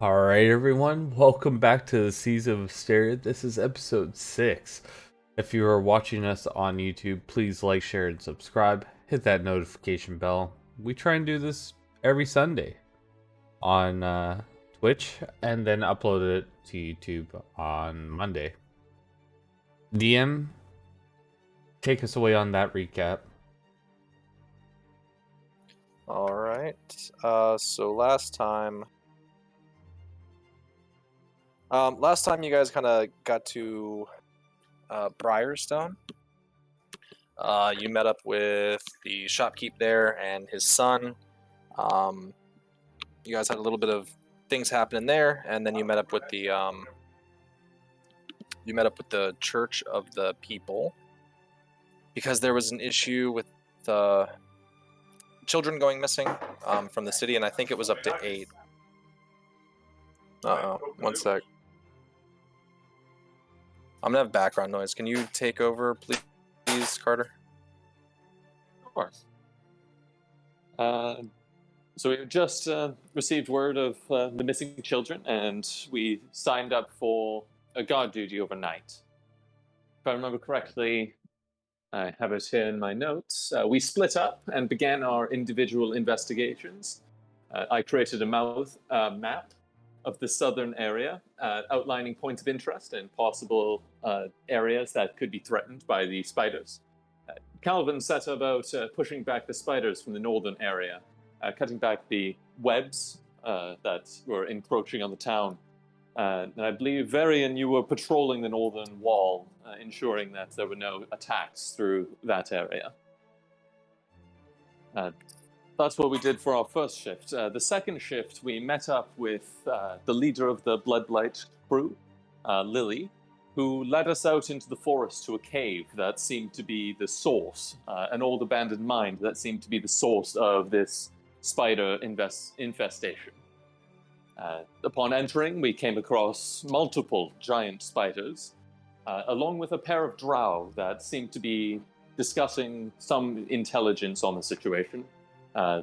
All right, everyone, welcome back to the season of Hysteria. This is episode 6. If you are watching us on YouTube, please like, share, and subscribe. Hit that notification bell. We try and do this every Sunday on Twitch and then upload it to YouTube on Monday. DM, take us away on that recap. All right. So last time you guys kind of got to Briarstone. You met up with the shopkeep there and his son. You guys had a little bit of things happening there, and then you met up with the Church of the People because there was an issue with the children going missing from the city, and I think it was up to 8. One sec. I'm gonna have background noise. Can you take over, please, Carter? Of course. So we've just received word of the missing children, and we signed up for a guard duty overnight. If I remember correctly, I have it here in my notes. We split up and began our individual investigations. I created a map of the southern area, outlining points of interest and possible areas that could be threatened by the spiders. Calvin set about pushing back the spiders from the northern area, cutting back the webs that were encroaching on the town. And I believe Varian, you were patrolling the northern wall, ensuring that there were no attacks through that area. That's what we did for our first shift. The second shift, we met up with the leader of the Bloodblight crew, Lily, who led us out into the forest to a cave that seemed to be the source, an old abandoned mine that seemed to be the source of this spider infestation. Upon entering, we came across multiple giant spiders, along with a pair of drow that seemed to be discussing some intelligence on the situation.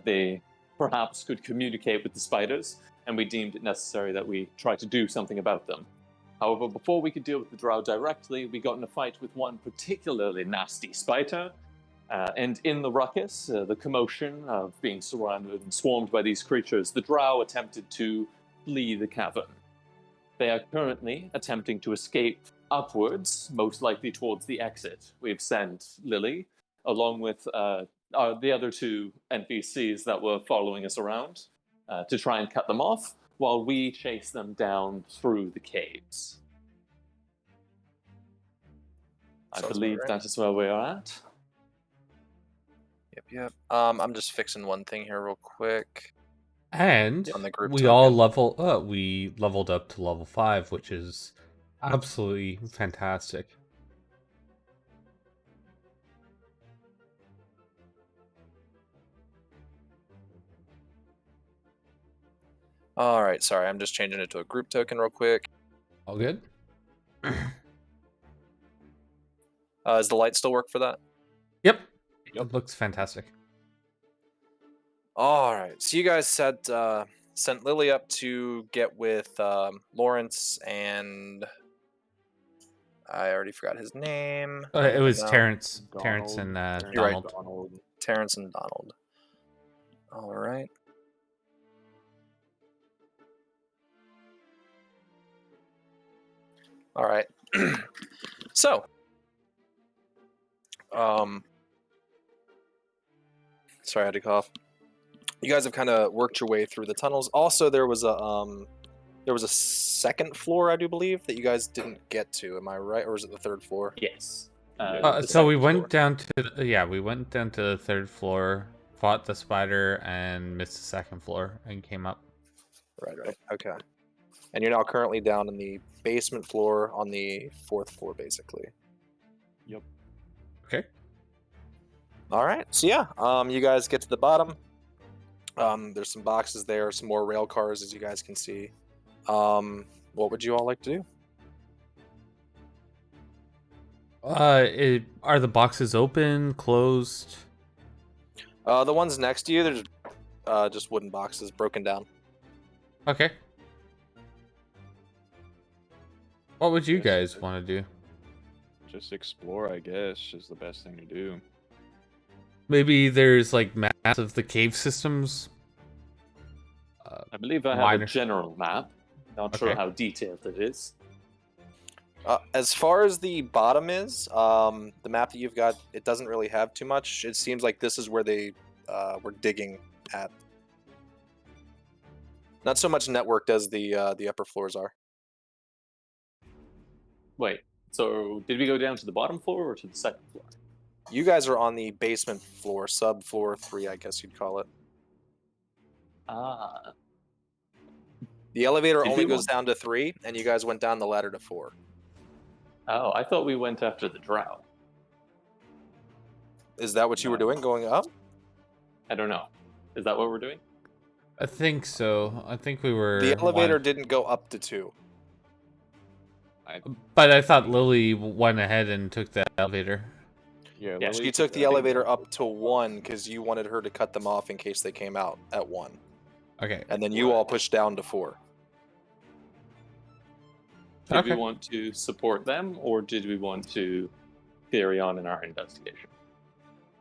They perhaps could communicate with the spiders, and we deemed it necessary that we try to do something about them. However, before we could deal with the drow directly, we got in a fight with one particularly nasty spider, and in the ruckus, the commotion of being surrounded and swarmed by these creatures, the drow attempted to flee the cavern. They are currently attempting to escape upwards, most likely towards the exit. We've sent Lily, along with the other 2 NPCs that were following us around, to try and cut them off, while we chase them down through the caves. I believe that is where we are at. Yep. I'm just fixing one thing here real quick. And On the group we token. all we leveled up to level 5, which is absolutely fantastic. All right, sorry, I'm just changing it to a group token real quick. All good? Does the light still work for that? Yep. It looks fantastic. All right, so you guys sent Lily up to get with Lawrence and I already forgot his name. It was No. Terrence Donald. and You're right. Donald. Terrence and Donald. All right. All right. So, sorry, I had to cough. You guys have kind of worked your way through the tunnels. Also, there was a second floor, I do believe, that you guys didn't get to. Am I right, or is it the 3rd floor? Yes. So we went down to the 3rd floor, fought the spider, and missed the 2nd floor, and came up. Right. Okay. And you're now currently down in the basement floor on the 4th floor, basically. Yep. Okay. All right. So yeah, you guys get to the bottom. There's some boxes there, some more rail cars, as you guys can see. What would you all like to do? Are the boxes open, closed? The ones next to you, there's just wooden boxes broken down. Okay. What would you Yes, guys want to do? just explore, I guess, is the best thing to do. Maybe there's like maps of the cave systems. I believe I have Minor. a general map. Not sure Okay. how detailed it is. As far as the bottom is, the map that you've got, it doesn't really have too much. It seems like this is where they were digging at. Not so much networked as the upper floors are. Wait, so did we go down to the bottom floor or to the second floor? You guys are on the basement floor, sub floor 3, I guess you'd call it. Ah, The elevator Did only we goes want- down to 3, and you guys went down the ladder to 4. oh, I thought we went after the Drow. Is that what you were No. doing, going up? I don't know. Is that what we're doing? I think so. I think we were. The elevator didn't go up to 2. But I thought Lily went ahead and took the elevator. Yeah, Yeah, Lily She took the I think- elevator up to 1 because you wanted her to cut them off in case they came out at 1. Okay. And then you all pushed down to 4. Did Okay. we want to support them or did we want to carry on in our investigation?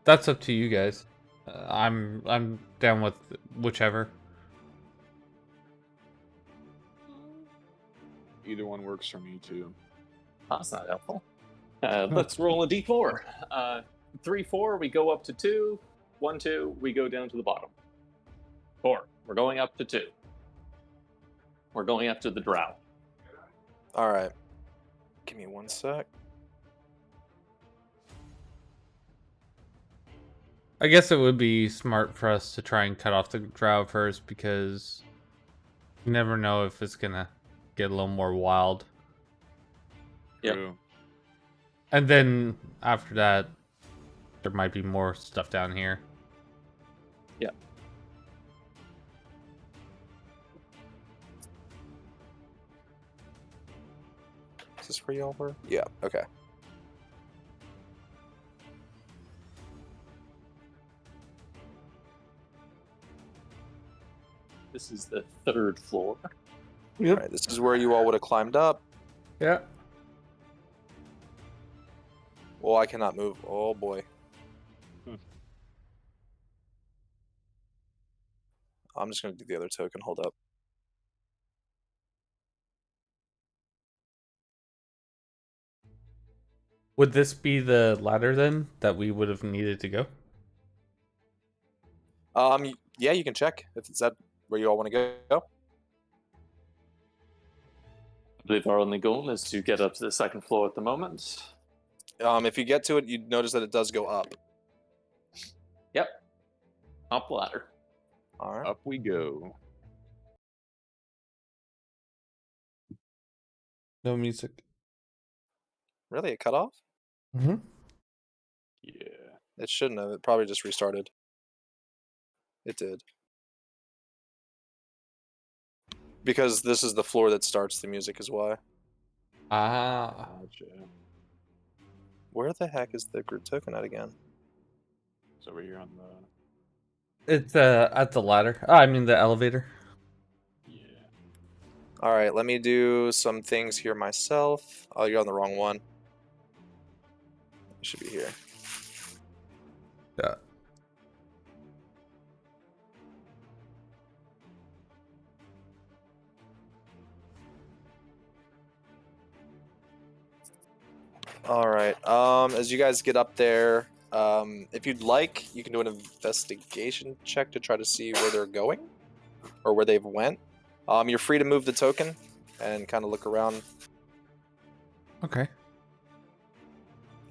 That's up to you guys. I'm down with whichever. Either one works for me too. That's not helpful. Let's roll a d4. 3, 4, we go up to 2. 1, 2, we go down to the bottom. 4, we're going up to 2. We're going after the Drow. All right. Give me 1 sec. I guess it would be smart for us to try and cut off the Drow first because you never know if it's gonna get a little more wild. Yep. True. And then after that, there might be more stuff down here. Yep. Is this where y'all were? Yeah, okay. This is the 3rd floor. All right, this is where you all would have climbed up. Yeah. Well, I cannot move. Oh, boy. Hmm. I'm just going to do the other token. Hold up. Would this be the ladder then that we would have needed to go? Yeah, you can check. If it's that where you all want to go. I believe our only goal is to get up to the 2nd floor at the moment. If you get to it, you'd notice that it does go up. Yep. Up ladder. All right. Up we go. No music. Really? It cut off? Mm-hmm. Yeah. It shouldn't have. It probably just restarted. It did. Because this is the floor that starts the music is why. Ah. Gotcha. Where the heck is the group token at again? It's over here on the. It's at the ladder. I mean the elevator. Yeah. All right, let me do some things here myself. Oh, you're on the wrong one. It should be here. Yeah. All right. As you guys get up there, if you'd like, you can do an investigation check to try to see where they're going or where they've went. You're free to move the token and kind of look around. Okay.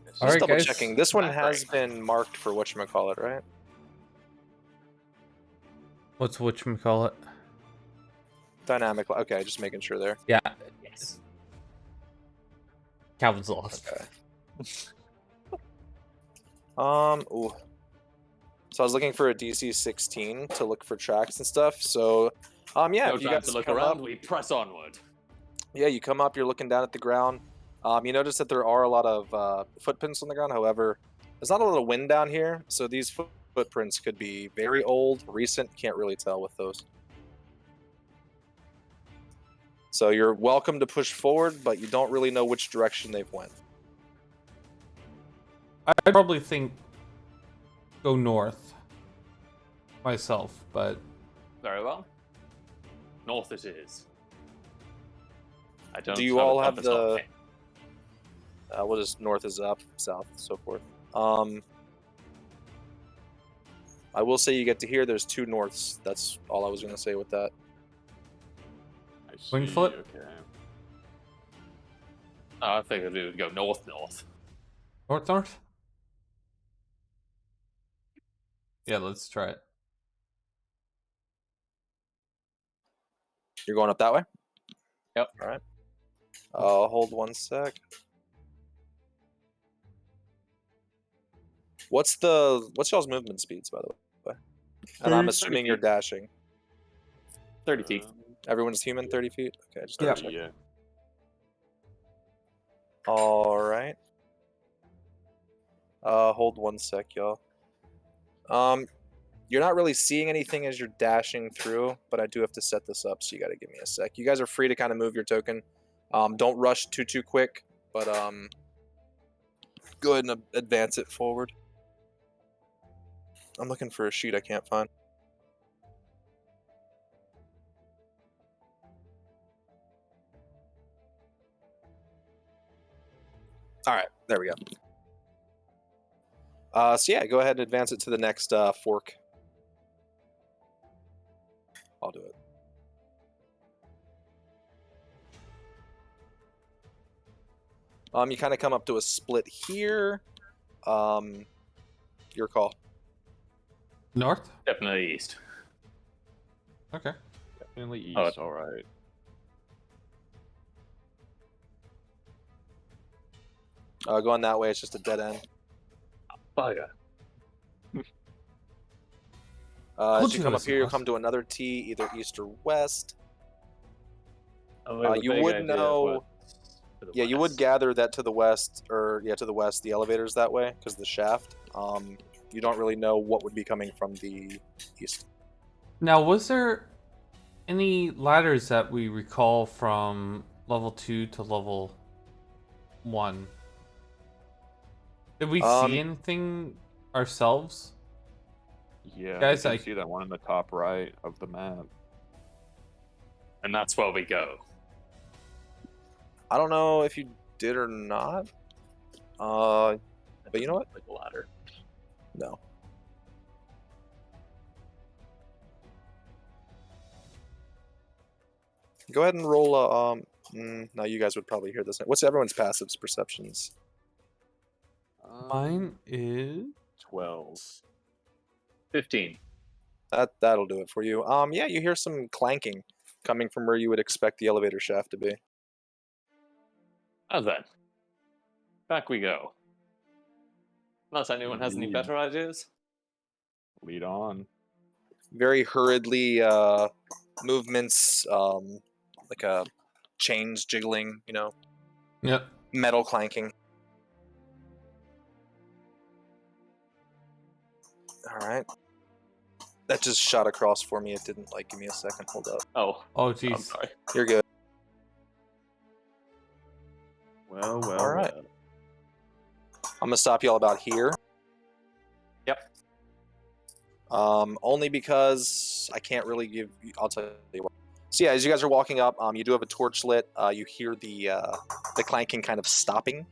Just All right, double guys. checking. This one Not has great. been marked for whatchamacallit, right? What's whatchamacallit? Dynamic. Okay, just making sure there. Yeah. Yes. Calvin's lost. Okay. Ooh. So I was looking for a DC 16 to look for tracks and stuff. So, yeah, No if you time guys to look come around, up, we press onward. yeah, you come up, you're looking down at the ground. You notice that there are a lot of footprints on the ground. However, there's not a lot of wind down here, so these footprints could be very old, recent. Can't really tell with those. So you're welcome to push forward, but you don't really know which direction they've went. I probably think go north myself, but Very well. North it is. I don't. Do you have a all have compass on the? me. What is north is up, south, so forth. I will say you get to hear there's 2 norths. That's all I was going to say with that. I see. Wingfoot? Okay. I figured we would go north. north? Yeah, let's try it. You're going up that way? Yep. All right. Hold 1 sec. What's y'all's movement speeds, by the way? And I'm 30 assuming you're feet. dashing. 30 feet. Everyone's human, 30 feet? Okay, just Yeah. double check. Yeah. All right. Hold 1 sec, y'all. You're not really seeing anything as you're dashing through, but I do have to set this up, so you got to give me a sec. You guys are free to kind of move your token. Don't rush too quick, but go ahead and advance it forward. I'm looking for a sheet I can't find. All right, there we go. So yeah, go ahead and advance it to the next fork. I'll do it. You kind of come up to a split here. Your call. North? Definitely east. Okay. Definitely east. Oh, All right. Going that way, it's just a dead end. Bugger. As you come up here, you'll come to another T, either east or west. You would know. Yeah, you would gather that to the west, to the west, the elevator's that way because the shaft. You don't really know what would be coming from the east. Now, was there any ladders that we recall from level 2 to level 1? Did we see anything ourselves? Yeah, Guys, I can see that one in the top right of the map. And that's where we go. I don't know if you did or not. But you know what? Like a ladder. No. Go ahead and roll a. No, you guys would probably hear this. What's everyone's passives perceptions? Mine is 12. 15. That'll do it for you. Yeah, you hear some clanking coming from where you would expect the elevator shaft to be. Oh, then. Back we go. Unless anyone has any Indeed. better ideas. Lead on. Very hurriedly, movements, like a chains jiggling, yep. metal clanking. All right. That just shot across for me. It didn't give me a second. Hold up. Oh. Oh, I'm jeez. sorry. You're good. Well. All right. I'm gonna stop y'all about here. Yep. Only because I can't really give. I'll tell you what. So yeah, as you guys are walking up, you do have a torch lit. You hear the clanking kind of stopping.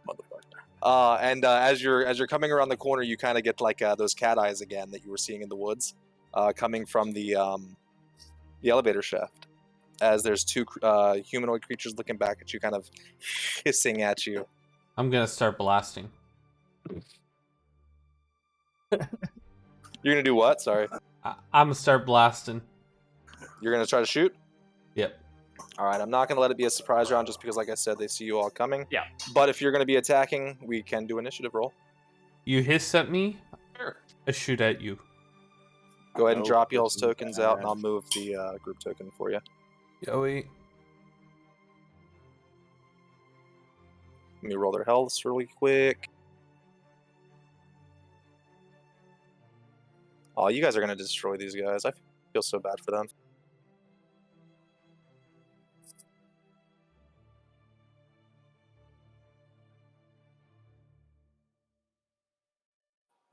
Motherfucker. And as you're coming around the corner, you kind of get those cat eyes again that you were seeing in the woods, coming from the elevator shaft. As there's 2 humanoid creatures looking back at you, kind of hissing at you. I'm gonna start blasting. You're gonna do what? Sorry. I'm gonna start blasting. You're gonna try to shoot? Yep. All right. I'm not gonna let it be a surprise round, just because, like I said, they see you all coming. Yeah. But if you're gonna be attacking, we can do initiative roll. You hiss at me, Sure. I shoot at you. Go ahead and Nope, drop y'all's this is tokens out, and bad. I'll move the group token for you. Joey. Let me roll their healths really quick. Oh, you guys are gonna destroy these guys. I feel so bad for them.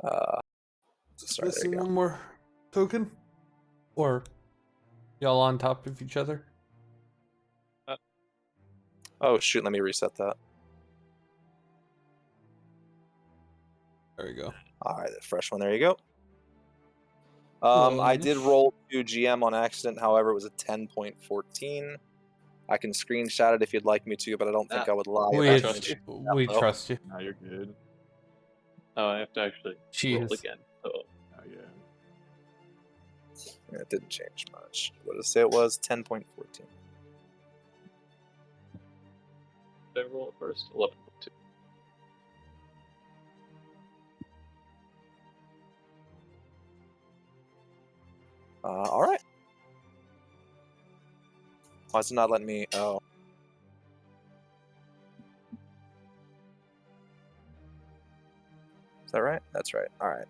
Sorry, there Missing you go. one more token? Or y'all on top of each other? Oh shoot, let me reset that. There you go. All right, the fresh one. There you go. Well, I did roll 2 GM on accident. However, it was a 10.14. I can screenshot it if you'd like me to, but I don't think I would lie. We, about trust it. we Oh. trust you. Now you're good. Oh, I have to actually roll Cheers. again. Oh, Oh yeah. Yeah, it didn't change much. What did it say it was? 10.14. did I roll it first? 11.2. All right. Why is it not letting me? Oh. Is that right? That's right. All right.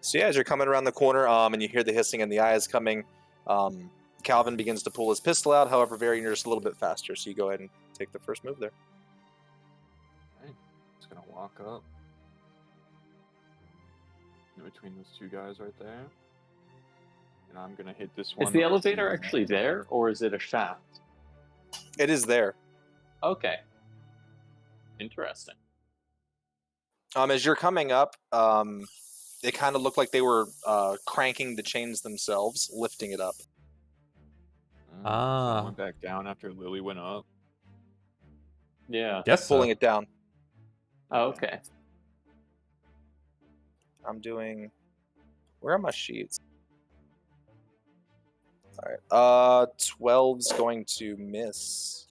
So yeah, as you're coming around the corner, and you hear the hissing and the eyes coming, Calvin begins to pull his pistol out. However, Varian, you're just a little bit faster, so you go ahead and take the first move there. Okay. Just gonna walk up. In between those two guys right there. And I'm gonna hit this one. Is the elevator actually there, or is it a shaft? It is there. Okay. Interesting. As you're coming up, it kind of looked like they were cranking the chains themselves, lifting it up. So Ah. I went back down after Lily went up. Yeah. Guess Pulling so. it down. Oh, okay. I'm doing. Where are my sheets? All right. 12's going to miss.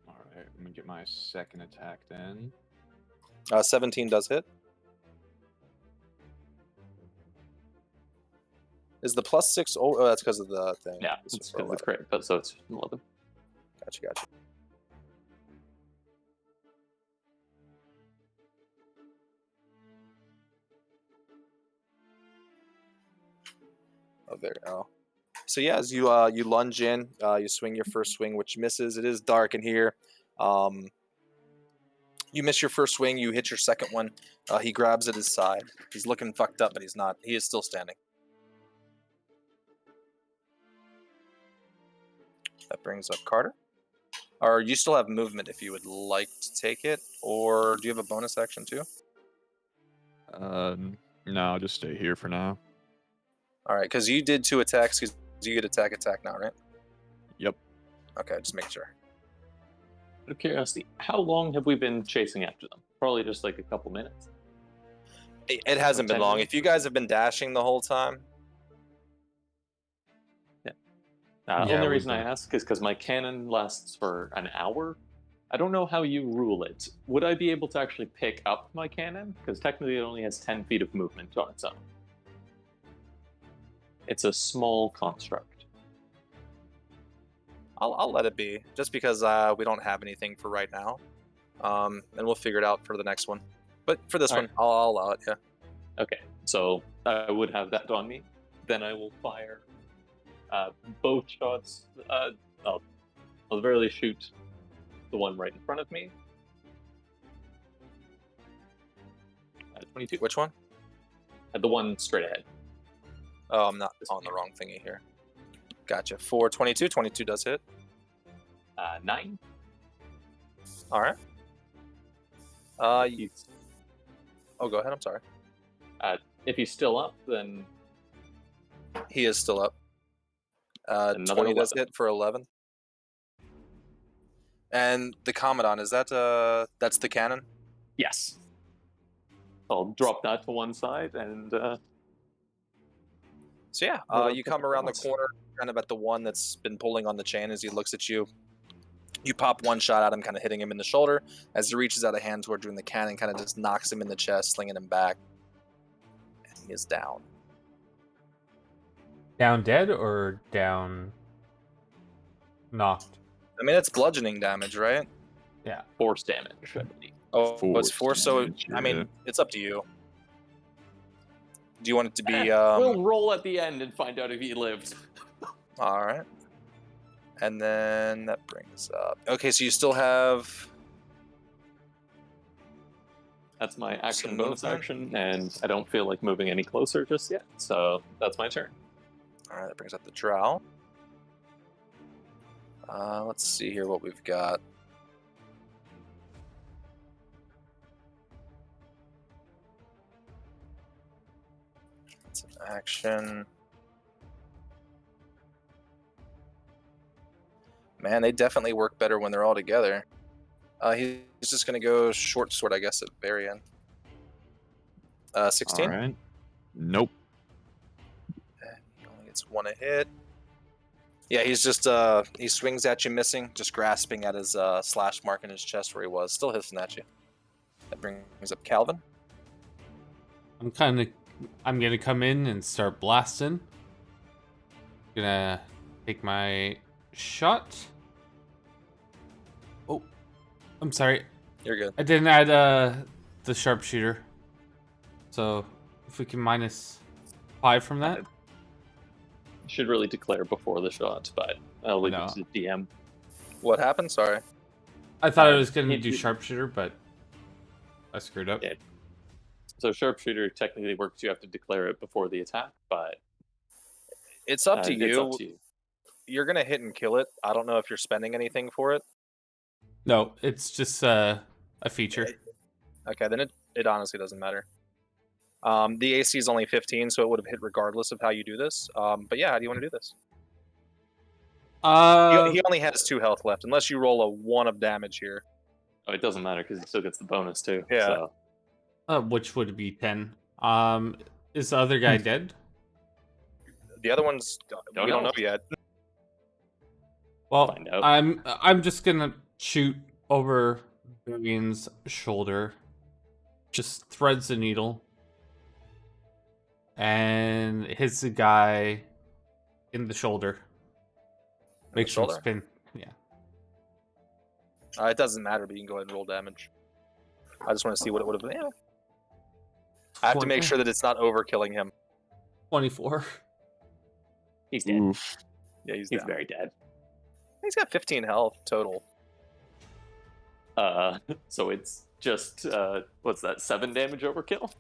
All right, let me get my second attack then. 17 does hit. Is the +6? Oh, that's because of the thing. Yeah, This it's is for because of the 11. crit, but so it's 11. Gotcha. Oh, there. Oh. So yeah, as you you lunge in, you swing your first swing, which misses. It is dark in here. You miss your first swing. You hit your second one. He grabs at his side. He's looking fucked up, but he's not. He is still standing. That brings up Carter. Or you still have movement if you would like to take it, or do you have a bonus action too? No, I'll just stay here for now. All right, because you did 2 attacks. Because you get attack now, right? Yep. Okay, just make sure. Out of curiosity, how long have we been chasing after them? Probably just like a couple minutes. It hasn't been 10 long. minutes? If you guys have been dashing the whole time, Yeah, Only we've reason I been- ask is because my cannon lasts for an hour. I don't know how you rule it. Would I be able to actually pick up my cannon? Because technically it only has 10 feet of movement on its own. It's a small construct. I'll let it be, just because we don't have anything for right now, and we'll figure it out for the next one. But for this All one, I'll allow it. Yeah. Okay, so I would have that on me. Then I will fire both shots. I'll very least shoot the one right in front of me. 22. Which one? The one straight ahead. Oh, I'm not on the wrong thingy here. Gotcha. For 22, 22 does hit. 9. All right. He's, Oh, go ahead. I'm sorry. if he's still up, then He is still up. Another 20 does 11. hit for 11. And the Commandant, is that that's the cannon? yes. I'll drop that to one side and So yeah, Well, you come around the that's- corner, kind of at the one that's been pulling on the chain. As he looks at you, you pop one shot at him, kind of hitting him in the shoulder. As he reaches out a hand toward you, and the cannon kind of just knocks him in the chest, slinging him back. And he is down. Down dead or down knocked? I mean, it's bludgeoning damage, right? Yeah. force damage, I believe. Oh, it's Force force. So damage, I mean, yeah. it's up to you. Do you want it to be? We'll roll at the end and find out if he lived. All right. And then that brings up. Okay, so you still have. That's my action Some bonus movement. action, and I don't feel like moving any closer just yet, so that's my turn. All right, that brings up the Drow. Let's see here what we've got. It's an action. Man, they definitely work better when they're all together. He's just going to go short sword, I guess, at very end. 16. All right. Nope. And he only gets one a hit. Yeah, he's just, he swings at you, missing, just grasping at his slash mark in his chest where he was, still hissing at you. That brings up Calvin. I'm gonna come in and start blasting. Gonna take my shot. Oh, I'm sorry. You're good. I didn't add the sharpshooter. So if we can minus 5 from that. Should really declare before the shot, but I'll leave No. it to the DM. What happened? Sorry. I thought I was gonna you- do sharpshooter, but I screwed up. Yeah. So sharpshooter technically works. You have to declare it before the attack, but It's up to it's you. up to you. You're going to hit and kill it. I don't know if you're spending anything for it. No, it's just a feature. Okay, then it honestly doesn't matter. The AC is only 15, so it would have hit regardless of how you do this. But yeah, how do you want to do this? He only has 2 health left, unless you roll a 1 of damage here. Oh, it doesn't matter because he still gets the bonus too. Yeah. So. Which would be 10. Is the other guy dead? The other ones, we don't know yet. Well, Find out. I'm just gonna shoot over Vivian's shoulder. Just threads the needle. And hits the guy in the shoulder. Makes him shoulder? spin. Yeah. It doesn't matter, but you can go ahead and roll damage. I just want to see what it would have been. Yeah. I have to make sure that it's not overkilling him. 24. He's dead. Oof. Yeah, he's He's down. very dead. He's got 15 health total. So it's just what's that? 7 damage overkill?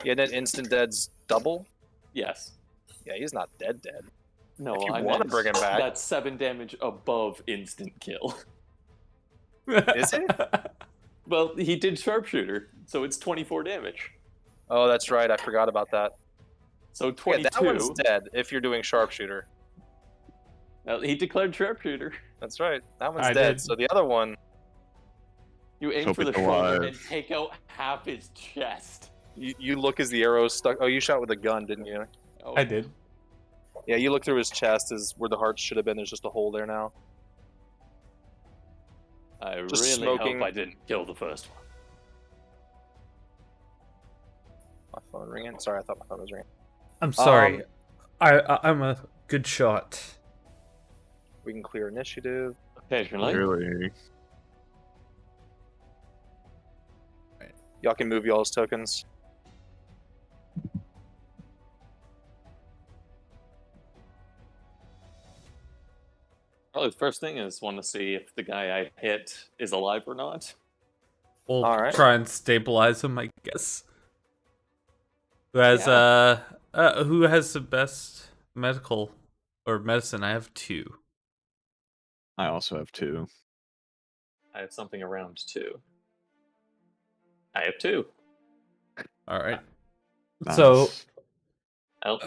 Yeah, then instant dead's double. Yes. Yeah, he's not dead. No, If you I wanna meant bring him back. That's 7 damage above instant kill. Is it? Well, he did sharpshooter, so it's 24 damage. Oh, that's right. I forgot about that. So 22. Yeah, that one's dead if you're doing sharpshooter. Well, he declared sharpshooter. That's right. That one's I dead. did. So the other one, You aim Hope for the it's shoulder alive. and take out half his chest. you look as the arrow's stuck. Oh, you shot with a gun, didn't you? Oh, I did. Yeah, you look through his chest as where the heart should have been. There's just a hole there now. I Just really smoking. hope I didn't kill the first one. My phone ringing. Sorry, I thought my phone was ringing. I'm sorry. I'm a good shot. We can clear initiative. Occasionally. Really? Y'all can move y'all's tokens. Probably the first thing is want to see if the guy I hit is alive or not. We'll All right. try and stabilize him, I guess. Who has who has the best medical or medicine? I have 2. I also have 2. I have something around 2. I have 2. All right. Nice. So Oh,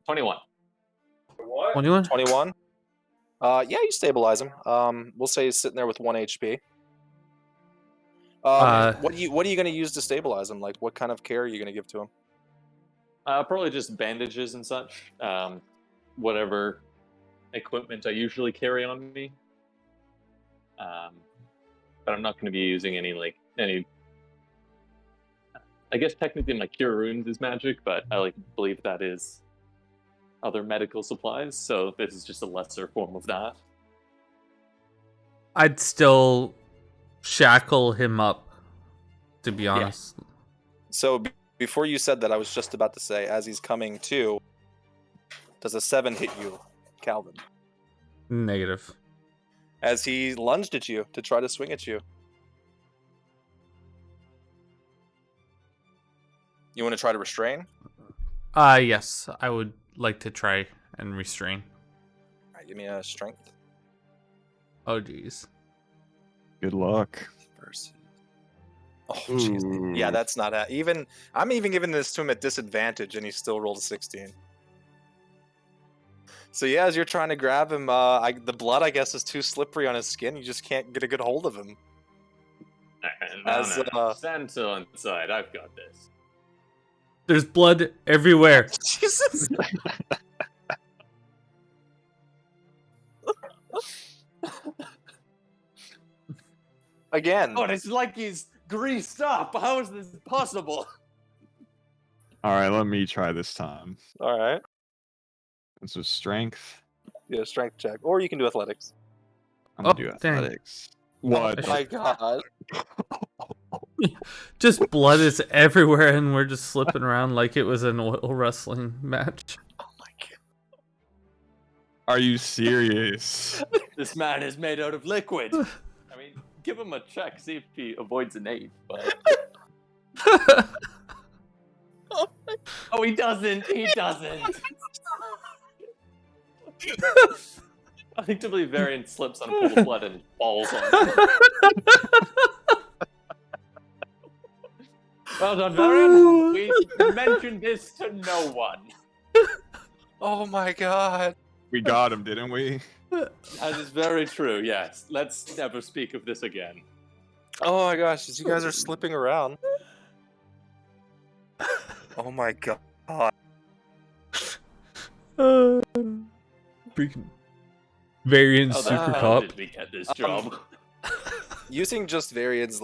21. 21. 21. Yeah, you stabilize him. We'll say he's sitting there with 1 HP. What are you going to use to stabilize him? Like, what kind of care are you going to give to him? Probably just bandages and such. Whatever equipment I usually carry on me. But I'm not going to be using any. I guess technically my cure wounds is magic, but I believe that is other medical supplies. So this is just a lesser form of that. I'd still shackle him up, to be honest. So before you said that, I was just about to say, as he's coming to, does a 7 hit you, Calvin? Negative. As he lunged at you to try to swing at you. You want to try to restrain? Yes, I would like to try and restrain. All right, give me a strength. Oh, geez. Good luck. Versus. Oh, jeez. Yeah, that's not even. I'm even giving this to him at disadvantage, and he still rolled a 16. So yeah, as you're trying to grab him, the blood, I guess, is too slippery on his skin. You just can't get a good hold of him. No. Stand still inside. I've got this. There's blood everywhere. Jesus. Again. Oh, it's like he's greased up. How is this possible? All right, let me try this time. All right. This was strength. Yeah, strength check, or you can do athletics. I'm gonna do dang. athletics. What? Oh my god. Just blood is everywhere, and we're just slipping around like it was an oil wrestling match. Oh my god. Are you serious? This man is made out of liquid. I mean, give him a check, see if he avoids an 8. But... oh, he doesn't. He doesn't. I think typically Varian slips on a pool of blood and falls on him. Well done, Varian. We mentioned this to no one. Oh my god. We got him, didn't we? That is very true, yes. Let's never speak of this again. Oh my gosh, you guys are slipping around. Oh my god. Freaking Varian How the super hell cop. did we get this job? Using just Varian's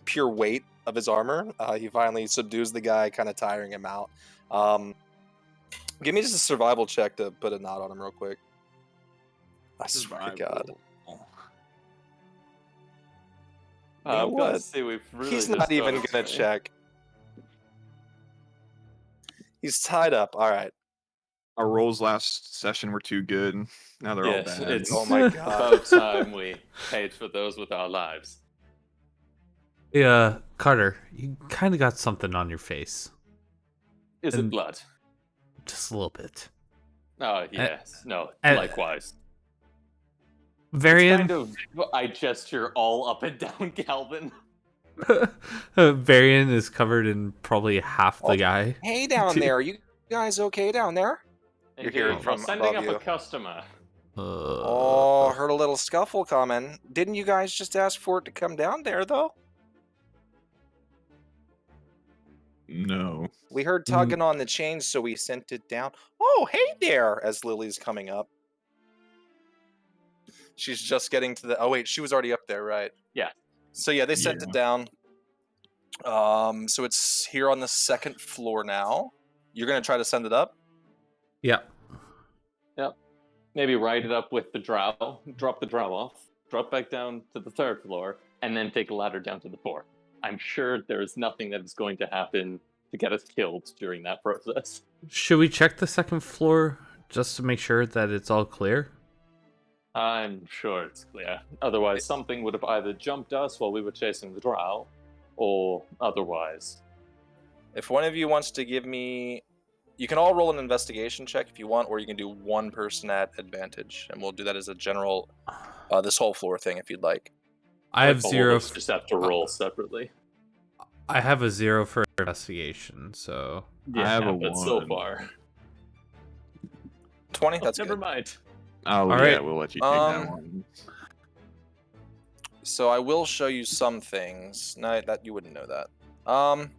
pure weight of his armor, he finally subdues the guy, kind of tiring him out. Give me just a survival check to put a knot on him real quick. I swear to God. I'm glad to what? see we've really He's just not even got gonna it. check. He's tied up. All right. Our rolls last session were too good. Now they're Yes, all bad. it's Oh my god. about time we paid for those with our lives. Yeah, Carter, you kind of got something on your face. Is And- it blood? Just a little bit. Oh, yes. No, and- likewise. Varian, Kind of, I gesture all up and down Calvin. Varian is covered in probably half the guy. Hey down there, are you guys okay down there? You're hearing Indeed, from we're sending above up you. a customer. Oh, heard a little scuffle coming. Didn't you guys just ask for it to come down there, though? No. We heard tugging on the chains, so we sent it down. Oh, hey there, as Lily's coming up. She's just getting to the... Oh, wait, she was already up there, right? Yeah. So, yeah, they sent it down. So it's here on the second floor now. You're going to try to send it up? Yeah. Maybe ride it up with the drow, drop the drow off, drop back down to the 3rd floor, and then take a ladder down to the 4th. I'm sure there is nothing that is going to happen to get us killed during that process. Should we check the second floor just to make sure that it's all clear? I'm sure it's clear. Otherwise, something would have either jumped us while we were chasing the drow, or otherwise. If one of you wants to give me... You can all roll an investigation check if you want, or you can do one person at advantage, and we'll do that as a general, this whole floor thing if you'd like. I have All of 0. us just have to roll separately. I have a 0 for investigation, so I have a but so 1. far. 20? Oh, That's never good. mind. Oh, All yeah, right. we'll let you take that one. So I will show you some things. No, that you wouldn't know that.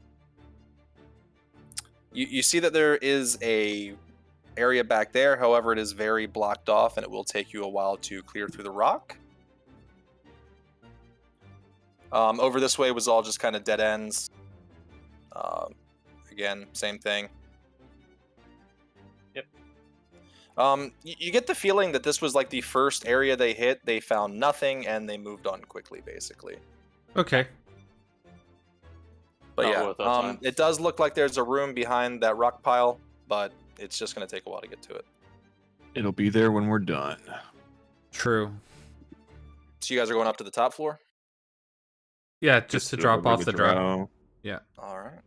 You see that there is a area back there. However, it is very blocked off, and it will take you a while to clear through the rock. Over this way was all just kind of dead ends. Again, same thing. Yep. You get the feeling that this was like the first area they hit. They found nothing, and they moved on quickly, basically. okay. But Not yeah, worth our time. it does look like there's a room behind that rock pile, but it's just going to take a while to get to it. It'll be there when we're done. True. So you guys are going up to the top floor? Yeah, just to drop off the drow. All right.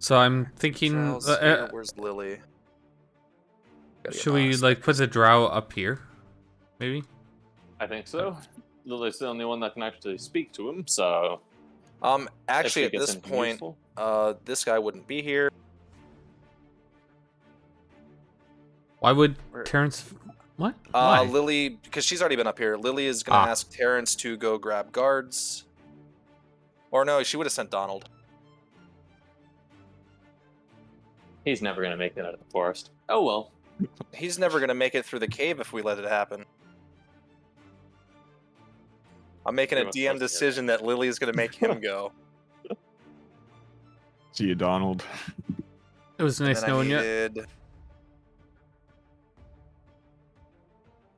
So I'm thinking, Drow's here. Where's Lily? should we like put the drow up here? Maybe. I think so. Lily's the only one that can actually speak to him, so... Actually, if at he gets this anything point, useful. this guy wouldn't be here. Why would Terrence? What? Why? Lily, because she's already been up here. Lily is gonna ask Terrence to go grab guards. Or no, she would have sent Donald. He's never going to make it out of the forest. Oh well. He's never gonna make it through the cave if we let it happen. I'm making a DM decision that Lily is gonna make him go. See you, Donald. It was nice knowing you.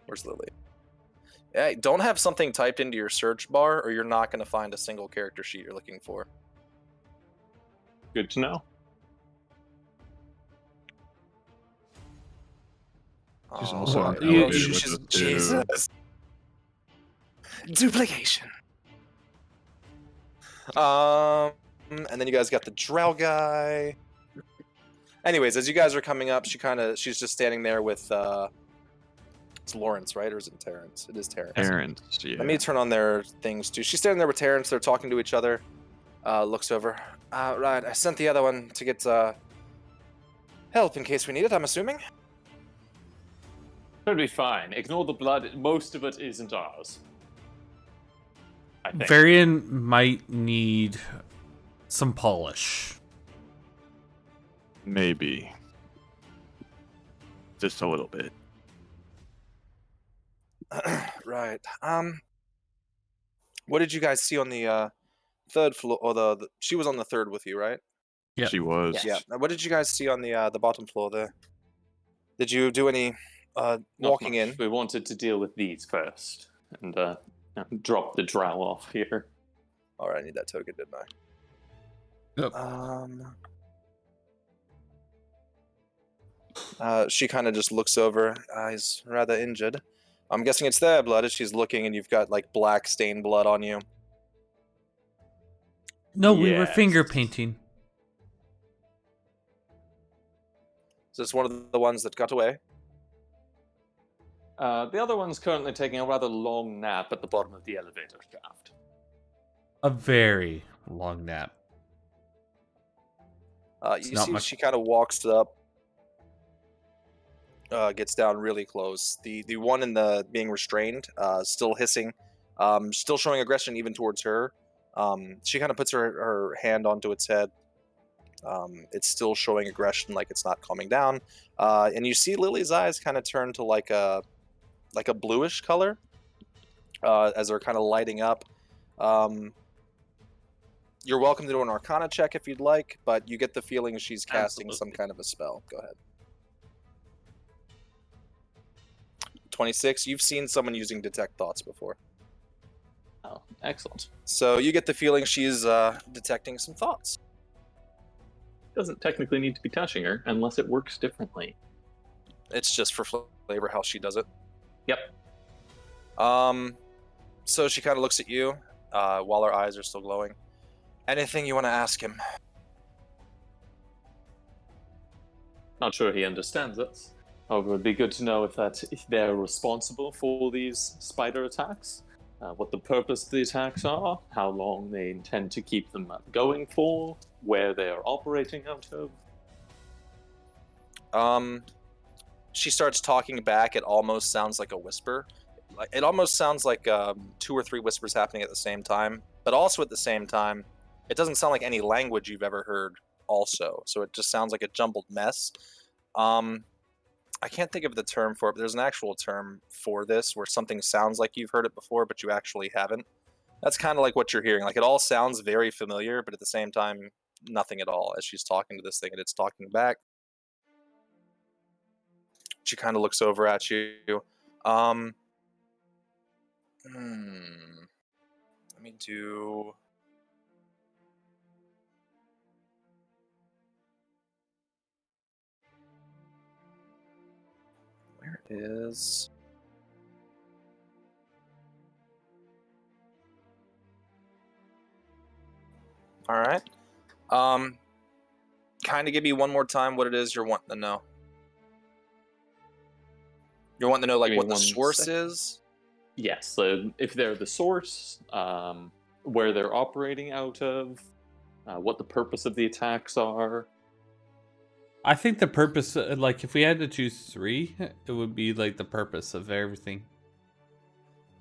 Where's Lily? Hey, don't have something typed into your search bar, or you're not gonna find a single character sheet you're looking for. Good to know. She's also Jesus. Duplication. And then you guys got the drow guy. Anyways, as you guys are coming up, she's just standing there with it's Lawrence, right? Or is it Terrence? It is Terrence. Terrence, yeah. Let me turn on their things too. She's standing there with Terrence, they're talking to each other. Looks over. Right, I sent the other one to get help in case we need it, I'm assuming. Should be fine. Ignore the blood. Most of it isn't ours. I think. Varian might need some polish. Maybe. Just a little bit. Right. What did you guys see on the third floor? Or she was on the third with you, right? Yeah. She was. Yeah. What did you guys see on the bottom floor there? Did you do any walking in? We wanted to deal with these first and drop the drow off here. All right, I need that token, didn't I? Yep. She kind of just looks over. He's rather injured. I'm guessing it's their blood as she's looking, and you've got like black stained blood on you. No, we were finger painting. Is this one of the ones that got away? The other one's currently taking a rather long nap at the bottom of the elevator shaft. A very long nap. You see, she kind of walks up, gets down really close. The one in the being restrained, still hissing, still showing aggression even towards her. She kind of puts her hand onto its head. It's still showing aggression, like it's not calming down. And you see Lily's eyes kind of turn to like a bluish color as they're kind of lighting up. You're welcome to do an Arcana check if you'd like, but you get the feeling she's casting some kind of a spell. Go ahead. 26. You've seen someone using Detect Thoughts before. Oh, excellent. So you get the feeling she's detecting some thoughts. Doesn't technically need to be touching her unless it works differently. It's just for flavor how she does it. Yep. So she kind of looks at you while her eyes are still glowing. Anything you want to ask him? Not sure he understands us. However, it would be good to know if they're responsible for these spider attacks, what the purpose of the attacks are, how long they intend to keep them going for, where they are operating out of. She starts talking back. It almost sounds like a whisper. It almost sounds like 2 or 3 whispers happening at the same time, but also at the same time, it doesn't sound like any language you've ever heard also. So it just sounds like a jumbled mess. I can't think of the term for it, but there's an actual term for this where something sounds like you've heard it before, but you actually haven't. That's kind of like what you're hearing. Like it all sounds very familiar, but at the same time, nothing at all as she's talking to this thing and it's talking back. She kind of looks over at you. Let me do... Where is... Alright. Kind kind of give me one more time what it is you're wanting to know? You're wanting to know, like, Give me what the one source sec. is? Yes, so if they're the source, where they're operating out of, what the purpose of the attacks are. I think the purpose, like, if we had to choose 3, it would be like the purpose of everything.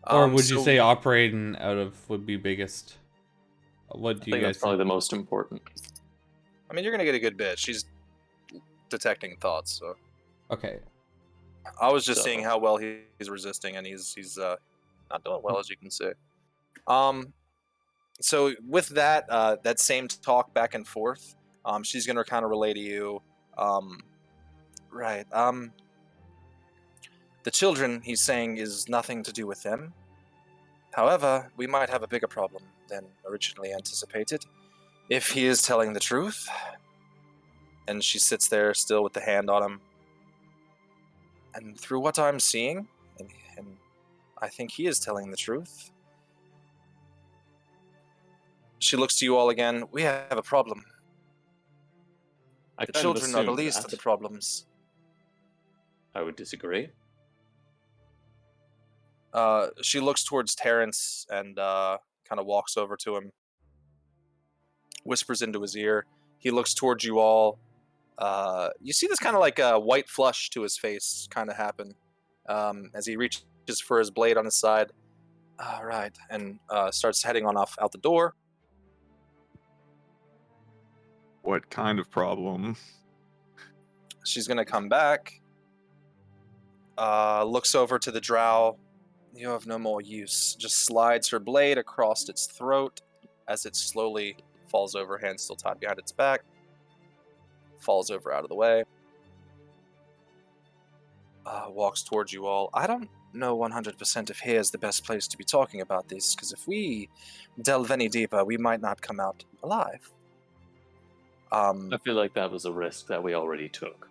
Or would you So say operating out of would be biggest? What I do you think guys that's probably think? the most important. I mean, you're gonna get a good bit. She's detecting thoughts, so Okay. I was just So- seeing how well he's resisting, and he's not doing well, as you can see. So with that that same talk back and forth, she's gonna kind of relay to you, right? The children, he's saying, is nothing to do with them. However, we might have a bigger problem than originally anticipated if he is telling the truth. And she sits there still with the hand on him. And through what I'm seeing, and I think he is telling the truth, she looks to you all again. We have a problem. I The kind of children are the assumed least of that. the problems. I would disagree. She looks towards Terrence and kind of walks over to him, whispers into his ear. He looks towards you all. You see this kind of like a white flush to his face kind of happen as he reaches for his blade on his side. All right, and starts heading on off out the door. What kind of problem? She's gonna come back. Looks over to the drow. You have no more use. Just slides her blade across its throat as it slowly falls over, hand still tied behind its back. Falls over out of the way. Walks towards you all. I don't know 100% if here is the best place to be talking about this, because if we delve any deeper, we might not come out alive. I feel like that was a risk that we already took.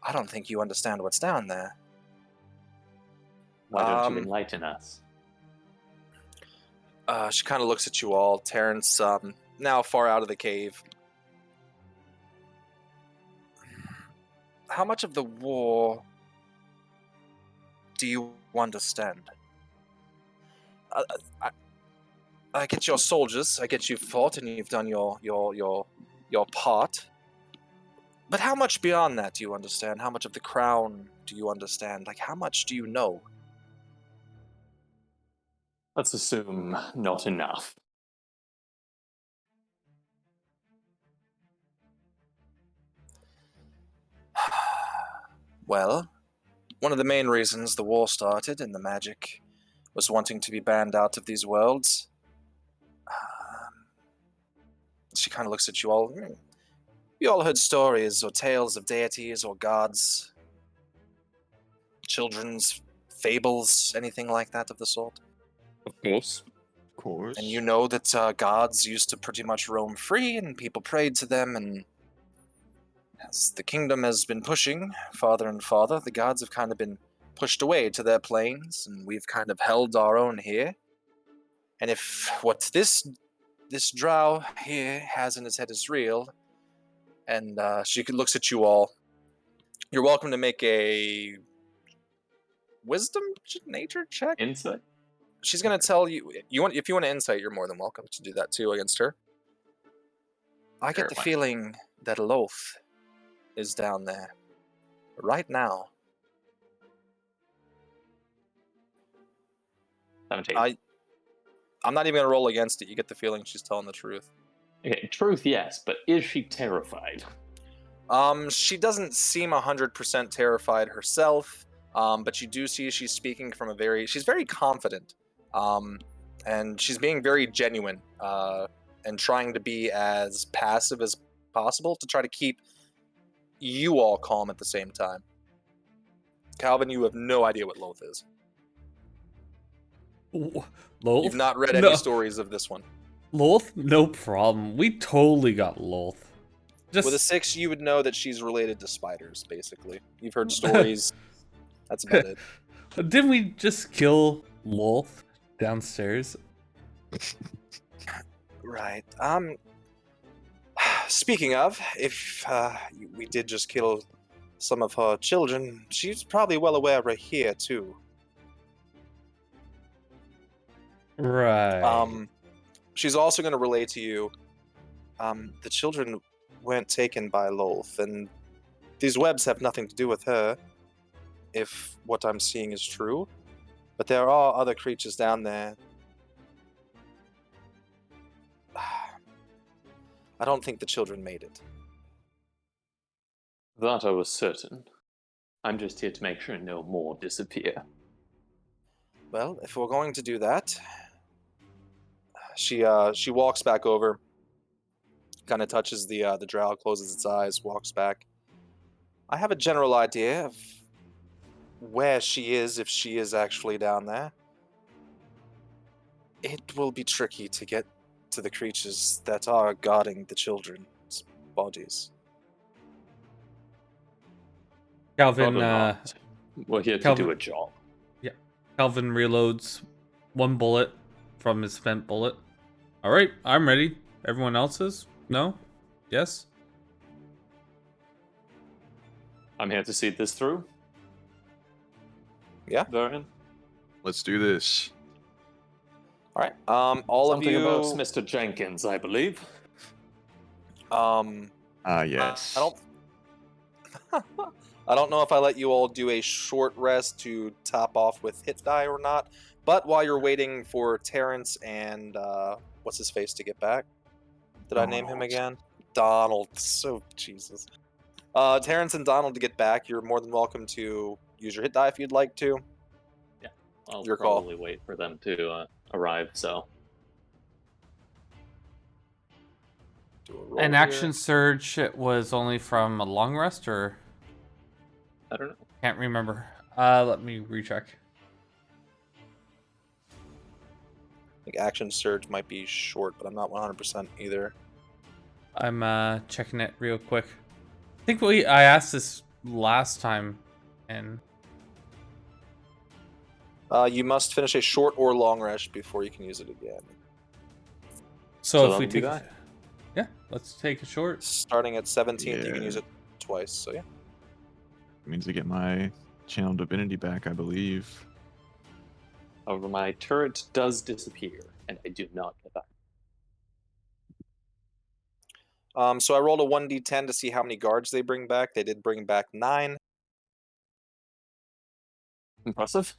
I don't think you understand what's down there. Why don't you enlighten us? She kind of looks at you all. Terrence, now far out of the cave. How much of the war do you understand? I get your soldiers. I get you've fought and you've done your part. But how much beyond that do you understand? How much of the crown do you understand? Like, how much do you know? Let's assume not enough. Well, one of the main reasons the war started and the magic was wanting to be banned out of these worlds. She kind of looks at you all. You all heard stories or tales of deities or gods, children's fables, anything like that of the sort. Of course. Of course. And you know that gods used to pretty much roam free and people prayed to them, and as the kingdom has been pushing farther and farther, the gods have kind of been pushed away to their planes, and we've kind of held our own here. And if what this drow here has in his head is real, and she looks at you all, you're welcome to make a wisdom nature check. Insight? She's gonna tell you, if you want to insight, you're more than welcome to do that too against her. I get the Fair feeling that Loth is down there right now. 17. I'm not even gonna roll against it. You get the feeling she's telling the truth. Okay, truth, yes, but is she terrified? She doesn't seem 100% terrified herself, but you do see she's speaking from she's very confident, and she's being very genuine, and trying to be as passive as possible to try to keep you all calm at the same time. Calvin, you have no idea what Loth is. Loth? You've not read any stories of this one. Loth? No problem. We totally got Loth. With a 6, you would know that she's related to spiders, basically. You've heard stories. That's about it. Didn't we just kill Loth downstairs? Right. Speaking of, if we did just kill some of her children, she's probably well aware we're here too. Right. She's also going to relay to you, the children weren't taken by Lolth, and these webs have nothing to do with her, if what I'm seeing is true. But there are other creatures down there. I don't think the children made it. That I was certain. I'm just here to make sure no more disappear. Well, if we're going to do that, she walks back over, kind of touches the drow, closes its eyes, walks back. I have a general idea of where she is, if she is actually down there. It will be tricky to get to the creatures that are guarding the children's bodies. Calvin, Rather not. We're here to do a job. Calvin reloads one bullet from his spent bullet. All right, I'm ready. Everyone else is? No? Yes? I'm here to see this through. Yeah. Varian? Let's do this. All right. All Something of you. about Mr. Jenkins, I believe. Yes. I don't know if I let you all do a short rest to top off with hit die or not. But while you're waiting for Terrence and what's his face to get back, did I name him again? Donald. So Jesus. Terrence and Donald to get back. You're more than welcome to use your hit die if you'd like to. Yeah, I'll Your call. probably wait for them to arrive. So Do a roll An here. action surge was only from a long rest, or I don't know. can't remember. Let me recheck. I think action surge might be short, but I'm not 100% either. I'm checking it real quick. I think I asked this last time, and You must finish a short or long rest before you can use it again. so if that'll we be take, that. yeah, let's take a short. Starting at 17th, you can Yeah. use it twice. So yeah. Means I get my channel divinity back, I believe. However, my turret does disappear, and I do not get that. So I rolled a 1d10 to see how many guards they bring back. They did bring back 9. Impressive.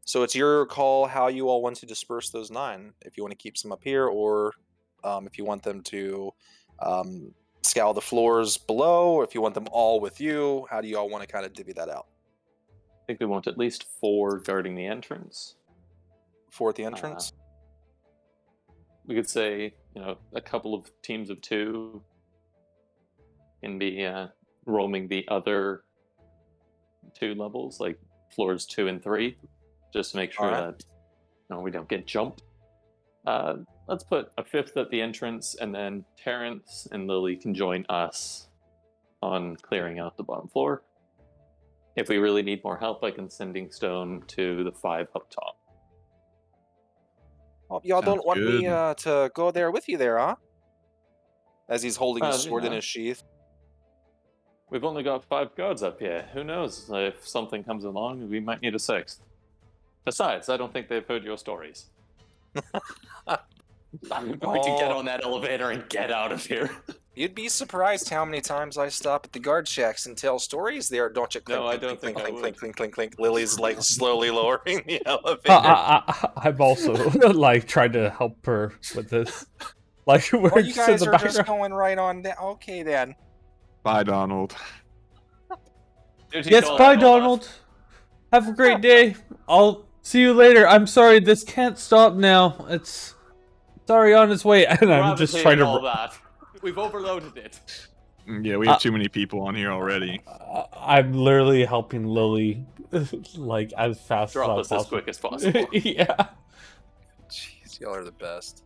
So it's your call how you all want to disperse those 9. If you want to keep some up here, or if you want them to scour the floors below, or if you want them all with you. How do you all want to kind of divvy that out? I think we want at least 4 guarding the entrance. 4 at the entrance? We could say, a couple of teams of 2 can be roaming the other 2 levels, like floors 2 and 3, just to make sure Alright. that we don't get jumped. Let's put a 5th at the entrance, and then Terrence and Lily can join us on clearing out the bottom floor. If we really need more help, I can sending stone to the 5 up top. Oh, y'all don't Sounds want me good. to go there with you there, huh? As he's holding his You sword in know. his sheath. We've only got 5 guards up here. Who knows? If something comes along, we might need a 6th. Besides, I don't think they've heard your stories. I'm going to get on that elevator and get out of here. You'd be surprised how many times I stop at the guard shacks and tell stories there, don't you? Clink, No, I clink, don't clink, think I clink, would. clink, clink, clink, clink. Lily's like slowly lowering the elevator. I'm also like trying to help her with this. Like we're Oh, you just in guys the are background. just going right on down. Okay, then. Bye, Donald. Yes, bye, Donald. Have a great day. I'll see you later. I'm sorry, this can't stop now. It's sorry on its way, and I'm just trying to. all that. We've overloaded it. Yeah, we have too many people on here already. I'm literally helping Lily, like as fast Drop as us as possible. quick as possible. Yeah. Jeez, y'all are the best.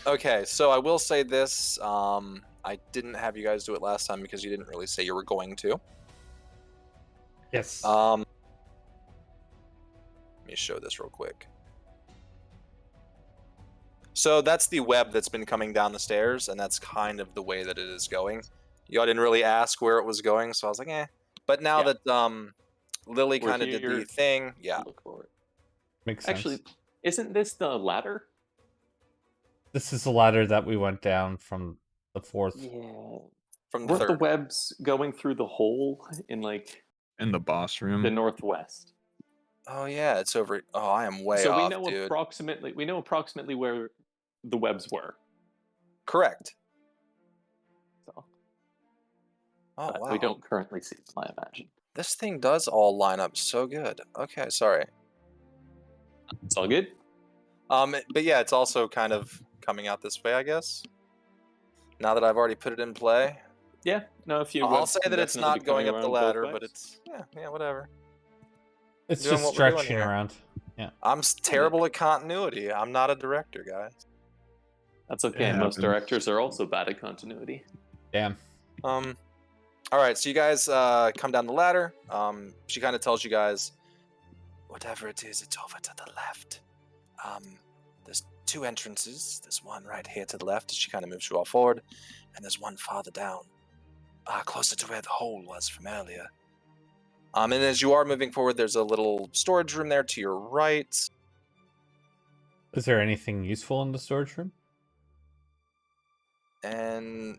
Okay, so I will say this. I didn't have you guys do it last time because you didn't really say you were going to. Yes. Let me show this real quick. So that's the web that's been coming down the stairs, and that's kind of the way that it is going. Y'all didn't really ask where it was going, so I was like, eh. But now Yeah. that Lily We're kind of did the here. thing, yeah. Look for it. Makes sense. Actually, isn't this the ladder? This is the ladder that we went down from the 4th. Yeah. From the Weren't the third. webs going through the hole in like In the boss room. the northwest? Oh yeah, it's over. Oh, I am way So off, we know dude. approximately where the webs were. Correct. So Oh but wow. we don't currently see them, I imagine. This thing does all line up so good. Okay, sorry. It's all good. But yeah, it's also kind of coming out this way, I guess. Now that I've already put it in play, Yeah. No, a few. I'll webs say can that it's definitely not be going coming up the around both ladder, but ways. it's yeah, whatever. It's Doing just what we're doing stretching here. around. Yeah. I'm terrible at continuity. I'm not a director, guys. That's okay. It Most happens. directors are also bad at continuity. Damn. All right, so you guys come down the ladder. She kind of tells you guys, whatever it is, it's over to the left. There's 2 entrances. There's one right here to the left. She kind of moves you all forward, and there's one farther down, closer to where the hole was from earlier. And as you are moving forward, there's a little storage room there to your right. Is there anything useful in the storage room? And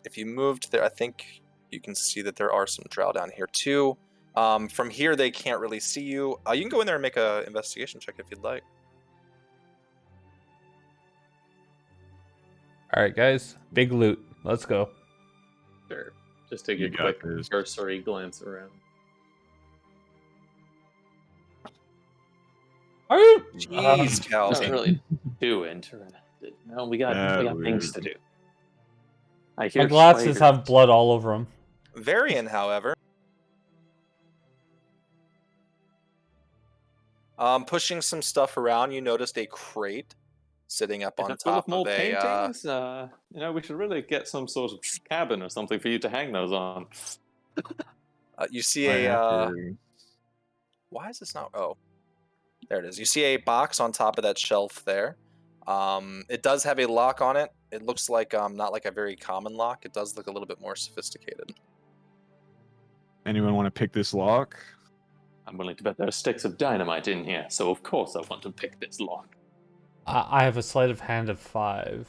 if you moved there, I think you can see that there are some drow down here too. From here, they can't really see you. You can go in there and make an investigation check if you'd like. All right, guys. Big loot. Let's go. Sure. Just take You a got quick this. cursory glance around. Are you? Jeez, Cal. Not really too interested. No, we got things to do. I hear My glasses spiders. have blood all over them. Varian, however, pushing some stuff around, you noticed a crate sitting up If on it's full of top more of a. paintings, we should really get some sort of cabin or something for you to hang those on. You see I a. have to- Why is this not? Oh, there it is. You see a box on top of that shelf there. It does have a lock on it. It looks like not like a very common lock. It does look a little bit more sophisticated. Anyone want to pick this lock? I'm willing to bet there are sticks of dynamite in here, so of course I want to pick this lock. I have a sleight of hand of 5,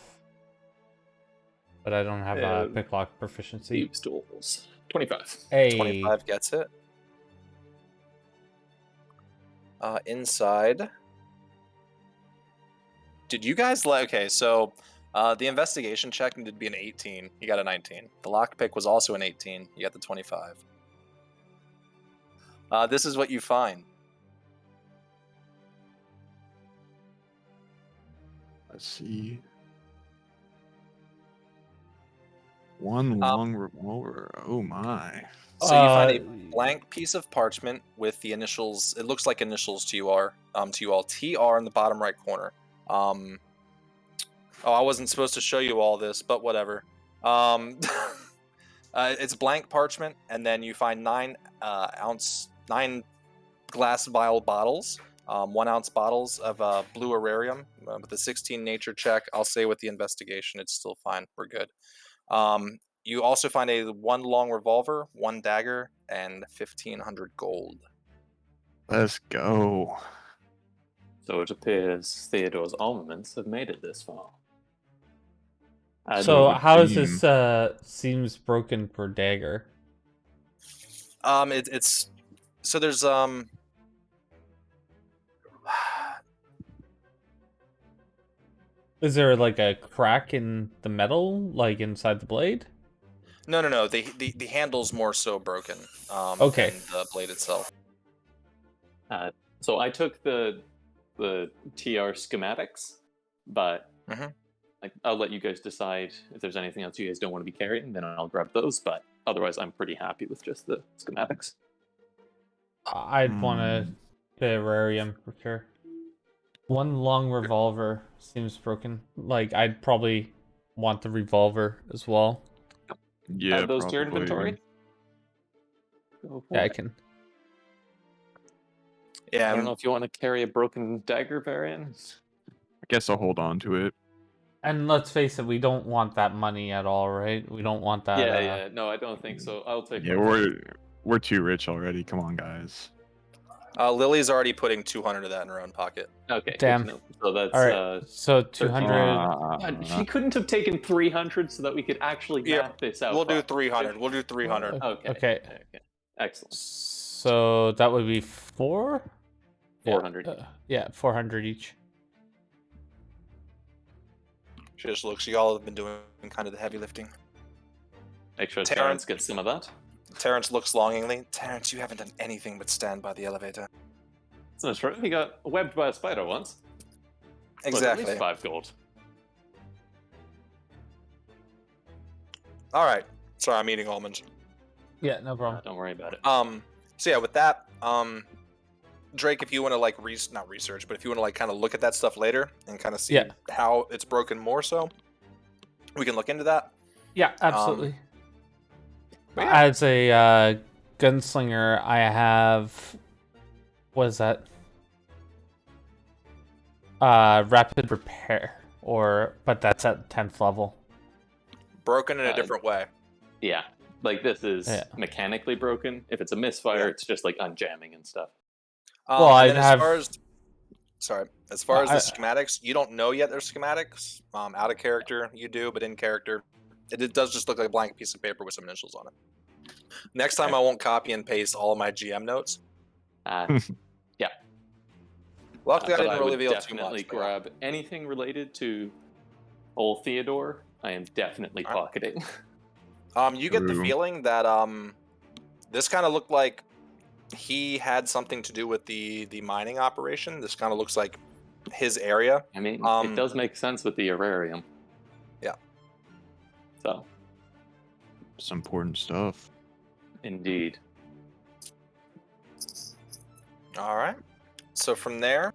but I don't have a picklock proficiency. Thieves' tools. 25. Hey, 25 gets it. Inside. Did you guys like? Okay, so the investigation check needed to be an 18. You got a 19. The lockpick was also an 18. You got the 25. This is what you find. Let's see. One long revolver. Oh my. So you find a blank piece of parchment with the initials. It looks like initials to you all. TR in the bottom right corner. Oh, I wasn't supposed to show you all this, but whatever. It's blank parchment, and then you find 9 glass vial bottles, 1 ounce bottles of blue Aurarium with a 16 nature check. I'll say with the investigation, it's still fine. We're good. You also find a 1 long revolver, 1 dagger, and 1,500 gold. Let's go. So it appears Theodore's armaments have made it this far. so would how is seem. this seems broken per dagger? It's so there's Is there like a crack in the metal, like inside the blade? no. The handle's more so broken. Okay. Than the blade itself. So I took the TR schematics, but I'll let you guys decide if there's anything else you guys don't want to be carrying. Then I'll grab those. But otherwise, I'm pretty happy with just the schematics. I'd want to terrarium for sure. 1 long revolver seems broken. Like I'd probably want the revolver as well. Yeah, Add those to your probably. inventory. Go for Yeah, I it. can. Yeah, I don't know if you want to carry a broken dagger variant. I guess I'll hold on to it. And let's face it, we don't want that money at all, right? We don't want that. Yeah. No, I don't think so. I'll take. Yeah, we're too rich already. Come on, guys. Lily's already putting 200 of that in her own pocket. Okay. good Damn. to know. So that's All right. So 200. God, she couldn't have taken 300 so that we could actually map this out. We'll do 300. We'll do 300. Okay. Excellent. So that would be 400. Yeah, 400 each. She just looks. Y'all have been doing kind of the heavy lifting. Make sure Terrence- Terrence gets some of that. Terrence looks longingly. Terrence, you haven't done anything but stand by the elevator. It's not true. He got webbed by a spider once. At Exactly. least 5 gold. All right. Sorry, I'm eating almonds. Yeah, no problem. Don't worry about it. So yeah, with that, Drake, if you want to like not research, but if you want to like kind of look at that stuff later and kind of see how it's broken more so, we can look into that. Yeah, absolutely. But yeah. As a gunslinger, I have. What is that? Rapid repair, but that's at 10th level. Broken in a different way. Yeah. Like, this is mechanically broken. If it's a misfire, it's just like unjamming and stuff. Well, I and have. As far as the schematics, you don't know yet. There's schematics. Out of character, you do, but in character, it does just look like a blank piece of paper with some initials on it. Next time, I won't copy and paste all of my GM notes. Yeah. Luckily, I But didn't would reveal too definitely much. grab anything related to old Theodore. I am definitely pocketing. You get the True. feeling that this kind of looked like he had something to do with the mining operation. This kind of looks like his area. I mean, it does make sense with the Aerarium. Yeah. So, It's important stuff. indeed. All right. So from there,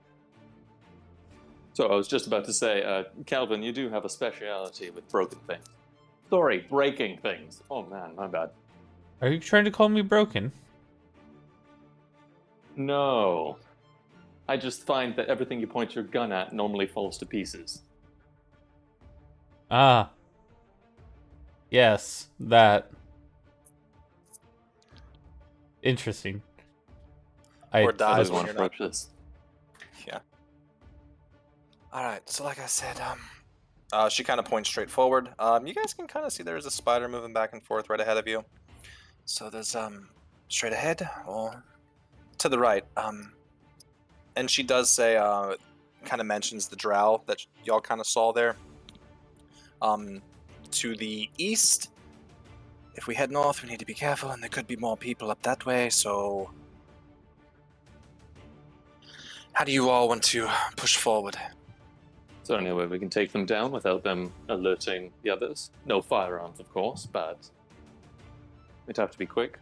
So I was just about to say, Calvin, you do have a speciality with broken things. Sorry, breaking things. Oh man, my bad. Are you trying to call me broken? No. I just find that everything you point your gun at normally falls to pieces. Ah. Yes, that. Interesting. Or I dies just when want to you're not. approach this. Yeah. All right. So like I said, she kind of points straight forward. You guys can kind of see there's a spider moving back and forth right ahead of you. So there's straight ahead or to the right. And she does say, kind of mentions the drow that y'all kind of saw there. To the east, if we head north, we need to be careful, and there could be more people up that way. So, how do you all want to push forward? Is there any way we can take them down without them alerting the others? No firearms, of course, but we'd have to be quick.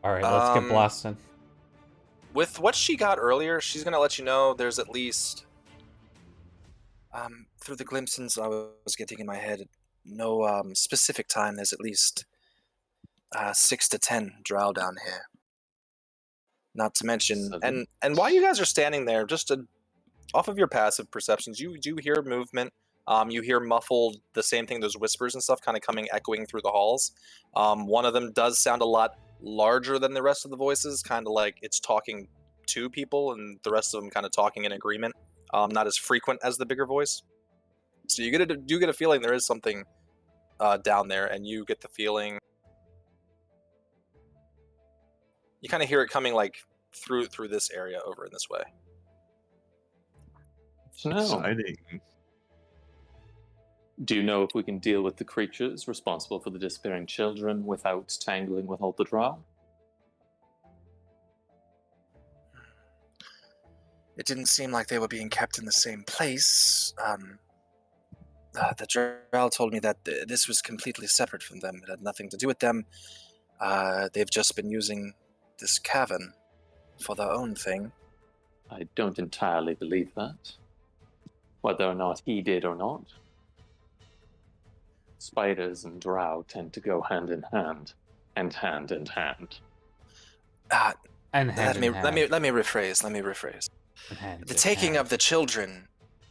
All right, let's get blasting. With what she got earlier, she's going to let you know there's at least, through the glimpses I was getting in my head, no specific time, there's at least 6 to 10 drow down here. Not to mention, and while you guys are standing there, off of your passive perceptions, you do hear movement. You hear muffled, the same thing, those whispers and stuff kind of echoing through the halls. One of them does sound a lot larger than the rest of the voices, kind of like it's talking to people, and the rest of them kind of talking in agreement. Not as frequent as the bigger voice. So you do get a feeling there is something down there, and you get the feeling you kind of hear it coming like through this area over in this way. No. Exciting. Do you know if we can deal with the creatures responsible for the disappearing children without tangling with all the drow? It didn't seem like they were being kept in the same place. The drow told me that this was completely separate from them. It had nothing to do with them. They've just been using this cavern for their own thing. I don't entirely believe that. Whether or not he did or not. Spiders and drow tend to go hand in hand. And hand in hand. And Let me rephrase. The taking of the children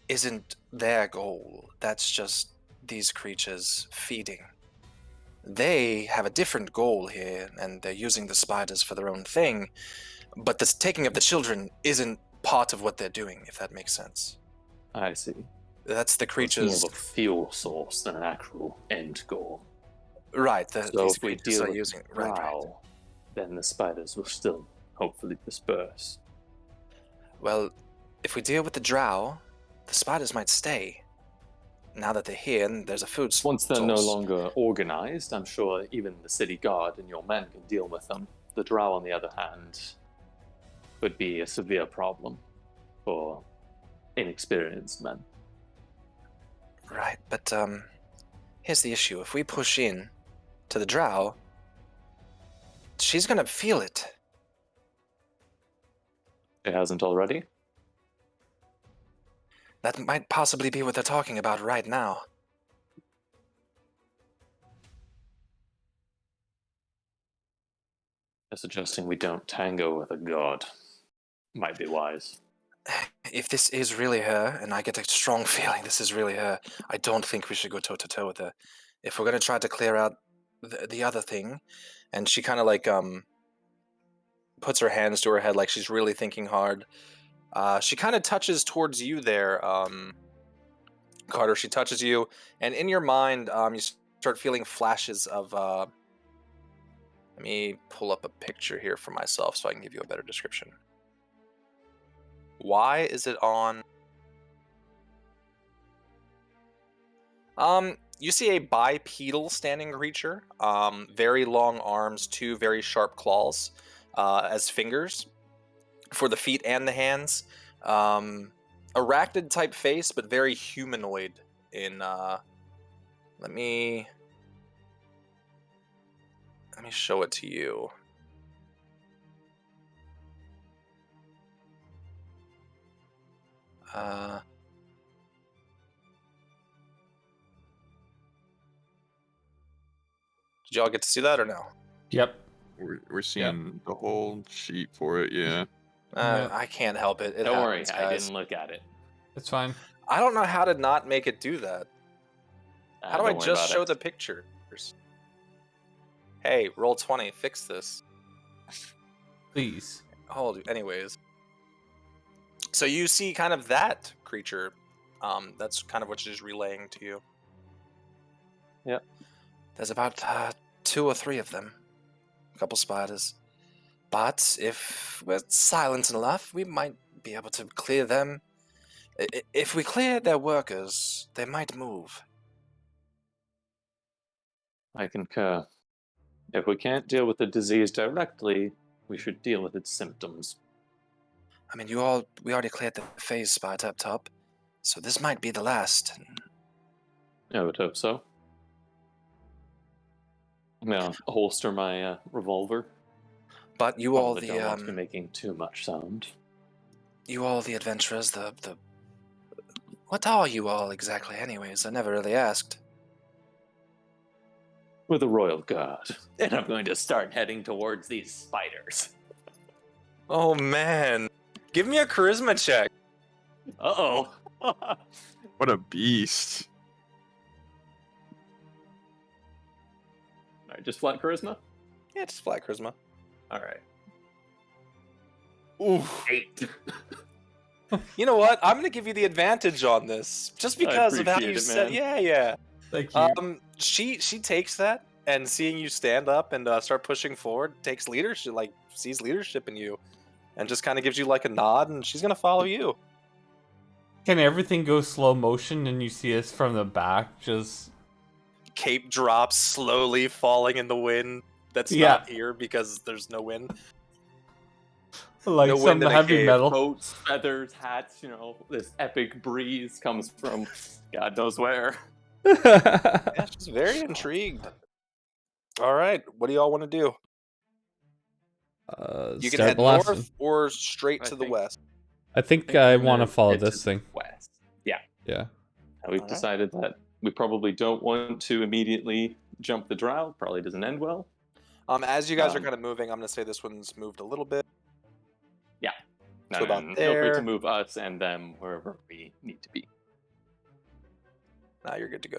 isn't their goal. That's just these creatures feeding. They have a different goal here, and they're using the spiders for their own thing. But the taking of the children isn't part of what they're doing, if that makes sense. I see. That's the It's creatures. more of a fuel source than an actual end goal. Right. So these if we creatures deal are with using. the Right. Drow, then the spiders will still hopefully disperse. Well, if we deal with the Drow, the spiders might stay. Now that they're here, and there's a food source. Once they're no longer organized, I'm sure even the city guard and your men can deal with them. The Drow, on the other hand, would be a severe problem for inexperienced men. Right, but here's the issue. If we push in to the Drow, she's gonna feel it. It hasn't already? That might possibly be what they're talking about right now. They're suggesting we don't tango with a god. Might be wise. If this is really her, and I get a strong feeling this is really her, I don't think we should go toe-to-toe with her. If we're gonna try to clear out the other thing, and she kind of like puts her hands to her head like she's really thinking hard. She kind of touches towards you there, Carter. She touches you, and in your mind, you start feeling flashes of. Let me pull up a picture here for myself so I can give you a better description. Why is it on? You see a bipedal standing creature, very long arms, two very sharp claws as fingers for the feet and the hands. Arachnid type face, but very humanoid in let me show it to you. Did y'all get to see that or no? Yep. We're seeing the whole sheet for it, yeah. Yeah. I can't help it. It Don't worry, happens, I guys. didn't look at it. It's fine. I don't know how to not make it do that. How do I Don't worry just about show it. the pictures? Hey, roll 20, fix this. Please. Hold. Anyways, so you see kind of that creature. That's kind of what she's relaying to you. Yep. There's about 2 or 3 of them. A couple spiders. But if we're silent enough, we might be able to clear them. If we clear their workers, they might move. I concur. If we can't deal with the disease directly, we should deal with its symptoms. I mean, we already cleared the phase spot up top, so this might be the last. I would hope so. I'm gonna holster my revolver. But you all Probably don't want to be making too much sound. you all the adventurers, the what are you all exactly anyways? I never really asked. With the Royal Guard. And I'm going to start heading towards these spiders. Oh man. Give me a charisma check. Uh-oh. What a beast. Alright, just flat charisma? Yeah, just flat charisma. Alright. Ooh. 8. You know what? I'm gonna give you the advantage on this. Just because of how appreciate you it, said man. yeah. Thank you. She takes that and seeing you stand up and start pushing forward, takes leadership, like sees leadership in you, and just kind of gives you like a nod, and she's gonna follow you. Can everything go slow motion and you see us from the back just... Cape drops slowly falling in the wind. That's Yeah. not here because there's no wind. like No some wind in a heavy cave. metal? Boats, feathers, hats, this epic breeze comes from God knows where. Yeah, she's very intrigued. All right, what do y'all want to do? You can start head blasting. north or straight I to the think- west. I think I I think want to we're follow head to this the thing. West. Yeah. We've Alright. decided that we probably don't want to immediately jump the Drow. Probably doesn't end well. As you guys are Um, kind of moving, I'm gonna say this one's moved a little bit. So about Feel free there. to move us and them wherever we need to be. Now you're good to go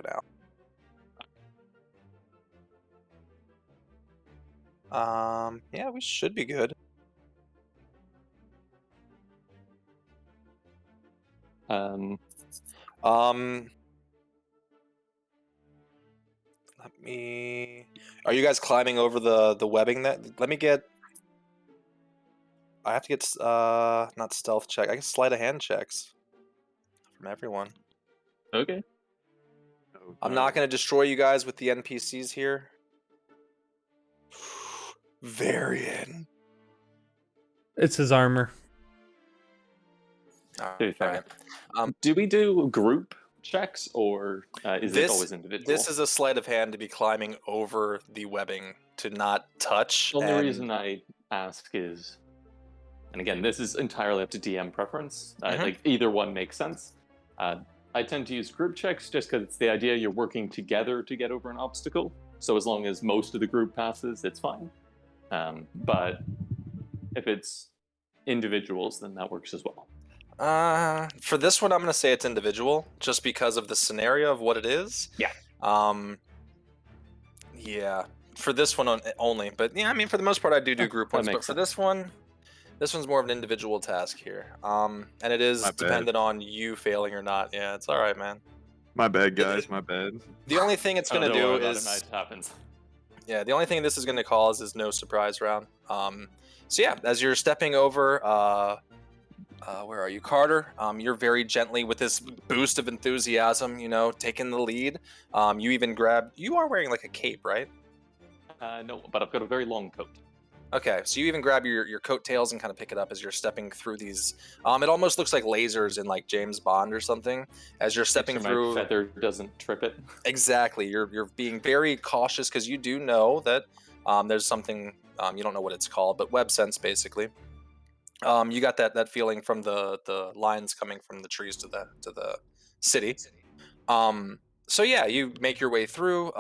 now. Yeah, we should be good. Um, Let me. Are you guys climbing over the webbing? Let me get. I have to get not stealth check. I guess sleight of hand checks from everyone. okay. Oh, I'm no. not going to destroy you guys with the NPCs here. Varian. It's his armor. To be fair. Alright. Do we do group checks or is it This- always individual? This is a sleight of hand to be climbing over the webbing to not touch. The only and- reason I ask is, and again, this is entirely up to DM preference. Mhm. Like either one makes sense. I tend to use group checks just because it's the idea you're working together to get over an obstacle. So as long as most of the group passes, it's fine. But if it's individuals, then that works as well. For this one, I'm going to say it's individual, just because of the scenario of what it is. Yeah. Yeah. For this one only, but yeah, I mean, for the most part, I do group that ones. But makes for sense. this one's more of an individual task here. And it is My bad. dependent on you failing or not. Yeah, it's all right, man. My bad, guys. My bad. The only thing it's Oh, going to don't worry do about it, is it happens. yeah, the only thing this is going to cause is no surprise round. So yeah, as you're stepping over, where are you, Carter? You're very gently with this boost of enthusiasm, taking the lead. You even grab. You are wearing like a cape, right? No, but I've got a very long coat. Okay, so you even grab your coattails and kind of pick it up as you're stepping through these. It almost looks like lasers in like James Bond or something. As you're stepping Make sure through, my feather doesn't trip it. exactly. You're being very cautious because you do know that there's something you don't know what it's called, but web sense basically. You got that feeling from the lines coming from the trees to the city. So yeah, you make your way through.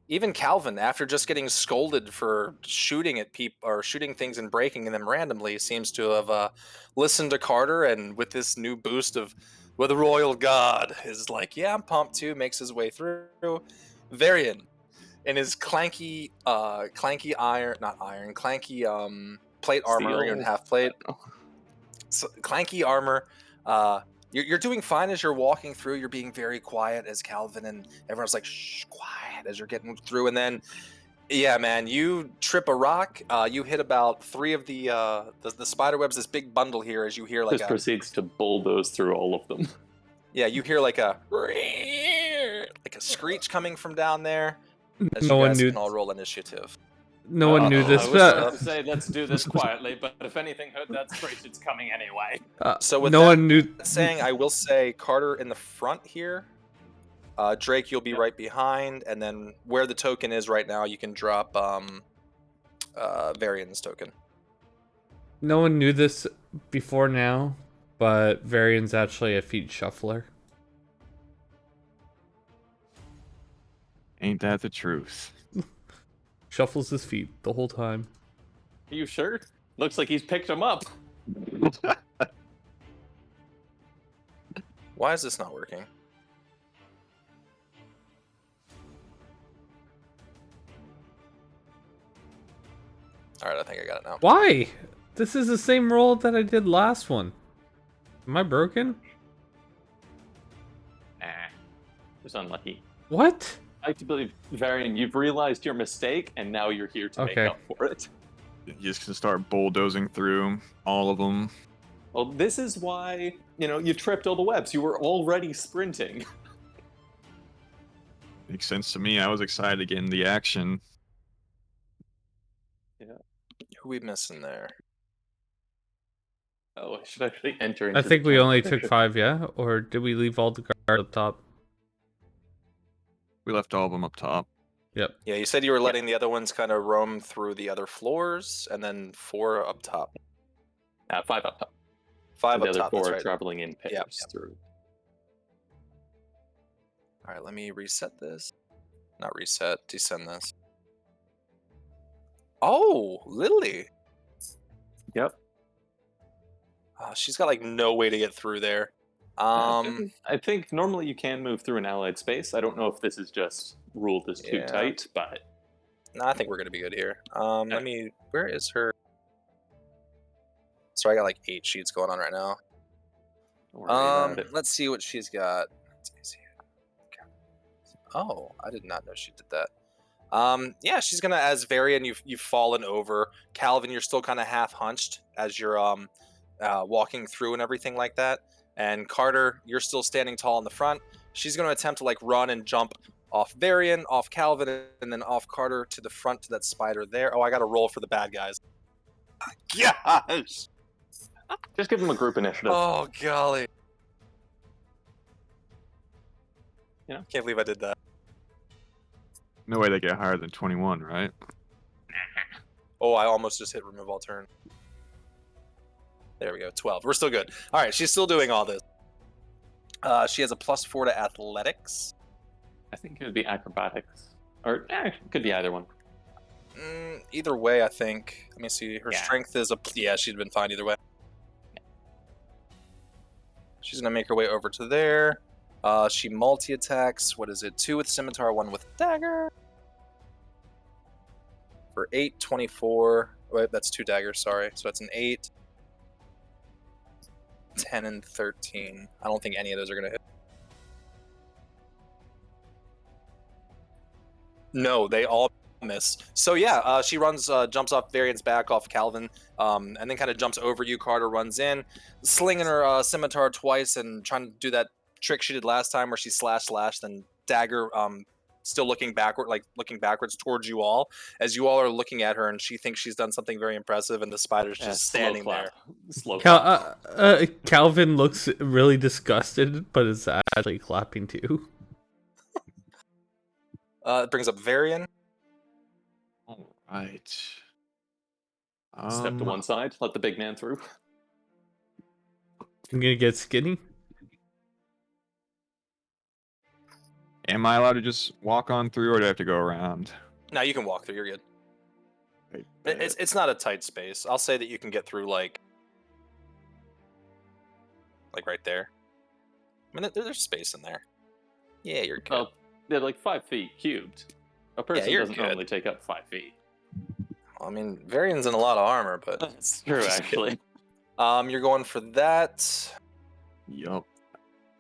Even Calvin, after just getting scolded for shooting at people or shooting things and breaking them randomly, seems to have listened to Carter, and with this new boost of with the royal god, is like, yeah, I'm pumped too. Makes his way through. Varian, in his clanky plate armor Steel? and half plate. So, clanky armor. You're doing fine as you're walking through. You're being very quiet as Calvin and everyone's like, shh, quiet as you're getting through. And then, yeah, man, you trip a rock. You hit about 3 of the spider webs. This big bundle here, as you hear like Just proceeds to bulldoze through all of them. yeah, you hear like a screech coming from down there. As No you one guys knew. can all roll initiative. No one knew Uh-oh. this. I was about to say, let's do this quietly, but if anything heard that screech, it's coming anyway. So with no that one knew. saying, I will say Carter in the front here. Drake, you'll be right behind, and then where the token is right now, you can drop Varian's token. No one knew this before now, but Varian's actually a feet shuffler. Ain't that the truth? Shuffles his feet the whole time. Are you sure? Looks like he's picked him up. Why is this not working? Alright, I think I got it now. Why? This is the same roll that I did last one. Am I broken? Nah. It was unlucky. What? I like to believe, Varian, you've realized your mistake, and now you're here to make Okay. up for it. You're just gonna start bulldozing through all of them. Well, this is why, you tripped all the webs. You were already sprinting. Makes sense to me. I was excited to get in the action. Who we missing there? Oh, I should actually enter I into think the we only competition. took 5, yeah? Or did we leave all the guards up top? We left all of them up top. Yep. Yeah, you said you were letting the other ones kind of roam through the other floors, and then 4 up top. 5 up top. 5 the up other top, 4 that's are right. traveling in pairs Yep. through. Alright, let me reset this. Not reset, descend this. Oh, Lily. Yep. She's got like no way to get through there. I think normally you can move through an allied space. I don't know if this is just ruled as too Yeah. tight, but No, I think we're gonna be good here. Let me. Where is her? So I got like 8 sheets going on right now. don't worry about it. Let's see what she's got. Oh, I did not know she did that. Yeah, she's gonna, as Varian, you've fallen over. Calvin, you're still kind of half hunched as you're walking through and everything like that. And Carter, you're still standing tall in the front. She's gonna attempt to like run and jump off Varian, off Calvin, and then off Carter to the front to that spider there. Oh, I got to roll for the bad guys. Gosh. Just give them a group initiative. Oh golly. Yeah. Can't believe I did that. No way they get higher than 21, right? Oh, I almost just hit remove all turn. There we go, 12. We're still good. All right, she's still doing all this. She has a +4 to athletics. I think it would be acrobatics. Or, it could be either one. Either way, I think. Let me see. Her strength is a... Yeah, she'd been fine either way. She's going to make her way over to there. She multi-attacks. What is it? 2 with scimitar, 1 with dagger. For 8, 24. Wait, that's 2 daggers, sorry. So that's an 8. 10 and 13. I don't think any of those are going to hit. No, they all miss. So yeah, she runs, jumps off Varian's back off Calvin, and then kind of jumps over you. Carter runs in, slinging her scimitar twice and trying to do that trick she did last time where she slash, then dagger, still looking backwards towards you all, as you all are looking at her, and she thinks she's done something very impressive, and the spider's just standing there. Slow clap. Calvin looks really disgusted, but is actually clapping too. It brings up Varian. All right. Step to one side, let the big man through. I'm gonna get skinny. Am I allowed to just walk on through, or do I have to go around? No, you can walk through. You're good. Right, It's not a tight space. I'll say that you can get through like right there. I mean, there's space in there. Yeah, you're good. Oh, they're like 5 feet cubed. A person you're doesn't good. normally take up 5 feet. I mean, Varian's in a lot of armor, but That's true, actually. you're going for that. Yup.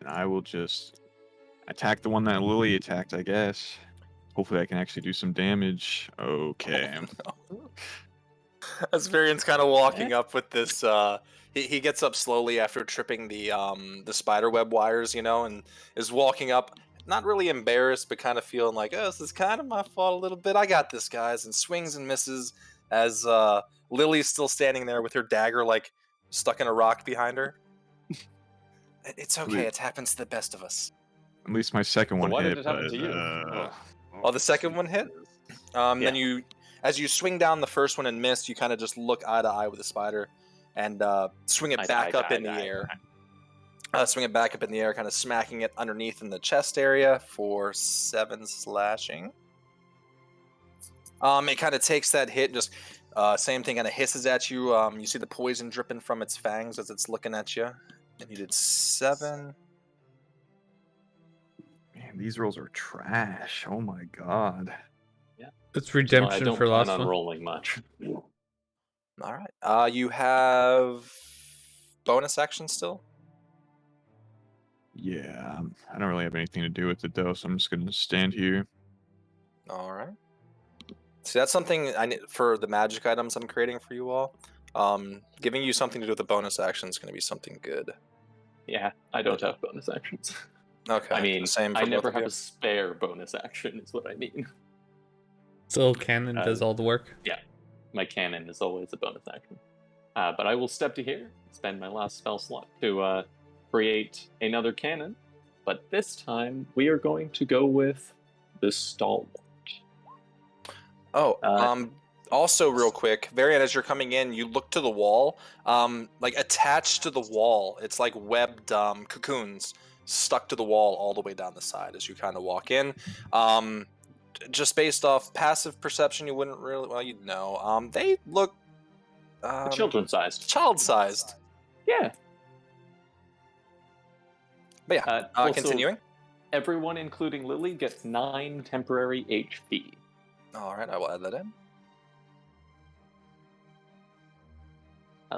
And I will just attack the one that Lily attacked, I guess. Hopefully I can actually do some damage. Okay. As Varian's kind of walking up with this, he gets up slowly after tripping the spider web wires, and is walking up, not really embarrassed, but kind of feeling like, oh, this is kind of my fault a little bit. I got this, guys, and swings and misses as Lily's still standing there with her dagger like stuck in a rock behind her. It's okay. It happens to the best of us. At least my second one why hit. did it happen to you? Oh, the second one hit? Then as you swing down the first one and miss, you kind of just look eye to eye with the spider and swing it back up in the air. Swing it back up in the air, kind of smacking it underneath in the chest area for 7 slashing. It kind of takes that hit, just same thing, kind of hisses at you. You see the poison dripping from its fangs as it's looking at you. And you did 7. Man, these rolls are trash. Oh my god. Yeah. It's redemption I don't for last plan on one. rolling much. All right. You have bonus action still? Yeah, I don't really have anything to do with it though, so I'm just gonna stand here. All right. See, that's something I need for the magic items I'm creating for you all. Giving you something to do with the bonus action is going to be something good. Yeah, I don't have bonus actions. Okay. I mean, same for I never both of have you. a spare bonus action, is what I mean. So cannon does all the work. Yeah, my cannon is always a bonus action. But I will step to here, spend my last spell slot to create another cannon. But this time, we are going to go with the stalwart. Oh, also real quick, Varian, as you're coming in, you look to the wall. Like attached to the wall, it's like webbed cocoons stuck to the wall all the way down the side as you kind of walk in. Just based off passive perception, you wouldn't really, well, you'd know. They look Children-sized. child-sized. Yeah. But yeah, Also, continuing. Everyone, including Lily, gets 9 temporary HP. All right, I will add that in.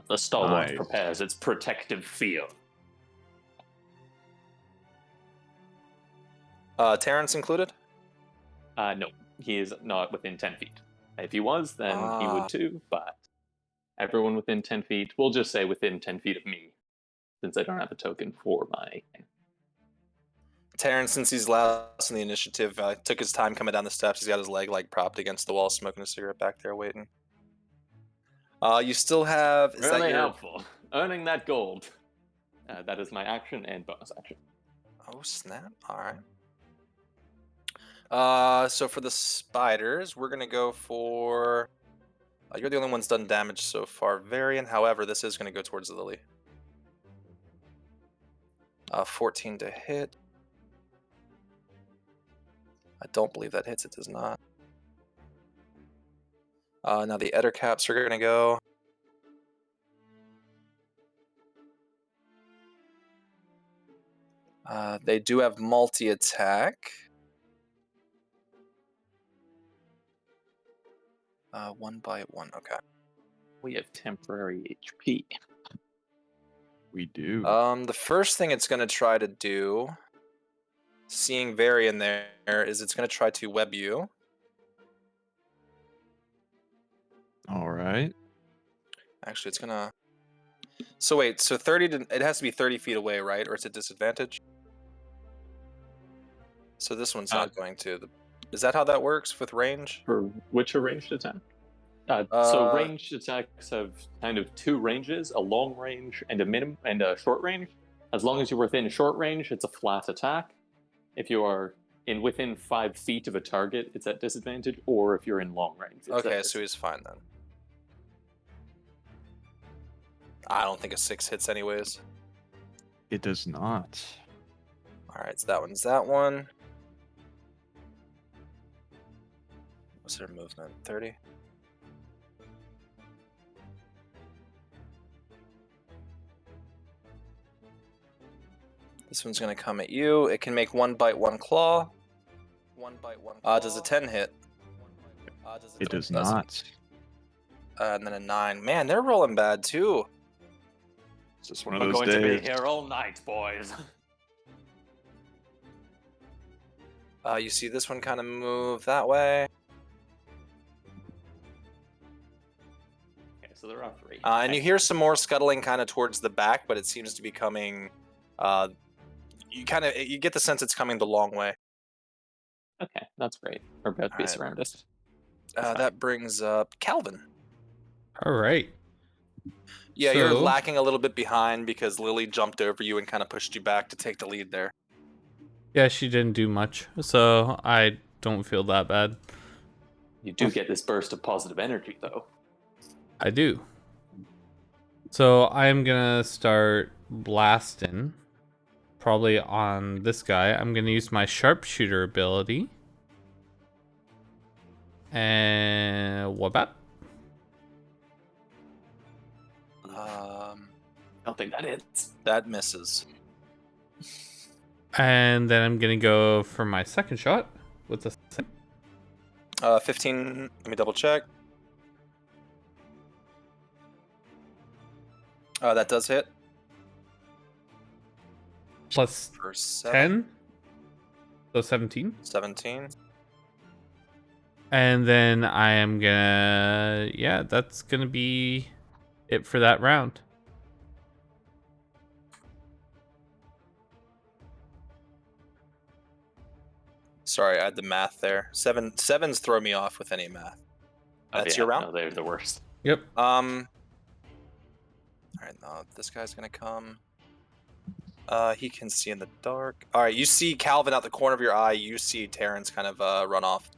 The Stalwart Nice. prepares its protective field. Terrence included? No, he is not within 10 feet. If he was, then he would too, but everyone within 10 feet, we'll just say within 10 feet of me, since I don't have a token for my... Terrence, since he's last in the initiative, took his time coming down the steps. He's got his leg like propped against the wall, smoking a cigarette back there, waiting. You still have... Is Really that your... helpful. Earning that gold. That is my action and bonus action. Oh, snap. All right. So for the spiders, we're going to go for... you're the only one's done damage so far, Varian. However, this is going to go towards Lily. 14 to hit. I don't believe that hits. It does not. Now the Eder caps are going to go. They do have multi-attack. 1 by 1. Okay. We have temporary HP. We do. The first thing it's going to try to do, seeing Varian there, is it's going to try to web you. All right. Actually, it's going to... So wait, so 30 to... It has to be 30 feet away, right? Or it's a disadvantage? So this one's not going to. Is that how that works with range? For which are ranged attack? So ranged attacks have kind of 2 ranges, a long range and a short range. As long as you're within short range, it's a flat attack. If you are within 5 feet of a target, it's at disadvantage, or if you're in long range. Okay, so he's fine then. I don't think a 6 hits anyways. It does not. Alright, so that one's that one. What's their movement? 30? This one's going to come at you. It can make 1 bite, 1 claw. 1 bite, 1 claw. Does a 10 hit? It does not. And then a 9. Man, they're rolling bad too. It's just one of We're those going days. to be here all night, boys. You see this one kind of move that way. Okay, so there are 3. And you hear some more scuttling kind of towards the back, but it seems to be coming... you get the sense it's coming the long way. Okay, that's great. We're about to be surrounded. That brings up Calvin. All right. Yeah, you're So- lacking a little bit behind because Lily jumped over you and kind of pushed you back to take the lead there. Yeah, she didn't do much, so I don't feel that bad. You do get this burst of positive energy, though. I do. So I'm gonna start blasting, probably on this guy. I'm gonna use my sharpshooter ability. And what about? I don't think that hits. That misses. And then I'm gonna go for my second shot with the 15. Let me double check. That does hit. plus For 7. 10, so 17. 17. And then I am gonna, yeah, that's gonna be it for that round. Sorry, I had the math there. Sevens throw me off with any math. That's your round? No, they're the worst. Yep. Alright, now this guy's gonna come. He can see in the dark. Alright, you see Calvin out the corner of your eye. You see Terrence kind of run off.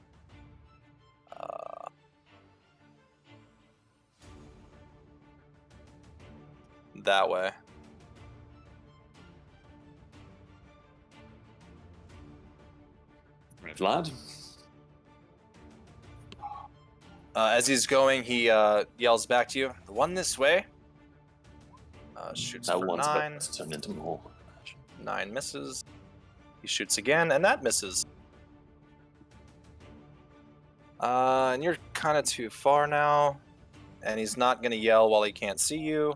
That way. Right, Vlad? As he's going, he yells back to you, "The one this way." Shoots That for one's 9. about to turn into more. 9 misses. He shoots again, and that misses. And you're kind of too far now. And he's not going to yell while he can't see you.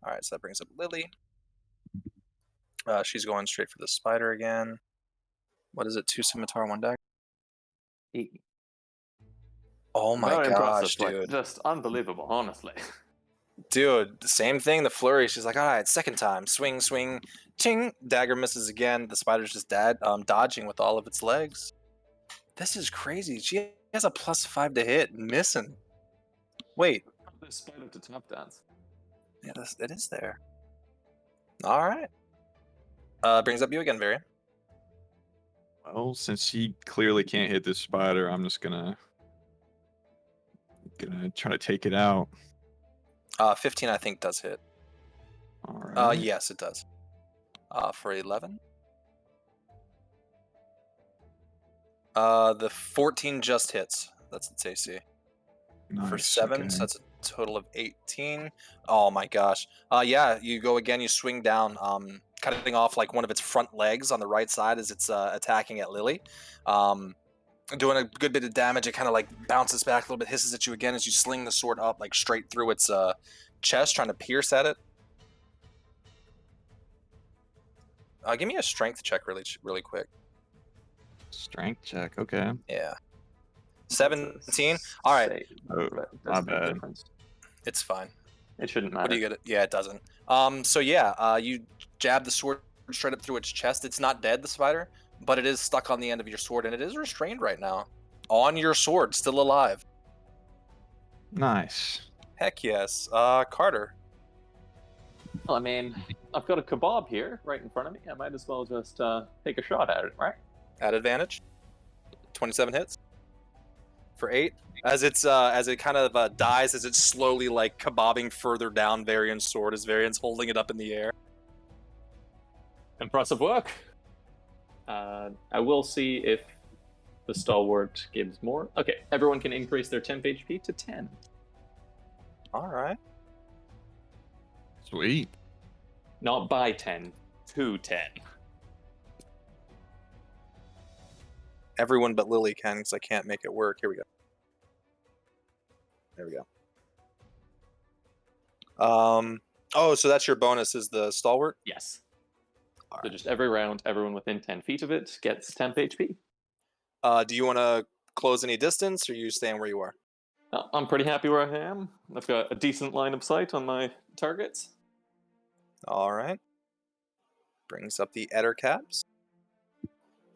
Alright, so that brings up Lily. She's going straight for the spider again. What is it? 2 scimitar, 1 dagger? Oh my Very gosh, impressive, dude. just unbelievable, honestly. Dude, same thing, the flurry. She's like, alright, second time. Swing, swing, ching. Dagger misses again. The spider's just dead, dodging with all of its legs. This is crazy. She has a +5 to hit, missing. Wait. This spider to tap dance. Yeah, it is there. Alright. Brings up you again, Varian. Well, since he clearly can't hit this spider, I'm just gonna try to take it out. 15, I think, does hit. All right. Yes, it does. For 11. The 14 just hits. That's its AC. For Nice, 7, okay. so that's a total of 18. Oh my gosh. Yeah, you go again, you swing down, cutting off like one of its front legs on the right side as it's attacking at Lily. Doing a good bit of damage. It kind of like bounces back a little bit, hisses at you again as you sling the sword up like straight through its chest, trying to pierce at it. Give me a strength check really quick. Strength check, okay. Yeah. 17. All right. Oh, my bad. It's fine. It shouldn't matter. What do you get? Yeah, it doesn't. So yeah, you jab the sword straight up through its chest. It's not dead, the spider, but it is stuck on the end of your sword, and it is restrained right now. On your sword, still alive. Nice. Heck yes. Carter. Well, I mean, I've got a kebab here right in front of me. I might as well just take a shot at it, right? At advantage. 27 hits. For 8. As it kind of dies, as it's slowly like kebabbing further down Varian's sword, as Varian's holding it up in the air. Impressive work. I will see if the stalwart gives more. Okay, everyone can increase their temp HP to 10. All right. Sweet. Not by 10, to 10. Everyone but Lily can, because I can't make it work. Here we go. There we go. Oh, so that's your bonus, is the stalwart? Yes. All So right. just every round, everyone within 10 feet of it gets temp HP. Do you want to close any distance, or are you staying where you are? I'm pretty happy where I am. I've got a decent line of sight on my targets. All right. Brings up the Eder caps.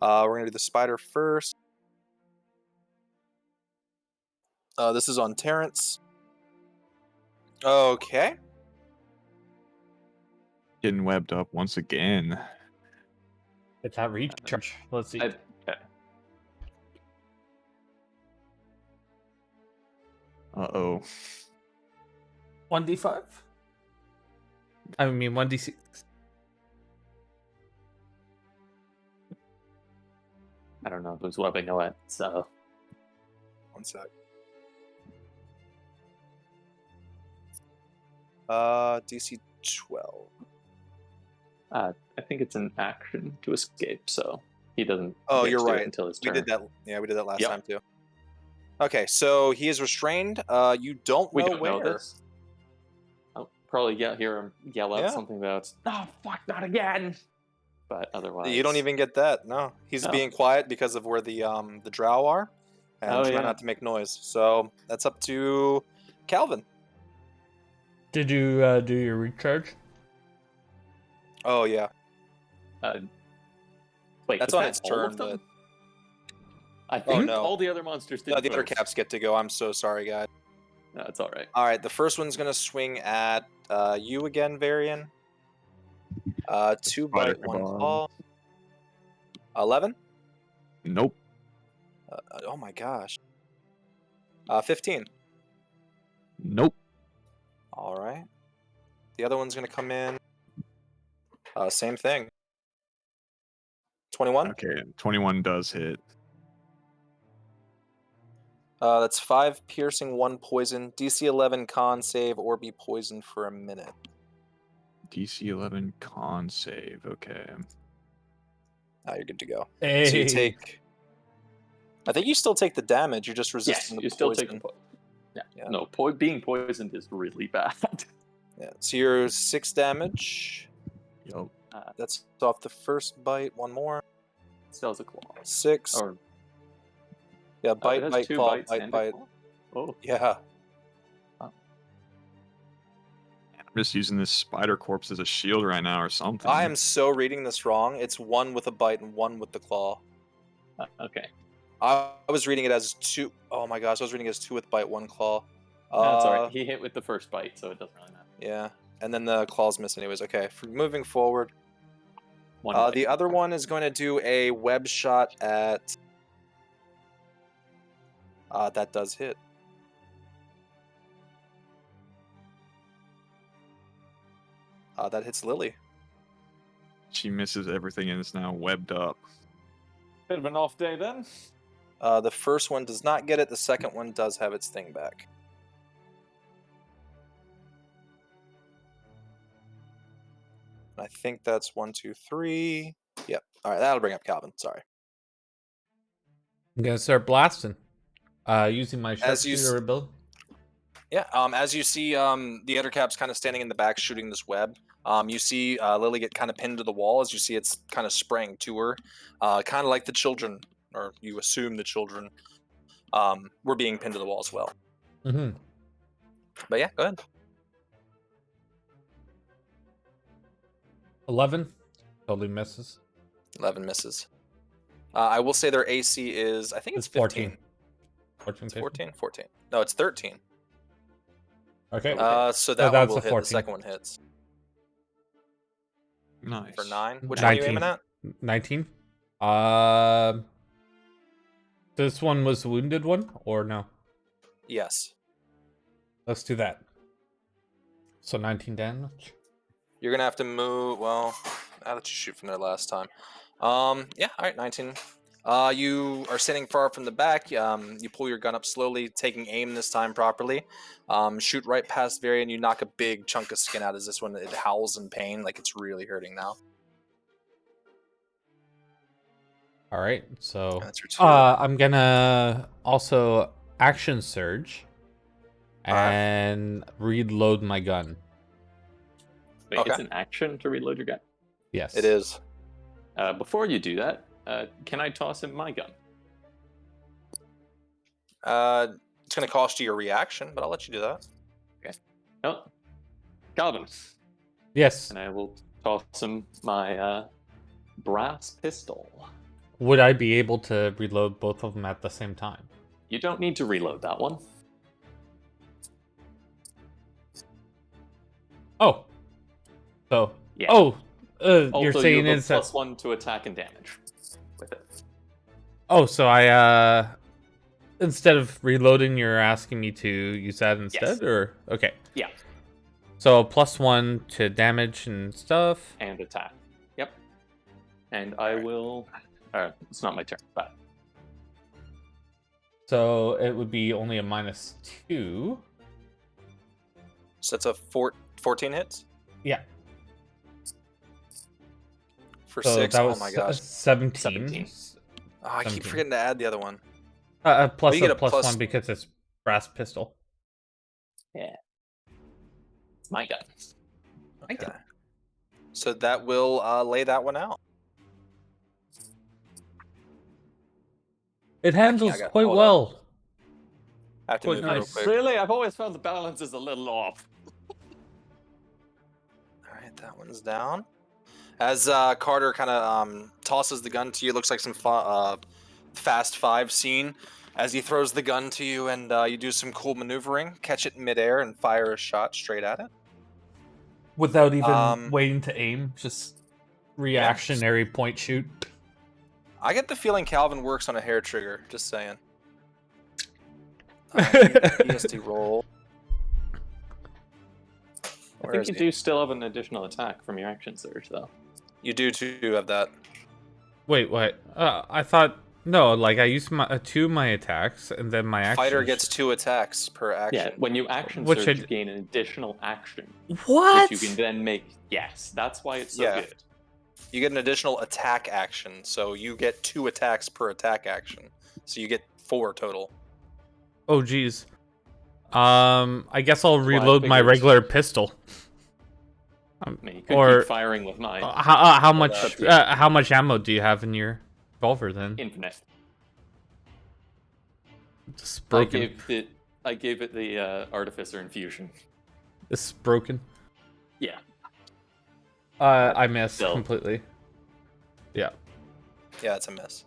We're going to do the spider first. This is on Terrence. Okay. Getting webbed up once again. It's that recharge. Let's see. Okay. 1d5? I mean 1d6. I don't know who's webbing what, so... One sec. DC 12. I think it's an action to escape, so he doesn't Oh, get you're to do it right. until his We turn. did that. Yeah, we did that last Yep. time too. Okay, so he is restrained. You don't We know don't where. know this. I'll probably hear him yell out Yeah. something about, "Oh, fuck, not again!" But otherwise... You don't even get that. No, he's No. being quiet because of where the drow are, and Oh, try yeah. not to make noise. So that's up to Calvin. Did you do your recharge? Oh yeah, Wait, that's was on that its all turn. of them? But I think no. all the other monsters did no, the other first. caps get to go. I'm so sorry, guys. No, it's all right. All right, the first one's gonna swing at you again, Varian. 2 Spider bite, 1 kebab. claw. 11. Nope. Oh my gosh. 15. Nope. All right. The other one's gonna come in. Same thing. 21. Okay, 21 does hit. That's 5 piercing, 1 poison. DC 11 con save or be poisoned for a minute. DC 11 con save. Okay. Now you're good to go. Hey. So you take. I think you still take the damage. You're just Yes, resisting you the still poison. take the poison. Yeah. Yeah. No, being poisoned is really bad. Yeah. So you're 6 damage. Yup. That's off the first bite. One more. Still has a claw. 6. Or Yeah, it bite, has bite, 2 claw, bites bite, and bite. a claw. Oh, Yeah. I'm just using this spider corpse as a shield right now or something. I am so reading this wrong. It's 1 with a bite and 1 with the claw. okay. I was reading it as 2. Oh my gosh, I was reading it as 2 with bite, 1 claw. That's alright. He hit with the first bite, so it doesn't really matter. Yeah, and then the claw's missed anyways. Okay, for moving forward, One bite. the other one is going to do a web shot at. That does hit. That hits Lily. She misses everything and is now webbed up. Bit of an off day then. The first one does not get it. The second one does have its thing back. I think that's 1, 2, 3. Yep. All right, that'll bring up Calvin. Sorry. I'm gonna start blasting. Using my As you sharpshooter ability. Yeah. As you see, the other cap's kind of standing in the back shooting this web. You see Lily get kind of pinned to the wall as you see it's kind of spraying to her, kind of like the children, or you assume the children, were being pinned to the wall as well. Mm-hmm. But yeah, go ahead. 11. Totally misses. 11 misses. I will say their AC is, I think it's 15. 14. 14. 14? 14. No, it's 13. Okay. So that one that's will a hit. 14. The second one hits. Nice. For 9. Which one are you aiming at? 19. This one was the wounded one, or no? Yes. Let's do that. So 19 damage. You're going to have to move, well, I'll let you shoot from there last time. Yeah, alright, 19. You are standing far from the back. You pull your gun up slowly, taking aim this time properly. Shoot right past Varian. You knock a big chunk of skin out as this one, it howls in pain, like it's really hurting now. All right, so That's your 2. I'm gonna also action surge Alright. and reload my gun. Wait, Okay. it's an action to reload your gun. Yes, It is. Before you do that, can I toss him my gun? It's going to cost you your reaction, but I'll let you do that. Oh, Calvin. Yes. And I will toss him my brass pistol. Would I be able to reload both of them at the same time? You don't need to reload that one. Oh. So. Yeah. Oh. You're Also, saying you is that. +1 to attack and damage with it. Oh, so I instead of reloading, you're asking me to use that instead, Yes. or okay? Yeah. So +1 to damage and stuff. And attack. Yep. And I will. It's not my turn, but So it would be only a -2. So that's a 14 hits? Yeah. For So 6? that Oh was my gosh. 17. 17. Oh, I keep 17. forgetting to add the other one. Plus you get a a plus plus- 1 because it's brass pistol. yeah, it's my gun. Okay. So that will lay that one out. It handles got- quite hold well. I have to Quite move nice. real quick. Really, I've always found the balance is a little off. Alright, that one's down. As Carter kind of tosses the gun to you, it looks like some Fast 5 scene. As he throws the gun to you and you do some cool maneuvering, catch it in midair and fire a shot straight at it. Without even Um, waiting to aim, just reactionary point shoot. I get the feeling Calvin works on a hair trigger, just saying. EST roll. I Where think is you he? do still have an additional attack from your action surge, though. You do too have that. Wait, what? I thought No, like I use my two of my attacks, and then my action. Fighter gets 2 attacks per action. Yeah, when you action Which surge, I- you gain an additional action, What? which you can then make. Yes, that's why it's so Yeah. good. You get an additional attack action, so you get 2 attacks per attack action. So you get 4 total. Oh, geez. I guess I'll That's why I reload my figured- regular pistol. I mean, you could Or keep firing with mine. how But, much ammo do you have in your revolver then? Infinite. It's broken. I gave it the artificer infusion. It's broken. Yeah. I missed Still. completely. Yeah, Yeah, it's a miss.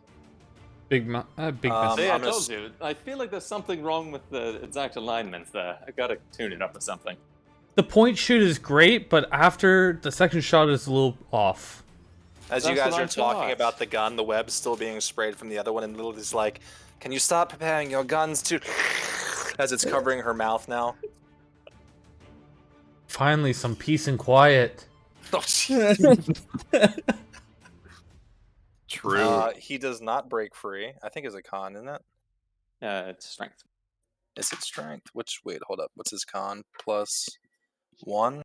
big miss. See, I I'm gonna told you. I feel like there's something wrong with the exact alignments there. I gotta tune it up with something. The point shoot is great, but after the second shot is a little off. As you That's guys what are I talking thought. about the gun, the web's still being sprayed from the other one, and Lily's like, "Can you stop preparing your guns to?" As it's covering her mouth now. Finally, some peace and quiet. Oh, jeez. True. He does not break free. I think it's a con, isn't it? It's strength. Is it strength? Wait, hold up. What's his con? +1?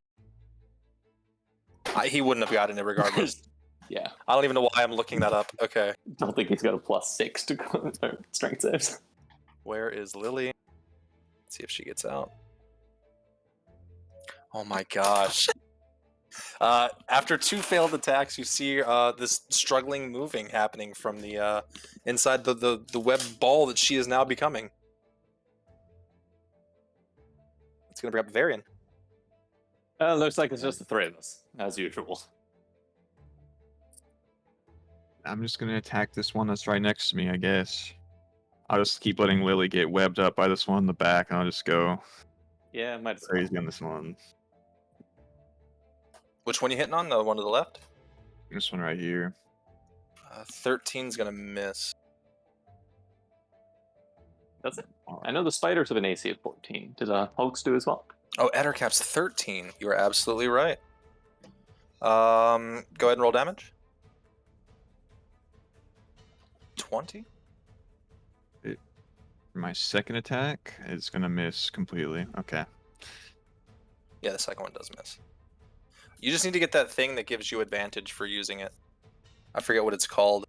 He wouldn't have gotten it regardless. Yeah. I don't even know why I'm looking that up. Okay. Don't think he's got a +6 to strength saves. Where is Lily? Let's see if she gets out. Oh my gosh. After 2 failed attacks, you see this struggling moving happening from the inside the web ball that she is now becoming. It's gonna bring up Varian. Looks like it's just the 3 of us, as usual. I'm just gonna attack this one that's right next to me, I guess. I'll just keep letting Lily get webbed up by this one in the back, and I'll just go Yeah, might as well. crazy on this one. Which one you hitting on? The one to the left? This one right here. 13's gonna miss. Does it? I know the spiders have an AC of 14. Did Hulks do as well? Oh, Ettercap's 13. You are absolutely right. Go ahead and roll damage. 20? My second attack is gonna miss completely. Okay. Yeah, the second one does miss. You just need to get that thing that gives you advantage for using it. I forget what it's called.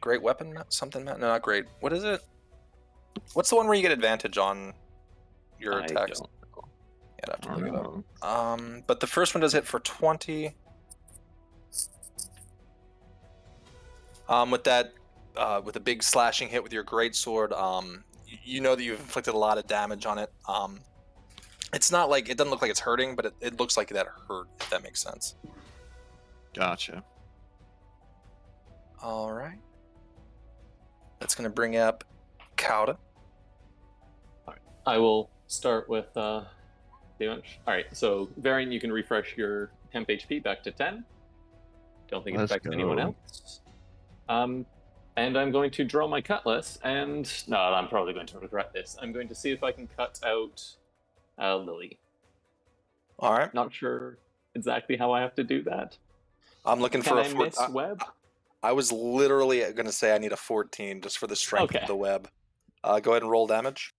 Great weapon? Something? No, not great. What is it? What's the one where you get advantage on your attacks? don't know. Yeah, I'd have to I look don't it up. know. But the first one does hit for 20. With that, with a big slashing hit with your greatsword, you know that you've inflicted a lot of damage on it. It's not like, it doesn't look like it's hurting, but it looks like that hurt, if that makes sense. Gotcha. All right. That's going to bring up Kauda. I will start with damage. Alright, so Varian, you can refresh your temp HP back to 10. Don't think it Let's affects anyone go. else. And I'm going to draw my cutlass, and no, I'm probably going to regret this. I'm going to see if I can cut out Lily. All right. Not sure exactly how I have to do that. I'm looking Can for I miss web? I was literally going to say I need a 14 just for the strength Okay. of the web. Go ahead and roll damage.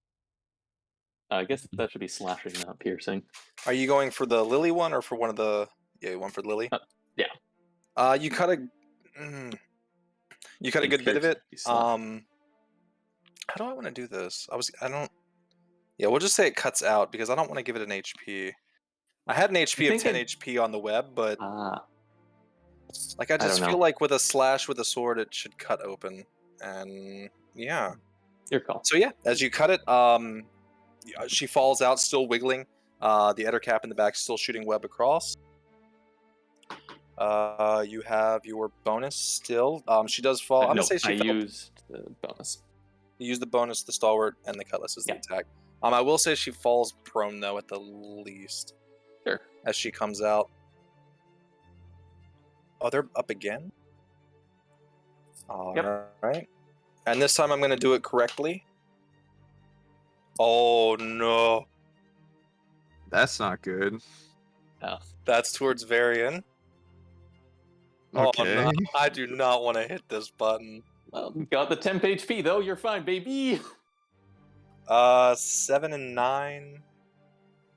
I guess that should be slashing, not piercing. Are you going for the Lily one or for one of the... Yeah, one for Lily? Yeah. You cut a... You cut a Think good bit of piercing it. would be slash. How do I want to do this? I don't... Yeah, we'll just say it cuts out because I don't want to give it an HP. I had an HP of 10 HP on the web, but like I just don't feel know. like with a slash with a sword, it should cut open. And yeah. Your call. So yeah, as you cut it, she falls out, still wiggling. The Ettercap in the back still shooting web across. You have your bonus still. She does fall. I'm no, gonna say she I fell. used the bonus. You use the bonus, the stalwart, and the cutlass as the Yeah. attack. I will say she falls prone though at the least. Sure. As she comes out. Oh, they're up again? Alright. And this time I'm gonna do it correctly. Oh no. That's not good. Oh. That's towards Varian. Oh Okay. no, I do not want to hit this button. Well, you got the temp HP though. You're fine, baby. 7 and 9.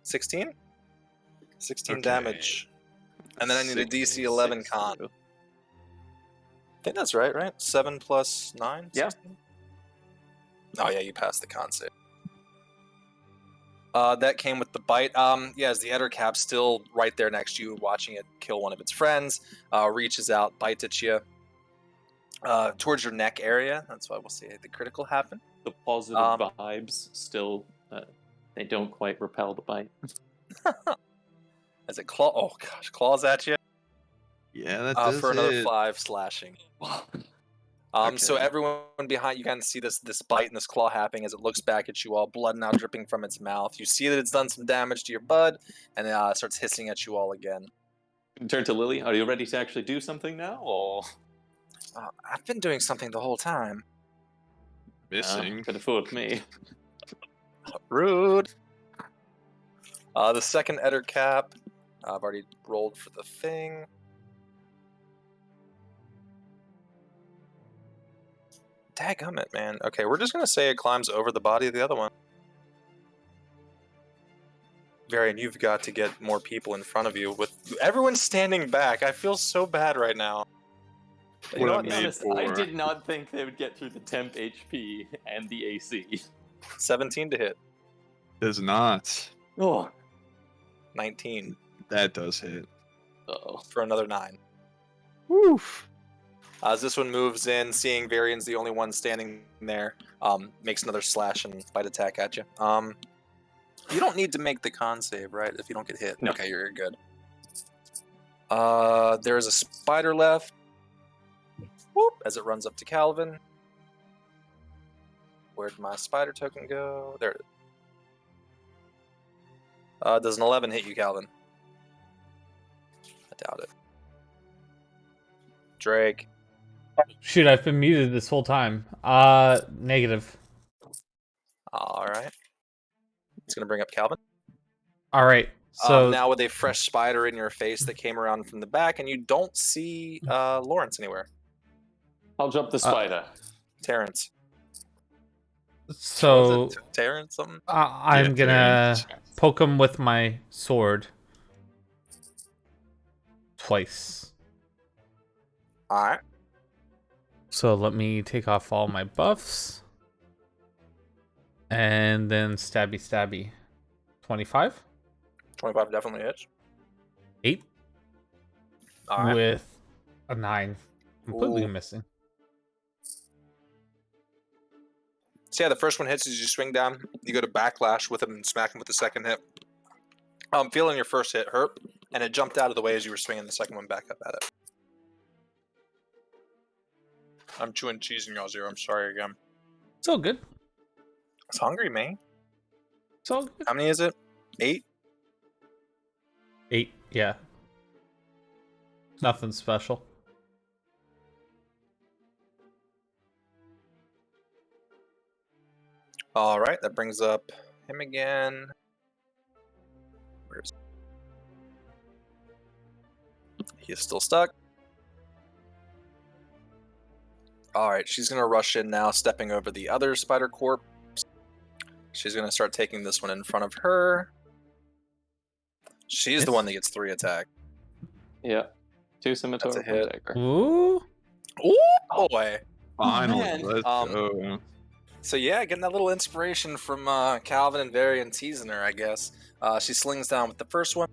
16? 16 Okay. damage. And then I need a DC 11 con. I think that's right? 7 plus 9? Yeah. 16? Oh yeah, you passed the con save. That came with the bite. As the Ettercap's still right there next to you, watching it kill one of its friends, reaches out, bites at you. Towards your neck area. That's why we'll see the critical happen. The positive vibes still, they don't quite repel the bite. As it claws at you. Yeah, that does for another hit. 5 slashing. So Okay. everyone behind you kind of see this bite and this claw happening as it looks back at you all, blood now dripping from its mouth. You see that it's done some damage to your bud, and it starts hissing at you all again. Turn to Lily. Are you ready to actually do something now, or I've been doing something the whole time. Missing. could have fooled me? Rude. The second Ettercap. I've already rolled for the thing. Dadgummit, man. Okay, we're just gonna say it climbs over the body of the other one. Varian, you've got to get more people in front of you. With everyone standing back, I feel so bad right now. You know What what, I be made honest, I for. did not think they would get through the temp HP and the AC. 17 to hit. Does not. Oh. 19 That does hit. Uh-oh. for another 9. Woof. As this one moves in, seeing Varian's the only one standing there, makes another slash and bite attack at you. You don't need to make the con save, right? If you don't get hit. No. Okay, you're good. There is a spider left. Whoop, as it runs up to Calvin. Where'd my spider token go? There it is. Does an 11 hit you, Calvin? I doubt it. Drake. Shoot, I've been muted this whole time. Negative. Alright. It's going to bring up Calvin. All right. So Now with a fresh spider in your face that came around from the back, and you don't see Lawrence anywhere. I'll jump the spider. Terrence. so Was it Terrence something? I'm Yeah, gonna Terrence. poke him with my sword twice. Alright. So let me take off all my buffs. And then stabby stabby. 25? 25 definitely hits. 8 Alright. with a 9. Completely Ooh. missing. So yeah, the first one hits as you swing down. You go to backlash with him and smack him with the second hit. Feeling your first hit hurt, and it jumped out of the way as you were swinging the second one back up at it. I'm chewing cheese in y'all's ear. I'm sorry again. It's all good. It's hungry, man. It's all good. How many is it? 8? 8, yeah. Nothing special. Alright, that brings up him again. Where's... He is still stuck. Alright, she's going to rush in now, stepping over the other spider corpse. She's going to start taking this one in front of her. She's the one that gets 3 attack. Yeah. 2 scimitar, That's a 1 hit. dagger. Ooh. Ooh, boy! Finally, man. let's go. So yeah, getting that little inspiration from Calvin and Varian teasing her, I guess. She slings down with the first one,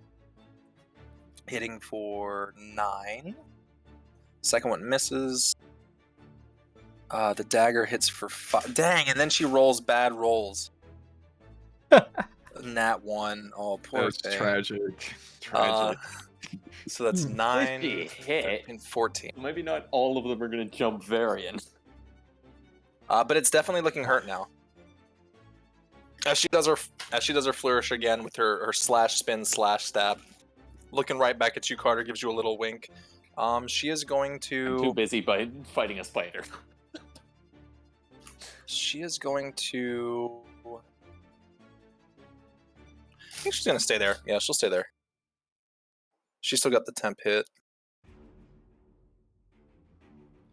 hitting for 9. Second one misses. The dagger hits for 5. Dang, and then she rolls bad rolls. Nat 1. Oh, poor That's thing. tragic. Tragic. So that's 9, She hit. 13, 14. Maybe not all of them are going to jump Varian. But it's definitely looking hurt now. As she does her flourish again with her slash spin slash stab, looking right back at you, Carter gives you a little wink. She is going I'm too to. busy by fighting a spider. She is going to. I think she's gonna stay there. Yeah, she'll stay there. She's still got the temp hit.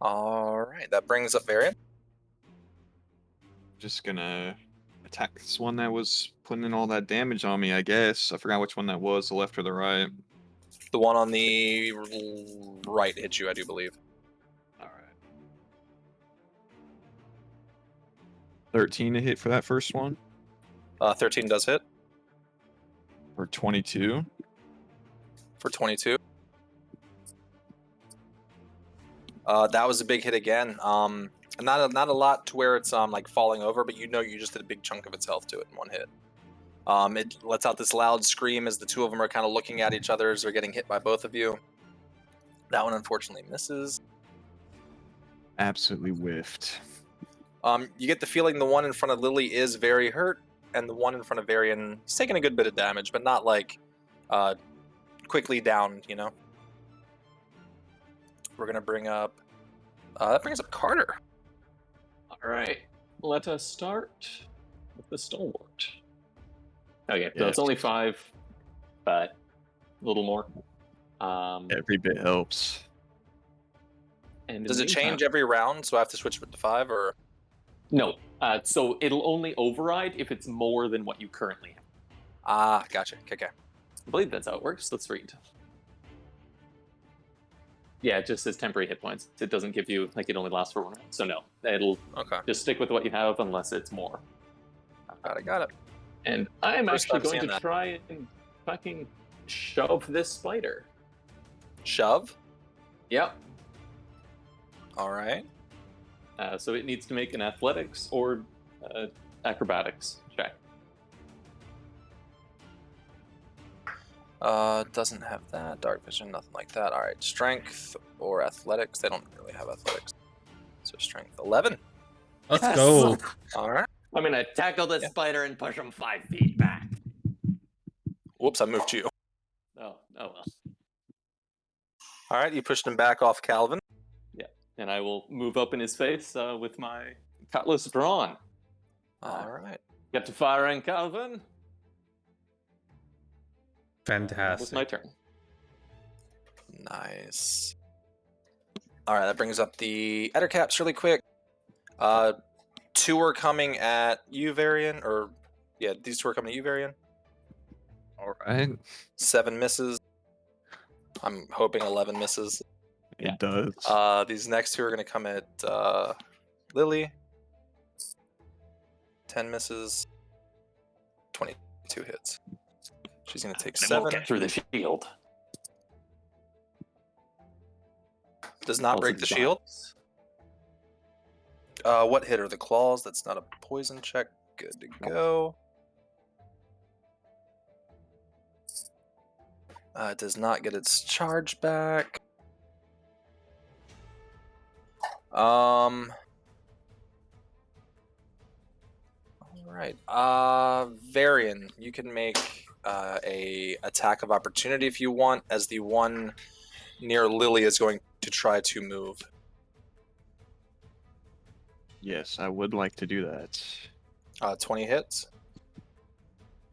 All right, that brings up Varian. Just gonna attack this one that was putting in all that damage on me, I guess. I forgot which one that was, the left or the right. The one on the right hit you, I do believe. All right. 13 to hit for that first one. 13 does hit For 22. for 22. That was a big hit again. Not a lot to where it's like falling over, but you just did a big chunk of its health to it in one hit. It lets out this loud scream as the two of them are kind of looking at each other as they're getting hit by both of you. That one unfortunately misses. Absolutely whiffed. You get the feeling the one in front of Lily is very hurt, and the one in front of Varian is taking a good bit of damage, but not like quickly down, you know? We're gonna bring up that brings up Carter. All right, let us start with the stalwart. Okay, so Yeah. it's only 5, but a little more. Every bit helps. And in Does the it change meantime- every round, so I have to switch it to 5, or? No. So it'll only override if it's more than what you currently have. Ah, gotcha. Okay. I believe that's how it works. Let's read. Yeah, it just says temporary hit points. It doesn't give you, like, it only lasts for 1 round. So no, it'll Okay. just stick with what you have unless it's more. Got it. And I'm First actually time going seeing to that. try and fucking shove this spider. Shove. Yep. All right. So it needs to make an athletics or acrobatics check. Doesn't have that. Dark vision, nothing like that. All right. Strength or athletics. They don't really have athletics. So strength 11. Let's Yes. go. All right. I'm gonna tackle this Yeah. spider and push him 5 feet back. Whoops, I moved you. Oh well. All right. You pushed him back off Calvin. And I will move up in his face with my cutlass drawn. All right. Get to firing, Calvin. That was my Fantastic. turn. Nice. All right. That brings up the Ettercaps really quick. 2 are coming at you, Varian. Or, yeah, these 2 are coming at you, Varian. All right. 7 misses. I'm hoping 11 misses. Yeah. It does. These next 2 are going to come at Lily. 10 misses. 22 hits. She's going to take They won't 7. get through the shield. Does not break Also the shield. dies. What hit are the claws? That's not a poison check. Good to go. It does not get its charge back. All right. Varian, you can make a attack of opportunity if you want, as the one near Lily is going to try to move. Yes, I would like to do that. 20 hits.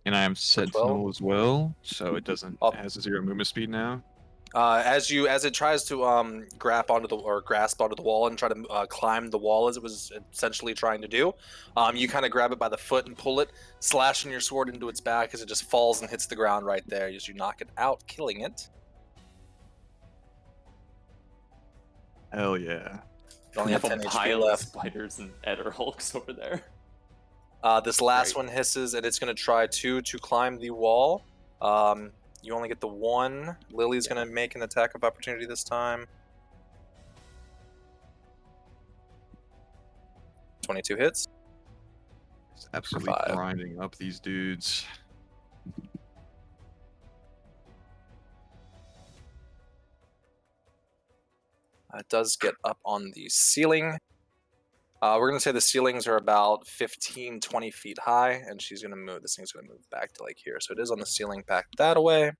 And I am 12? Sentinel as well, so it doesn't Oh. it has a 0 movement speed now. As it tries to grasp onto the wall and try to climb the wall, as it was essentially trying to do, you kind of grab it by the foot and pull it, slashing your sword into its back as it just falls and hits the ground right there. As you knock it out, killing it. Hell yeah. You only have Have 10 a HP pile of left. spiders and Eder Hulks over there. This last Great. one hisses, and it's going to try to climb the wall. You only get the 1. Lily's going to make an attack of opportunity this time. 22 hits. It's absolutely 5. grinding up these dudes. It does get up on the ceiling. We're going to say the ceilings are about 15, 20 feet high, and she's going to move. This thing's going to move back to like here. So it is on the ceiling, back that away.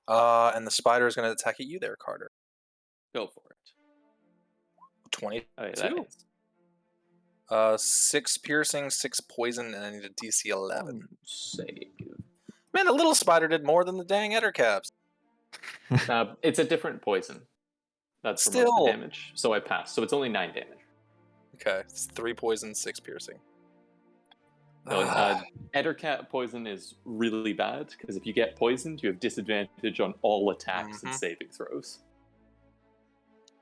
And the spider is going to attack at you there, Carter. Go for it. 22. Oh, yeah, that hits. 6 piercing, 6 poison, and I need a DC 11. Save. Man, the little spider did more than the dang Ettercaps. It's a different poison. That's for most of Still. the damage. So I passed. So it's only 9 damage. Okay, it's 3 poison, 6 piercing. No, Ettercat poison is really bad because if you get poisoned, you have disadvantage on all attacks and saving throws.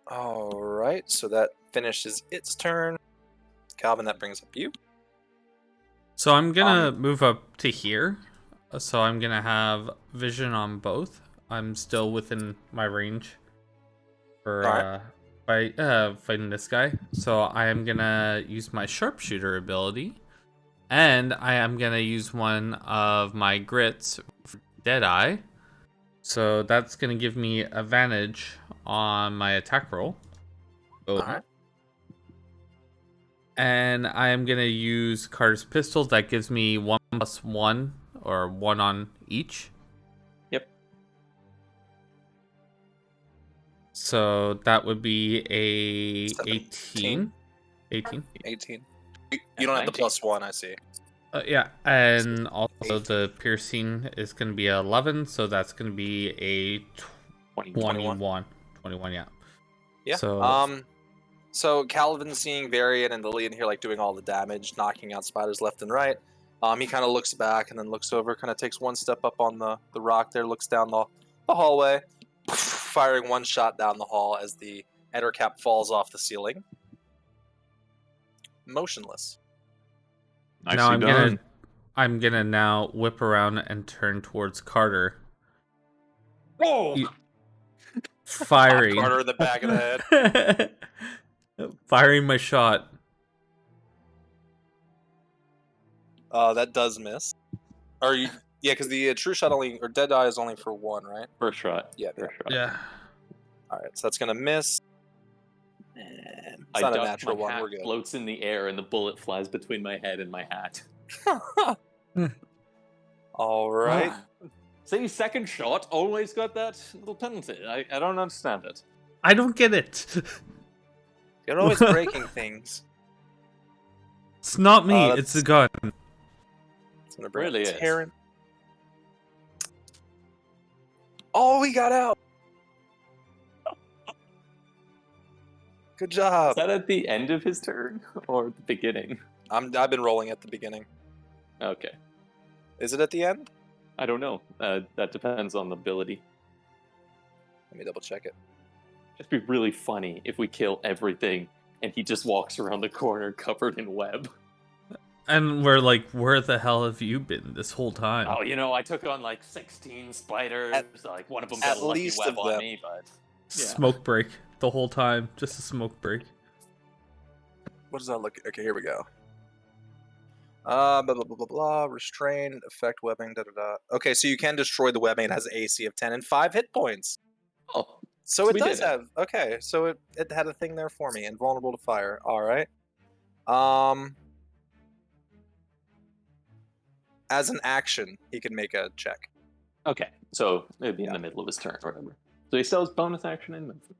All right, so that finishes its turn. Calvin, that brings up you. So I'm gonna move up to here. So I'm gonna have vision on both. I'm still within my range for fighting this guy. So I am gonna use my sharpshooter ability, and I am gonna use one of my grits for Deadeye. So that's gonna give me advantage on my attack roll. All right. And I am going to use Carter's pistol. That gives me 1+1, or 1 on each. Yep. So that would be a 17. 18. 18. You don't have the 19. +1, I see. Yeah, and also the piercing is going to be 11, so that's going to be a 21. 21, yeah. Yeah. So Calvin's seeing Varian and Lily in here, like, doing all the damage, knocking out spiders left and right. He kind of looks back and then looks over, kind of takes one step up on the rock there, looks down the hallway, firing one shot down the hall as the Ettercap falls off the ceiling. Motionless. Nicely Now done. I'm gonna now whip around and turn towards Carter. Whoa! Firing. Carter in the back of the head. Firing my shot. That does miss. Yeah, because the true shot or Deadeye is only for 1, right? First shot. Yeah. First shot. Yeah. All right, so that's gonna miss. And it's I not a duck, natural my one. hat We're good. floats in the air and the bullet flies between my head and my hat. All right. See, second shot always got that little penalty. I don't understand it. I don't get it. You're always breaking things. It's not me, that's- it's the gun. It's gonna bring Really up is. Taryn. Oh, he got out. Good job. Is that at the end of his turn or the beginning? I've been rolling at the beginning. Okay. Is it at the end? I don't know. That depends on the ability. Let me double check it. It'd be really funny if we kill everything and he just walks around the corner covered in web. And we're like, where the hell have you been this whole time? Oh, I took on like 16 spiders. Like one of them at got a lucky least web of on them. me, but yeah. Smoke break the whole time. Just a smoke break. What does that look? Okay, here we go. Blah, blah, blah, blah, blah. Restrain, effect webbing, da da da. Okay, so you can destroy the webbing. It has an AC of 10 and 5 hit points. Oh, So So it we does did it. have. Okay, so it had a thing there for me. Invulnerable to fire. All right. As an action, he can make a check. okay. So it'd be in the middle of his turn or whatever. So he still has bonus action and movement.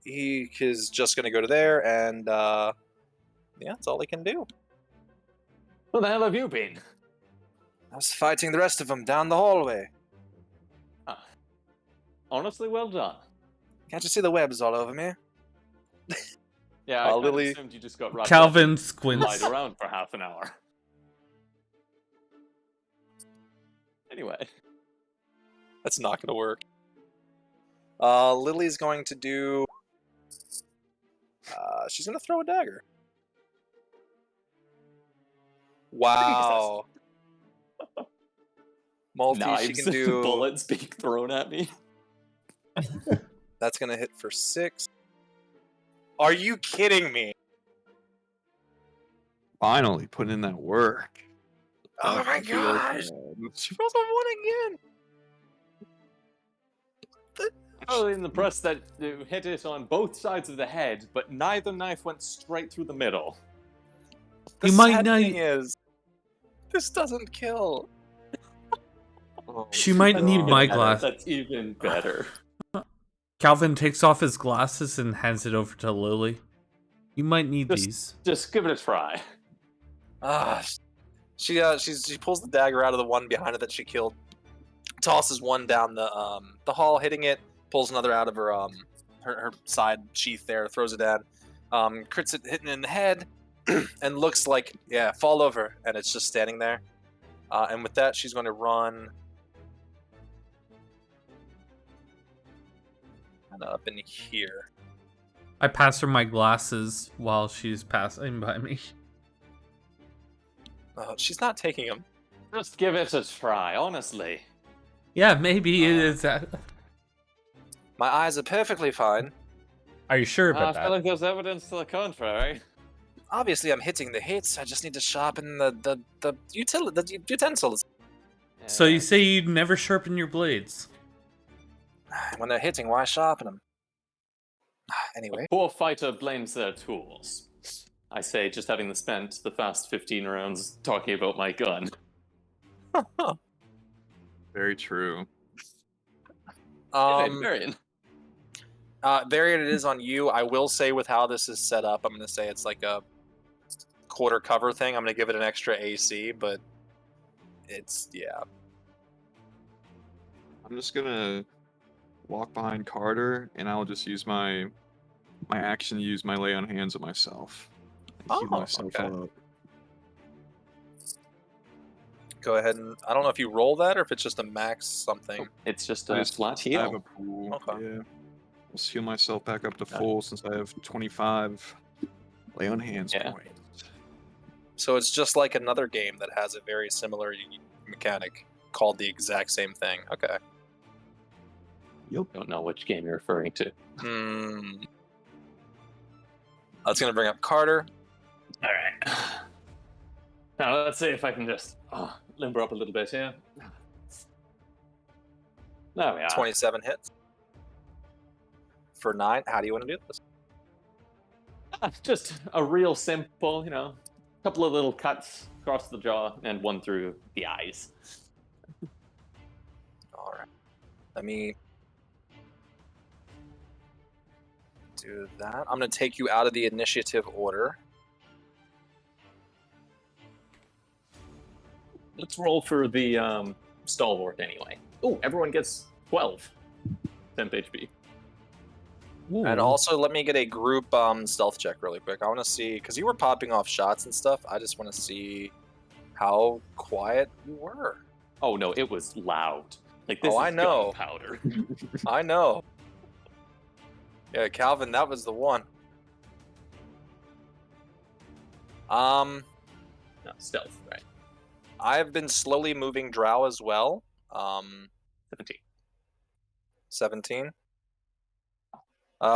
He is just going to go to there, and yeah, that's all he can do. Where the hell have you been? I was fighting the rest of them down the hallway. Honestly, well done. Can't you see the webs all over me? Yeah, I kind Lily- of assumed you just got wrapped Calvin up and squints. lied around for half an hour. Anyway, That's not going to work. Lily's going to do... she's going to throw a dagger. Wow. Multi, she knives can do... and bullets being thrown at me. That's going to hit for 6. Are you kidding me? Finally putting in that work. Oh my gosh! She rolled a 1 again! Oh, in the press that hit it on both sides of the head, but neither knife went straight through the middle. The You might sad not- thing is, this doesn't kill. She might need Even my better. glass. That's even better. Calvin takes off his glasses and hands it over to Lily. You might need these. Just give it a try. She pulls the dagger out of the one behind her that she killed, tosses one down the hall, hitting it, pulls another out of her her side sheath there, throws it down, crits it, hitting it in the head, and looks like, yeah, fall over, and it's just standing there. And with that, she's going to run kind of up in here. I pass her my glasses while she's passing by me. She's not taking them. Just give it a try, honestly. Yeah, maybe it is that. My eyes are perfectly fine. Are you sure I about feel that? like there's evidence to the contrary. Obviously, I'm hitting the hits. I just need to sharpen the utensils. So you say you'd never sharpen your blades? When they're hitting, why sharpen them? Anyway. A poor fighter blames their tools. I say, just having spent the past 15 rounds talking about my gun. Very true. Varian. Varian, it is on you. I will say with how this is set up, I'm going to say it's like a quarter cover thing. I'm going to give it an extra AC, but it's, yeah. I'm just gonna walk behind Carter, and I'll just use my action to use my lay on hands of myself. And heal myself okay. up. Go ahead and, I don't know if you roll that or if it's just a max something. It's just I a just- flat I have heal. a pool. Okay. Yeah. I'll heal myself back up to full since I have 25 lay on hands Yeah. points. So it's just like another game that has a very similar mechanic called the exact same thing. Okay. Yep. Don't know which game you're referring to. That's going to bring up Carter. All right. Now let's see if I can just limber up a little bit here. There we are. 27 hits. For 9, how do you want to do this? Just a real simple, couple of little cuts across the jaw and one through the eyes. All right. Let me do that. I'm going to take you out of the initiative order. Let's roll for the stalwart anyway. Oh, everyone gets 12 temp HP. And also, let me get a group stealth check really quick. I want to see, because you were popping off shots and stuff, I just want to see how quiet you were. Oh no, it was loud. Like this Oh, is I know. gunpowder. I know. Yeah, Calvin, that was the one. No, stealth, right? I've been slowly moving Drow as well. 17. 17.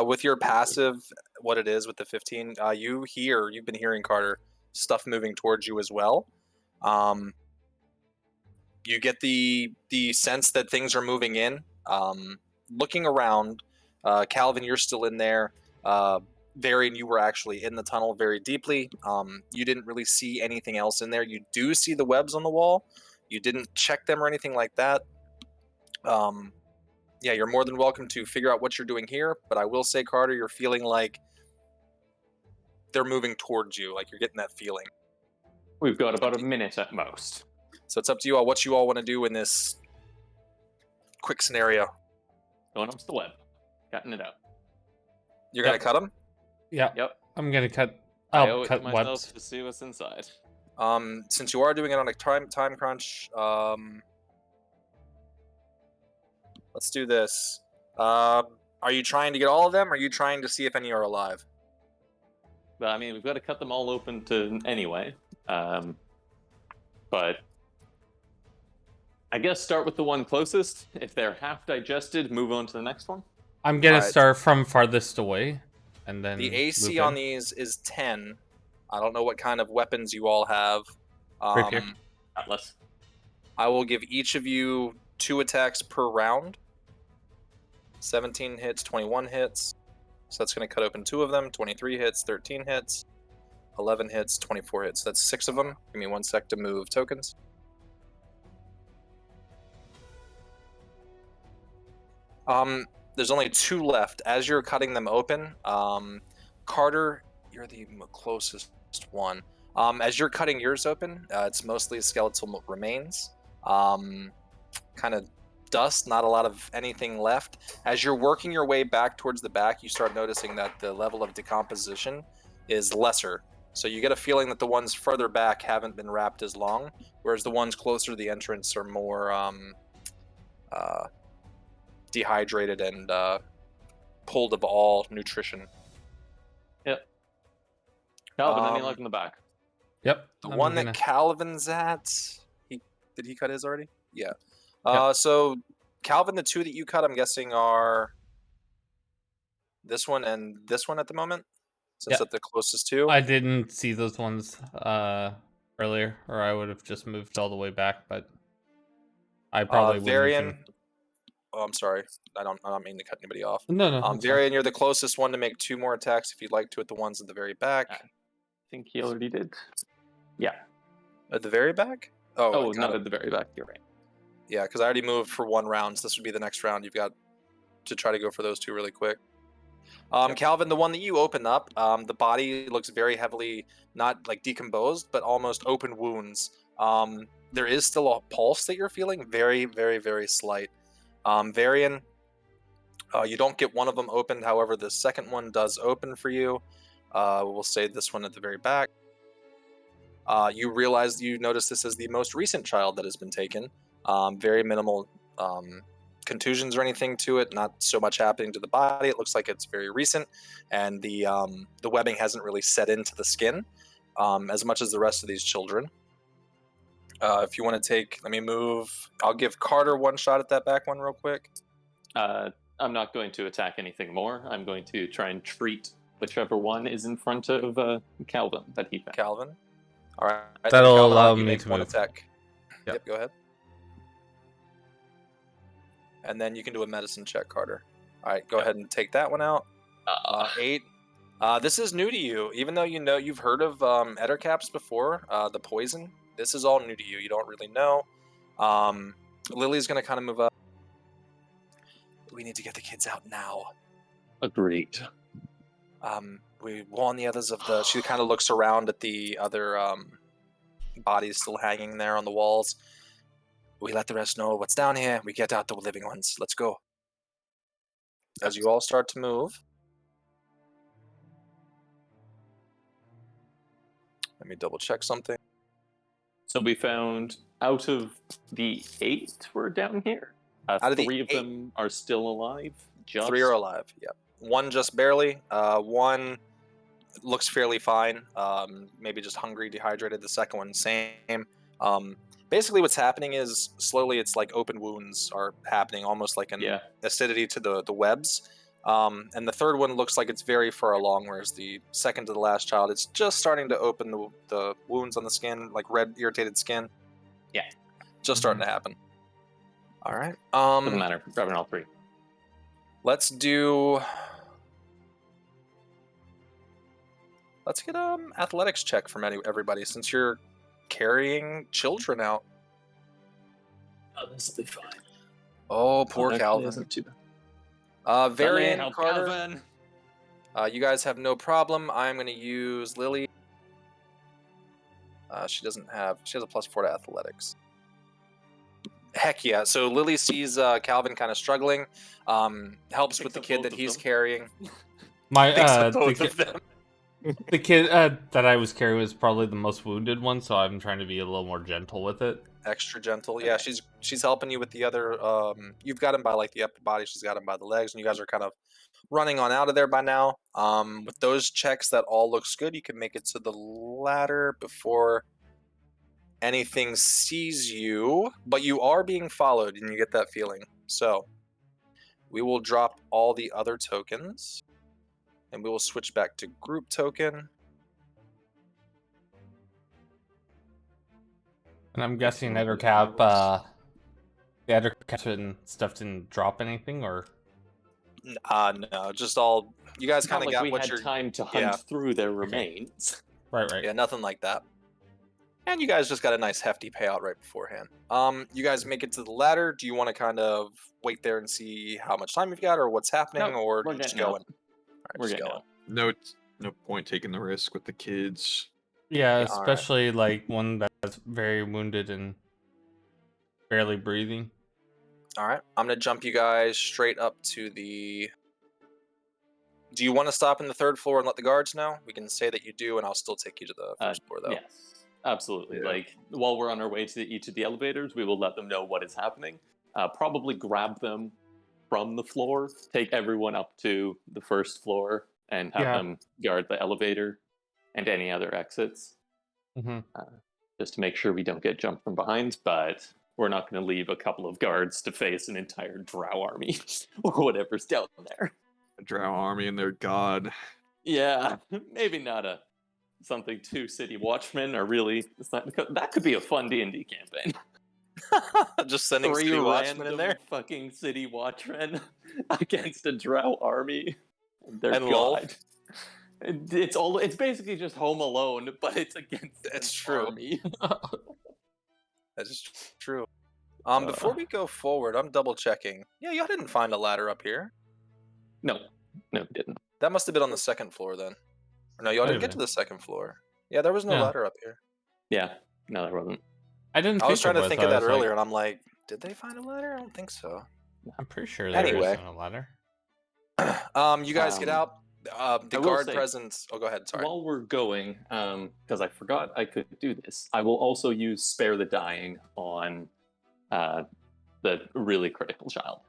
With your passive, what it is with the 15, you've been hearing, Carter, stuff moving towards you as well. You get the sense that things are moving in. Looking around, Calvin, you're still in there. Varian, you were actually in the tunnel very deeply. You didn't really see anything else in there. You do see the webs on the wall. You didn't check them or anything like that. Yeah, you're more than welcome to figure out what you're doing here, but I will say, Carter, you're feeling like they're moving towards you, like you're getting that feeling. We've got about a minute at most. So it's up to you all what you all want to do in this quick scenario. Going up to the web. Cutting it out. You're going to cut them? Yeah. Yep. I'm gonna cut. I I'll owe it cut to myself webs. to see what's inside. Since you are doing it on a time crunch, let's do this. Are you trying to get all of them, or are you trying to see if any are alive? But I mean, we've got to cut them all open to anyway. But I guess start with the one closest. If they're half digested, move on to the next one. I'm gonna Alright. start from farthest away, and then The AC move on in. these is 10. I don't know what kind of weapons you all have. Rapier. Atlas. I will give each of you 2 attacks per round. 17 hits, 21 hits. So that's going to cut open 2 of them. 23 hits, 13 hits. 11 hits, 24 hits. That's 6 of them. Give me 1 sec to move tokens. There's only 2 left. As you're cutting them open, Carter, you're the closest one. As you're cutting yours open, it's mostly skeletal remains. Kind of dust, not a lot of anything left. As you're working your way back towards the back, you start noticing that the level of decomposition is lesser. So you get a feeling that the ones further back haven't been wrapped as long, whereas the ones closer to the entrance are more dehydrated and pulled of all nutrition. Yep. Calvin, any Um, luck in the back? Yep. The I'm one gonna- that Calvin's at, did he cut his already? Yeah. Yep. So Calvin, the two that you cut, I'm guessing are this one and this one at the moment, since Yeah. that's the closest two. I didn't see those ones earlier, or I would have just moved all the way back, but I probably wouldn't Varian. even... Oh, I'm sorry. I don't mean to cut anybody off. No, that's fine. Varian, you're the closest one to make 2 more attacks if you'd like to at the ones at the very back. I think he already did. Yeah. At the very back? Oh, got not it. at the very back. You're right. Yeah, because I already moved for 1 round, so this would be the next round. You've got to try to go for those 2 really quick. Calvin, the one that you open up, the body looks very heavily, not like decomposed, but almost open wounds. There is still a pulse that you're feeling, very, very, very slight. Varian, you don't get one of them opened, however, the second one does open for you. We'll say this one at the very back. You notice this is the most recent child that has been taken. Very minimal contusions or anything to it, not so much happening to the body. It looks like it's very recent, and the webbing hasn't really set into the skin as much as the rest of these children. If you want to take, let me move. I'll give Carter 1 shot at that back one real quick. I'm not going to attack anything more. I'm going to try and treat whichever one is in front of Calvin that he found. Calvin. All right. That'll Calvin, allow you me make to 1 move. attack. Yep. Yep, go ahead. And then you can do a medicine check, Carter. All right, go ahead and take that one out. 8. This is new to you, even though you've heard of ettercaps before. The poison. This is all new to you. You don't really know. Lily's gonna kind of move up. We need to get the kids out now. Agreed. We warn the others of the. She kind of looks around at the other bodies still hanging there on the walls. We let the rest know what's down here. We get out the living ones. Let's go. As you all start to move. Let me double check something. So we found out of the 8 were down here. Out of the 3 of 8. them are still alive. Just 3 are alive. Yep. 1 just barely. 1 looks fairly fine. Maybe just hungry, dehydrated. The second one, same. Basically, what's happening is slowly it's like open wounds are happening, almost like an acidity to the webs. And the third one looks like it's very far along, whereas the second to the last child, it's just starting to open the wounds on the skin, like red, irritated skin. Yeah. Just starting to happen. All right. Doesn't matter. Grabbing all 3. Let's do. Let's get athletics check from everybody since you're carrying children out. Oh, this will be fine. Oh, poor Calvin. Isn't too bad. Varian, Help Carter. Calvin. You guys have no problem. I'm going to use Lily. She has a +4 to athletics. Heck yeah. So Lily sees Calvin kind of struggling, helps with the kid that he's carrying. My Picks up the both kid, of them. the kid that I was carrying was probably the most wounded one, so I'm trying to be a little more gentle with it. Extra gentle. Yeah, she's helping you with the other. You've got him by like the upper body. She's got him by the legs, and you guys are kind of running on out of there by now. With those checks, that all looks good. You can make it to the ladder before anything sees you, but you are being followed, and you get that feeling. So we will drop all the other tokens, and we will switch back to group token. And I'm guessing Ettercap, the Ettercap and stuff didn't drop anything, or? No, just all. You guys kind of Not got like what we you're. had time to hunt through their remains. Right. Yeah, nothing like that. And you guys just got a nice hefty payout right beforehand. You guys make it to the ladder. Do you want to kind of wait there and see how much time you've got, or what's happening, No, or we're just getting going? out. All right, We're just getting going. out. No point taking the risk with the kids. Yeah, Yeah, all right. especially like one that's very wounded and barely breathing. All right, I'm gonna jump you guys straight up to the. Do you want to stop in the third floor and let the guards know? We can say that you do, and I'll still take you to the first floor, though. Yes, absolutely. Yeah. Like, while we're on our way to each of the elevators, we will let them know what is happening. Probably grab them from the floor, take everyone up to the first floor, and have them guard the elevator and any other exits. Mm-hmm. Just to make sure we don't get jumped from behind, but we're not going to leave a couple of guards to face an entire Drow army or whatever's down there. A Drow army and their god. Yeah, maybe not something two city watchmen are really. That could be a fun D&D campaign. Just sending 3 city watchmen in random there. fucking city watchmen against a Drow army. Their And god. It's basically just Home Alone, but it's against That's an true. army. That is true. Before we go forward, I'm double checking. Yeah, y'all didn't find a ladder up here. No, we didn't. That must have been on the second floor then. Or no, y'all didn't get to the second floor. Yeah, there was no ladder up here. Yeah, no, there wasn't. I didn't. I was trying to think of that I was earlier, and I'm like, did they find a ladder? I don't think so. I'm pretty sure there Anyway. isn't a ladder. You guys get out. The I will guard say, presence. Oh, go ahead. Sorry. While we're going, because I forgot I could do this, I will also use Spare the Dying on the really critical child.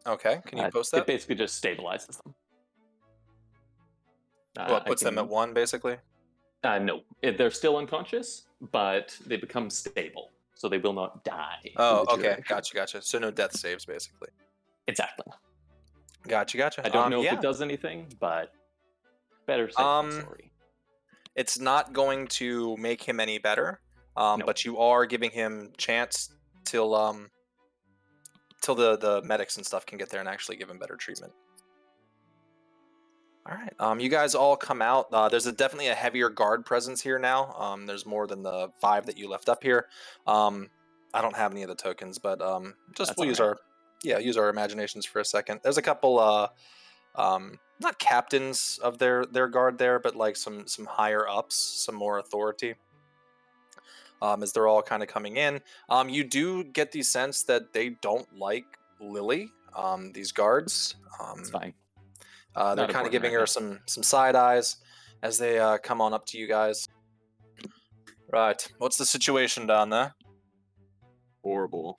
Okay, can you post that? It basically just stabilizes them. What puts them at 1, basically? No, they're still unconscious, but they become stable, so they will not die. Oh, okay, gotcha. So no death saves, basically. Exactly. Gotcha. I don't know if it does anything, but better safe than sorry. It's not going to make him any better, No. but you are giving him chance till the medics and stuff can get there and actually give him better treatment. All right. You guys all come out. There's definitely a heavier guard presence here now. There's more than the 5 that you left up here. I don't have any of the tokens, but we'll use our imaginations for a second. There's a couple not captains of their guard there, but like some higher ups, some more authority. As they're all kind of coming in, you do get the sense that they don't like Lily. These guards. It's fine. They're kind of giving her some side eyes as they come on up to you guys. Right. What's the situation down there? Horrible.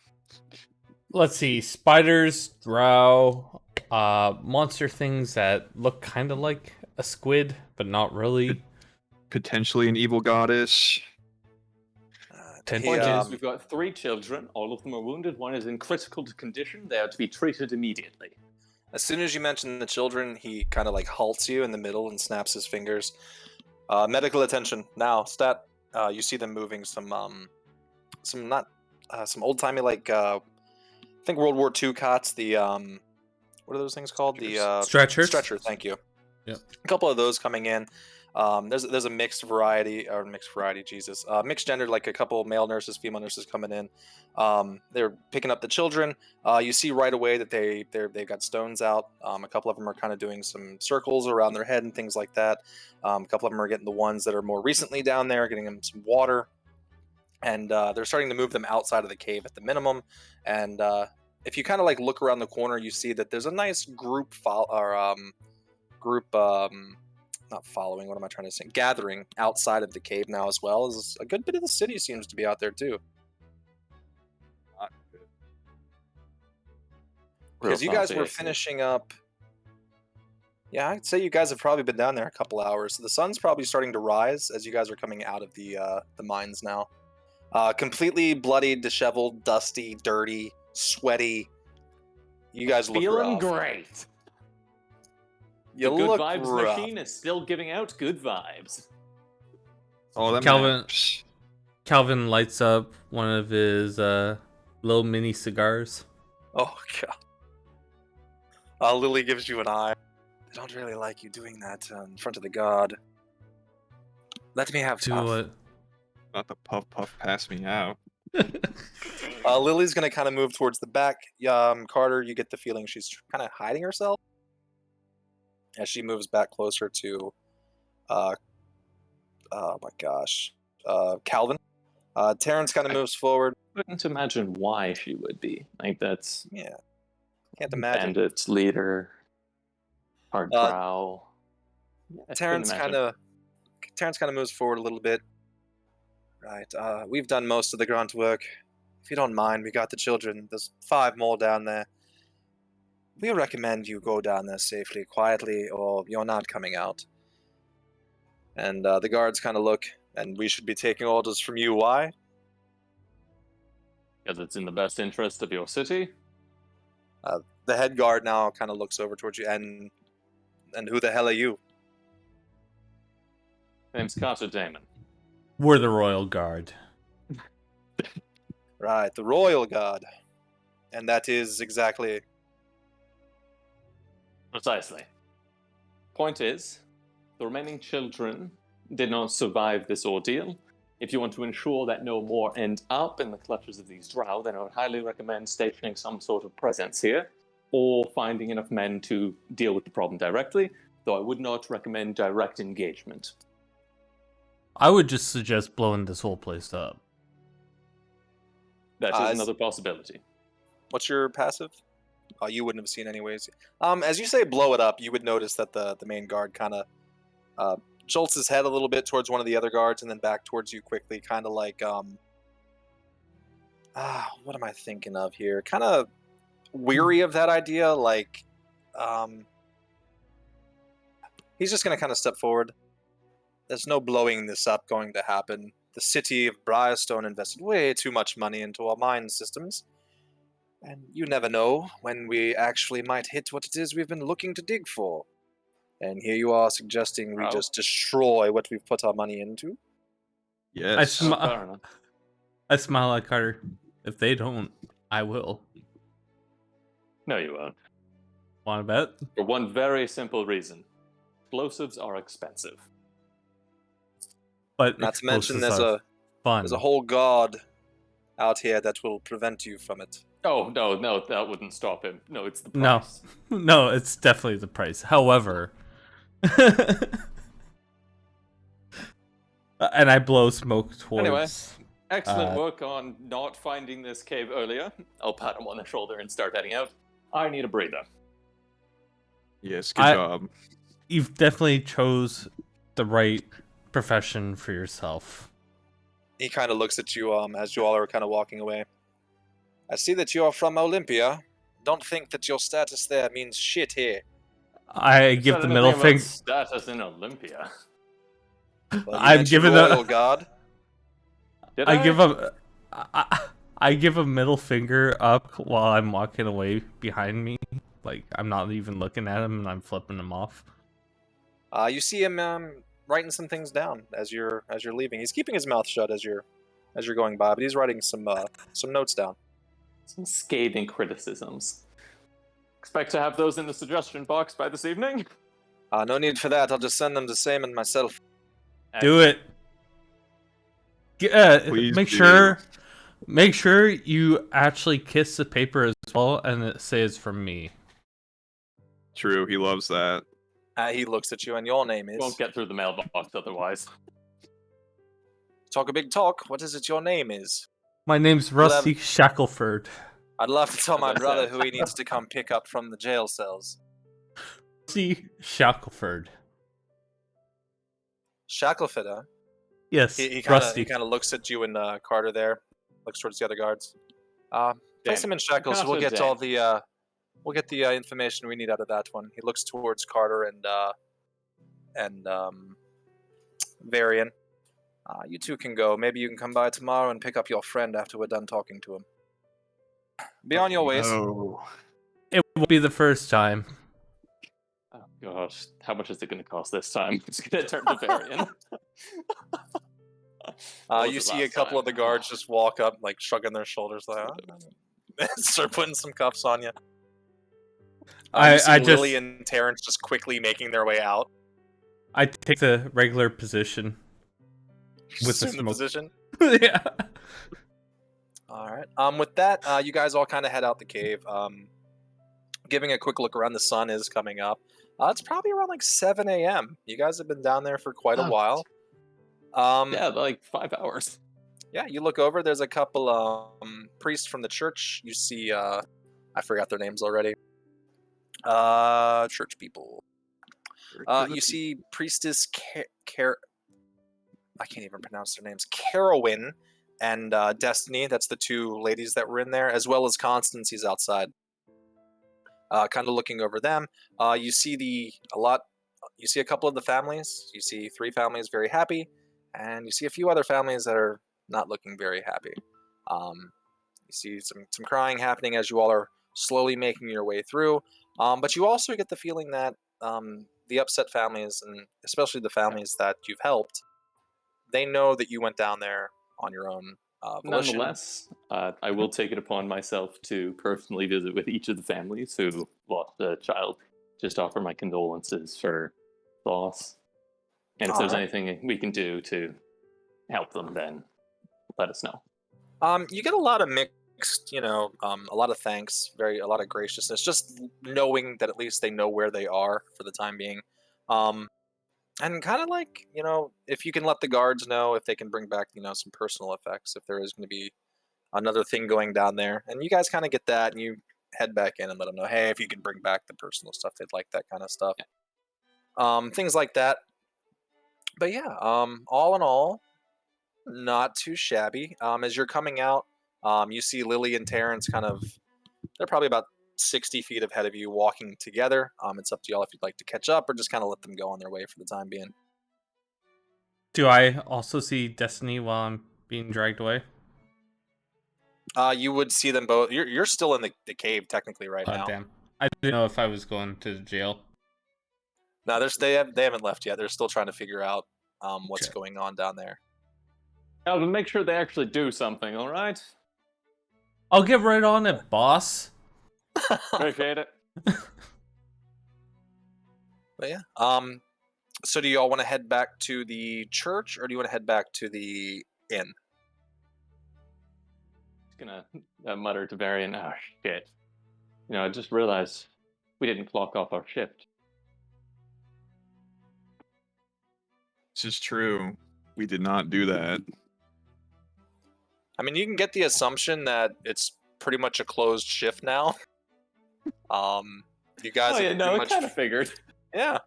Let's see. Spiders, drow, monster things that look kind of like a squid, but not really. Potentially an evil goddess. We've got 3 children. All of them are wounded. 1 is in critical condition. They are to be treated immediately. As soon as you mention the children, he kind of like halts you in the middle and snaps his fingers. Medical attention now. Stat. You see them moving some old timey like I think World War II cots. The what are those things called? The stretchers. Stretcher. Thank you. Yep. A couple of those coming in. There's a mixed gender, like a couple male nurses, female nurses coming in. They're picking up the children. You see right away that they've got stones out. A couple of them are kind of doing some circles around their head and things like that. A couple of them are getting the ones that are more recently down there, getting them some water, and they're starting to move them outside of the cave at the minimum. And if you kind of like look around the corner, you see that there's a nice gathering outside of the cave now, as well as a good bit of the city seems to be out there too. Because you guys were finishing up. Yeah, I'd say you guys have probably been down there a couple hours. So the sun's probably starting to rise as you guys are coming out of the mines now. Completely bloodied, disheveled, dusty, dirty, sweaty. You guys look feeling rough. Great. You the good look vibes rough. machine is still giving out good vibes. Oh, that Calvin lights up one of his little mini cigars. Oh god. Lily gives you an eye. I don't really like you doing that in front of the god. Let me have Do it. Not the puff pass me out. Lily's gonna kind of move towards the back. Carter, you get the feeling she's kind of hiding herself as she moves back closer to oh my gosh, Calvin. Terrence kind of moves forward. couldn't imagine why she would be. Like, that's Yeah, can't imagine. bandit leader, hard drow. Yeah, I couldn't Terrence imagine. kind of moves forward a little bit. Right. We've done most of the grunt work. If you don't mind, we got the children. There's 5 more down there. We recommend you go down there safely, quietly, or you're not coming out. And the guards kind of look, and we should be taking orders from you. Why? Because it's in the best interest of your city. The head guard now kind of looks over towards you, and who the hell are you? Name's Carter Damon. We're the Royal Guard. Right, the Royal Guard. And that is exactly... Precisely. Point is, the remaining children did not survive this ordeal. If you want to ensure that no more end up in the clutches of these drow, then I would highly recommend stationing some sort of presence here, or finding enough men to deal with the problem directly, though I would not recommend direct engagement. I would just suggest blowing this whole place up. That is another possibility. What's your passive? Oh, you wouldn't have seen anyways. As you say blow it up, you would notice that the main guard kind of jolts his head a little bit towards one of the other guards and then back towards you quickly, kind of like, what am I thinking of here? Kind of weary of that idea, like, he's just going to kind of step forward. There's no blowing this up going to happen. The city of Briarstone invested way too much money into our mine systems. And you never know when we actually might hit what it is we've been looking to dig for. And here you are suggesting we just destroy what we've put our money into? Yes. I smile at Carter. If they don't, I will. No, you won't. Want to bet? For one very simple reason. Explosives are expensive. But not to mention there's a whole god out here that will prevent you from it. Oh, no, that wouldn't stop him. No, it's the price. No, it's definitely the price. However, and I blow smoke towards... Anyway, excellent work on not finding this cave earlier. I'll pat him on the shoulder and start heading out. I need a breather. Yes, good job. You've definitely chose the right profession for yourself. He kind of looks at you as you all are kind of walking away. I see that you are from Olympia. Don't think that your status there means shit here. I give the middle finger. Status in Olympia. Well, I'm giving Royal God. I give a middle finger up while I'm walking away behind me. Like I'm not even looking at him and I'm flipping him off. You see him writing some things down as you're leaving. He's keeping his mouth shut as you're going by, but he's writing some notes down. Some scathing criticisms. Expect to have those in the suggestion box by this evening? No need for that. I'll just send them to Sam and myself. Do it. Make sure you actually kiss the paper as well, and it says from me. True, he loves that. He looks at you, and your name is... Won't get through the mailbox otherwise. Talk a big talk. What is it your name is? My name's Rusty Shackleford. I'd love to tell my brother who he needs to come pick up from the jail cells. Rusty Shackleford. Shackleford, huh? Yes, he Rusty. kind of looks at you and Carter there. Looks towards the other guards. Place him in shackles. We'll get all the... We'll get the information we need out of that one. He looks towards Carter and Varian. You two can go. Maybe you can come by tomorrow and pick up your friend after we're done talking to him. Be on your ways. Oh. It won't be the first time. Oh gosh, how much is it going to cost this time? It's going to turn to Varian. You see a couple of the guards just walk up, like shrugging their shoulders, like start putting some cuffs on you. Lily and Terrence just quickly making their way out. I take the regular position. With the smoke. Position? Yeah. Alright. With that, you guys all kind of head out the cave. Giving a quick look around, the sun is coming up. It's probably around like 7 a.m. You guys have been down there for quite a while. Yeah, like 5 hours. Yeah, you look over. There's a couple priests from the church. You see, I forgot their names already. Church people. You see Priestess I can't even pronounce their names. Carowin and Destiny. That's the two ladies that were in there, as well as Constance. He's outside, kind of looking over them. You see You see a couple of the families. You see 3 families very happy, and you see a few other families that are not looking very happy. You see some crying happening as you all are slowly making your way through. But you also get the feeling that the upset families, and especially the families that you've helped, they know that you went down there on your own volition. Nonetheless, I will take it upon myself to personally visit with each of the families who lost a child. Just offer my condolences for loss. And if there's anything we can do to help them, then let us know. You get a lot of mixed, a lot of thanks, a lot of graciousness, just knowing that at least they know where they are for the time being. And kind of like, if you can let the guards know if they can bring back, some personal effects, if there is going to be another thing going down there. And you guys kind of get that, and you head back in and let them know, hey, if you can bring back the personal stuff, they'd like that kind of stuff. Yeah. Things like that. But yeah, all in all, not too shabby. As you're coming out, you see Lily and Terrence they're probably about 60 feet ahead of you walking together. It's up to y'all if you'd like to catch up or just kind of let them go on their way for the time being. Do I also see Destiny while I'm being dragged away? You would see them both. You're still in the cave technically right now. Damn. I didn't know if I was going to jail. No, they haven't left yet. They're still trying to figure out what's going on down there. Calvin, make sure they actually do something, all right? I'll get right on it, boss. Appreciate it. But yeah. So do you all want to head back to the church, or do you want to head back to the inn? He's gonna mutter to Varian, oh shit. I just realized we didn't clock off our shift. This is true. We did not do that. I mean, you can get the assumption that it's pretty much a closed shift now. You guys. I kind of figured. Yeah.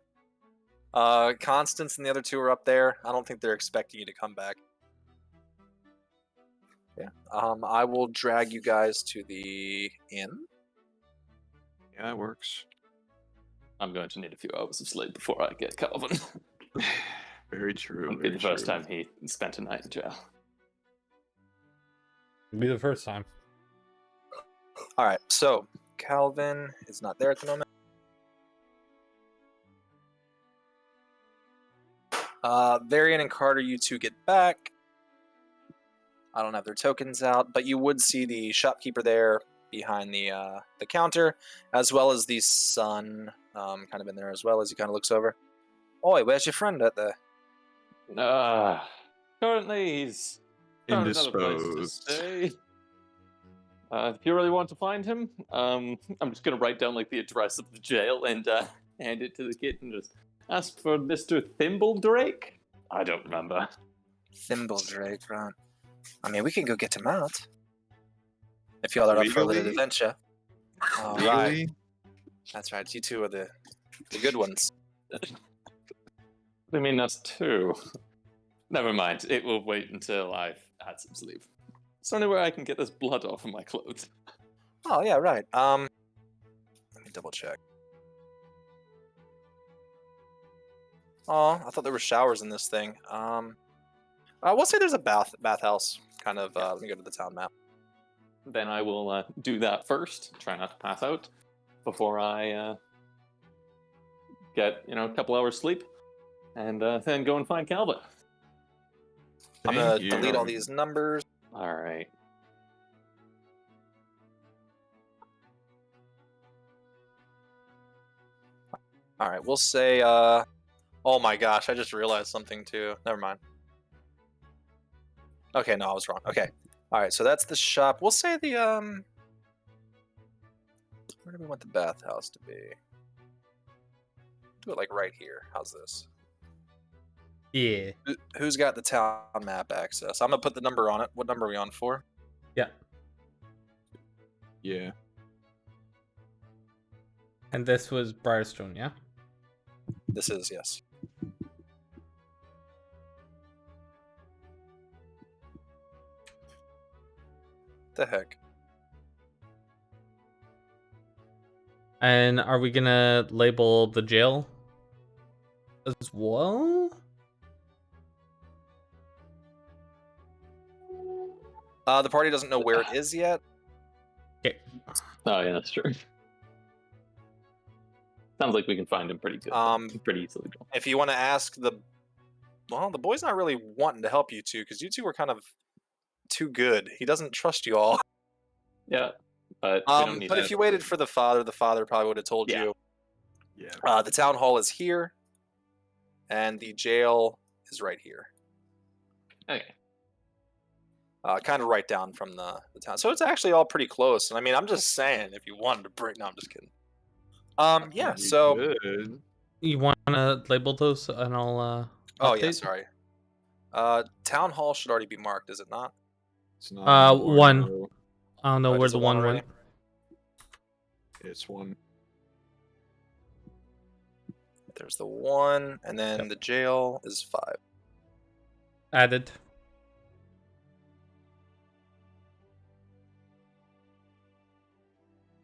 Constance and the other 2 are up there. I don't think they're expecting you to come back. Yeah. I will drag you guys to the inn. Yeah, that works. I'm going to need a few hours of sleep before I get Calvin. Very true. It'll be the first time he spent a night in jail. It'll be the first time. All right. So Calvin is not there at the moment. Varian and Carter, you 2 get back. I don't have their tokens out, but you would see the shopkeeper there behind the counter, as well as the son kind of in there as well as he kind of looks over. Oi, where's your friend at there? Currently he's found another place to stay. If you really want to find him, I'm just gonna write down the address of the jail and hand it to the kid and just ask for Mr. Thimbledrake. I don't remember. Thimbledrake, right? I mean, we can go get him out if y'all are up for a little adventure. All right. That's right. You 2 are the good ones. I mean, us 2. Never mind. It will wait until I've had some sleep. It's the only way I can get this blood off of my clothes. Oh, yeah, right. Let me double check. Oh, I thought there were showers in this thing. We'll say there's a bathhouse. Kind of. Let me go to the town map. Then I will do that first. Try not to pass out before I get a couple hours sleep, and then go and find Calvin. I'm gonna delete all these numbers. All right. All right. We'll say. Oh my gosh! I just realized something too. Never mind. Okay, no, I was wrong. Okay. All right. So that's the shop. We'll say the Where do we want the bathhouse to be? Do it right here. How's this? Yeah. Who's got the town map access? I'm gonna put the number on it. What number are we on for? Yeah. Yeah. And this was Briarstone, yeah? This is, yes. The heck? And are we gonna label the jail as well? The party doesn't know where it is yet. Okay. Oh yeah, that's true. Sounds like we can find him pretty good. Pretty easily. If you want to ask the boy's not really wanting to help you two because you two were kind of too good. He doesn't trust you all. Yeah, but we don't need but if you waited for the father probably would have told you. Yeah. The town hall is here, and the jail is right here. Okay. Kind of right down from the town. So it's actually all pretty close. And I mean, I'm just saying, if you wanted to break... No, I'm just kidding. Yeah, You so... could. You want to label those and I'll Oh, yeah, update? sorry. Town hall should already be marked, is it not? It's not anymore, one. no. I don't know Oh, where is the it one one already? went. It's 1. There's the 1, and then the jail is 5. Added.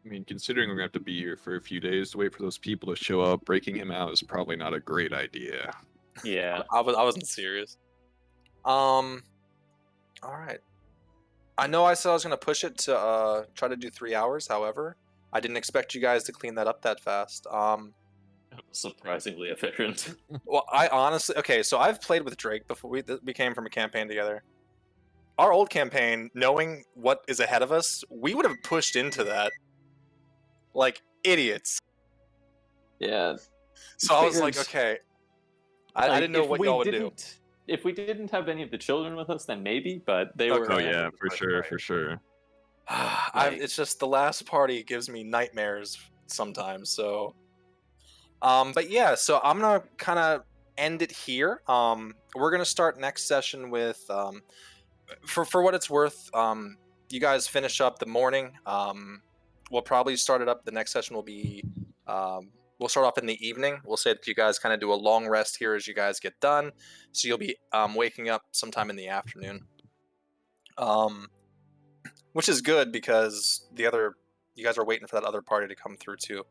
I mean, considering we're gonna have to be here for a few days to wait for those people to show up, breaking him out is probably not a great idea. Yeah. I wasn't serious. All right. I know I said I was going to push it to try to do 3 hours. However, I didn't expect you guys to clean that up that fast. Surprisingly efficient. Well, I honestly... Okay, so I've played with Drake before. We came from a campaign together. Our old campaign, knowing what is ahead of us, we would have pushed into that like idiots. Yeah. So I was like, Figures- okay. I didn't know if what we y'all would do. didn't- If we didn't have any of the children with us, then maybe, but they Okay. were... Oh yeah, for Right, sure, right. for sure. It's just the last party gives me nightmares sometimes. So, but yeah, so I'm gonna kind of end it here. We're gonna start next session with, for what it's worth, you guys finish up the morning. We'll probably start it up. The next session will be, we'll start off in the evening. We'll say that you guys kind of do a long rest here as you guys get done. So you'll be waking up sometime in the afternoon. Which is good because you guys are waiting for that other party to come through too.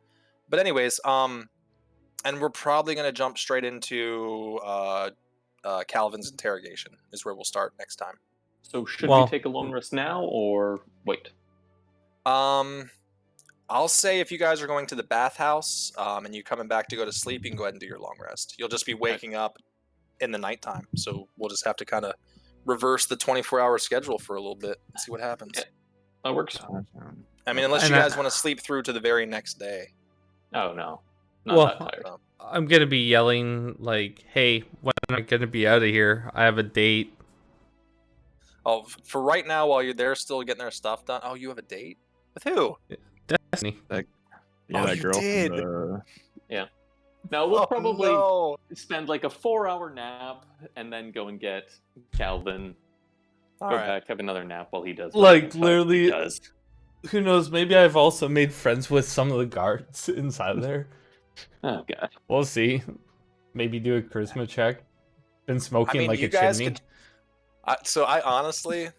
But anyways, and we're probably gonna jump straight into Calvin's interrogation is where we'll start next time. So should Well- we take a long rest now, or wait? I'll say if you guys are going to the bathhouse and you're coming back to go to sleep, you can go ahead and do your long rest. You'll just be waking up in the nighttime, so we'll just have to kind of reverse the 24-hour schedule for a little bit and see what happens. Yeah. That works. I mean, unless And you I- guys want to sleep through to the very next day. Oh no, not Well- that tired. I'm gonna be yelling like, "Hey, when am I gonna be out of here? I have a date." Oh, for right now, while you're there still getting their stuff done. Oh, you have a date? With who? Destiny. Yeah, Oh, that you girl did. from the... No, we'll Oh, probably no. spend like a 4-hour nap and then go and get Calvin. All Go right. back, have another nap while he does. Like, whatever the fuck literally- he does. Who knows? Maybe I've also made friends with some of the guards inside there. Oh god. We'll see. Maybe do a charisma check. Been smoking mean, like you a guys chimney. So I honestly,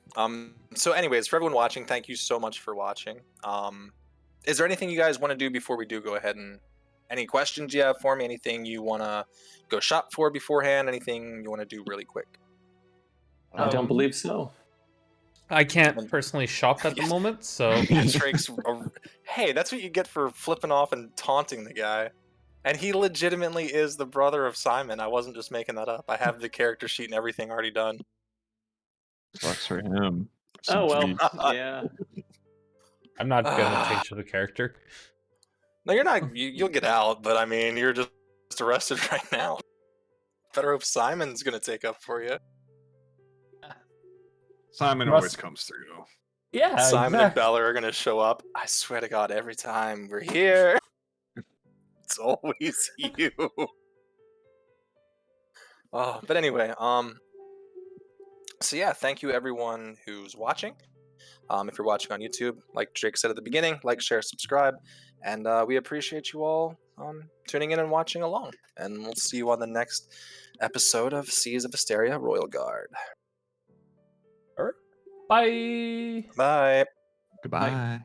so anyways, for everyone watching, thank you so much for watching. Is there anything you guys want to do before we do go ahead and any questions you have for me? Anything you want to go shop for beforehand? Anything you want to do really quick? I don't believe so. I can't personally shop at the Yes. moment, so Drake's, hey, that's what you get for flipping off and taunting the guy. And he legitimately is the brother of Simon. I wasn't just making that up. I have the character sheet and everything already done. Sucks for him. Oh well, Seems to be- yeah. I'm not gonna change the character. No, you're not. You'll get out, but I mean, you're just arrested right now. Better hope Simon's gonna take up for you. Simon Russ- always comes through. Yeah, Simon and exactly. Bella are gonna show up. I swear to God, every time we're here, it's always you. But anyway, so yeah, thank you everyone who's watching. If you're watching on YouTube, like Jake said at the beginning, like, share, subscribe, and we appreciate you all tuning in and watching along. And we'll see you on the next episode of Seas of Hysteria Royal Guard. All right. Bye. Bye. Goodbye.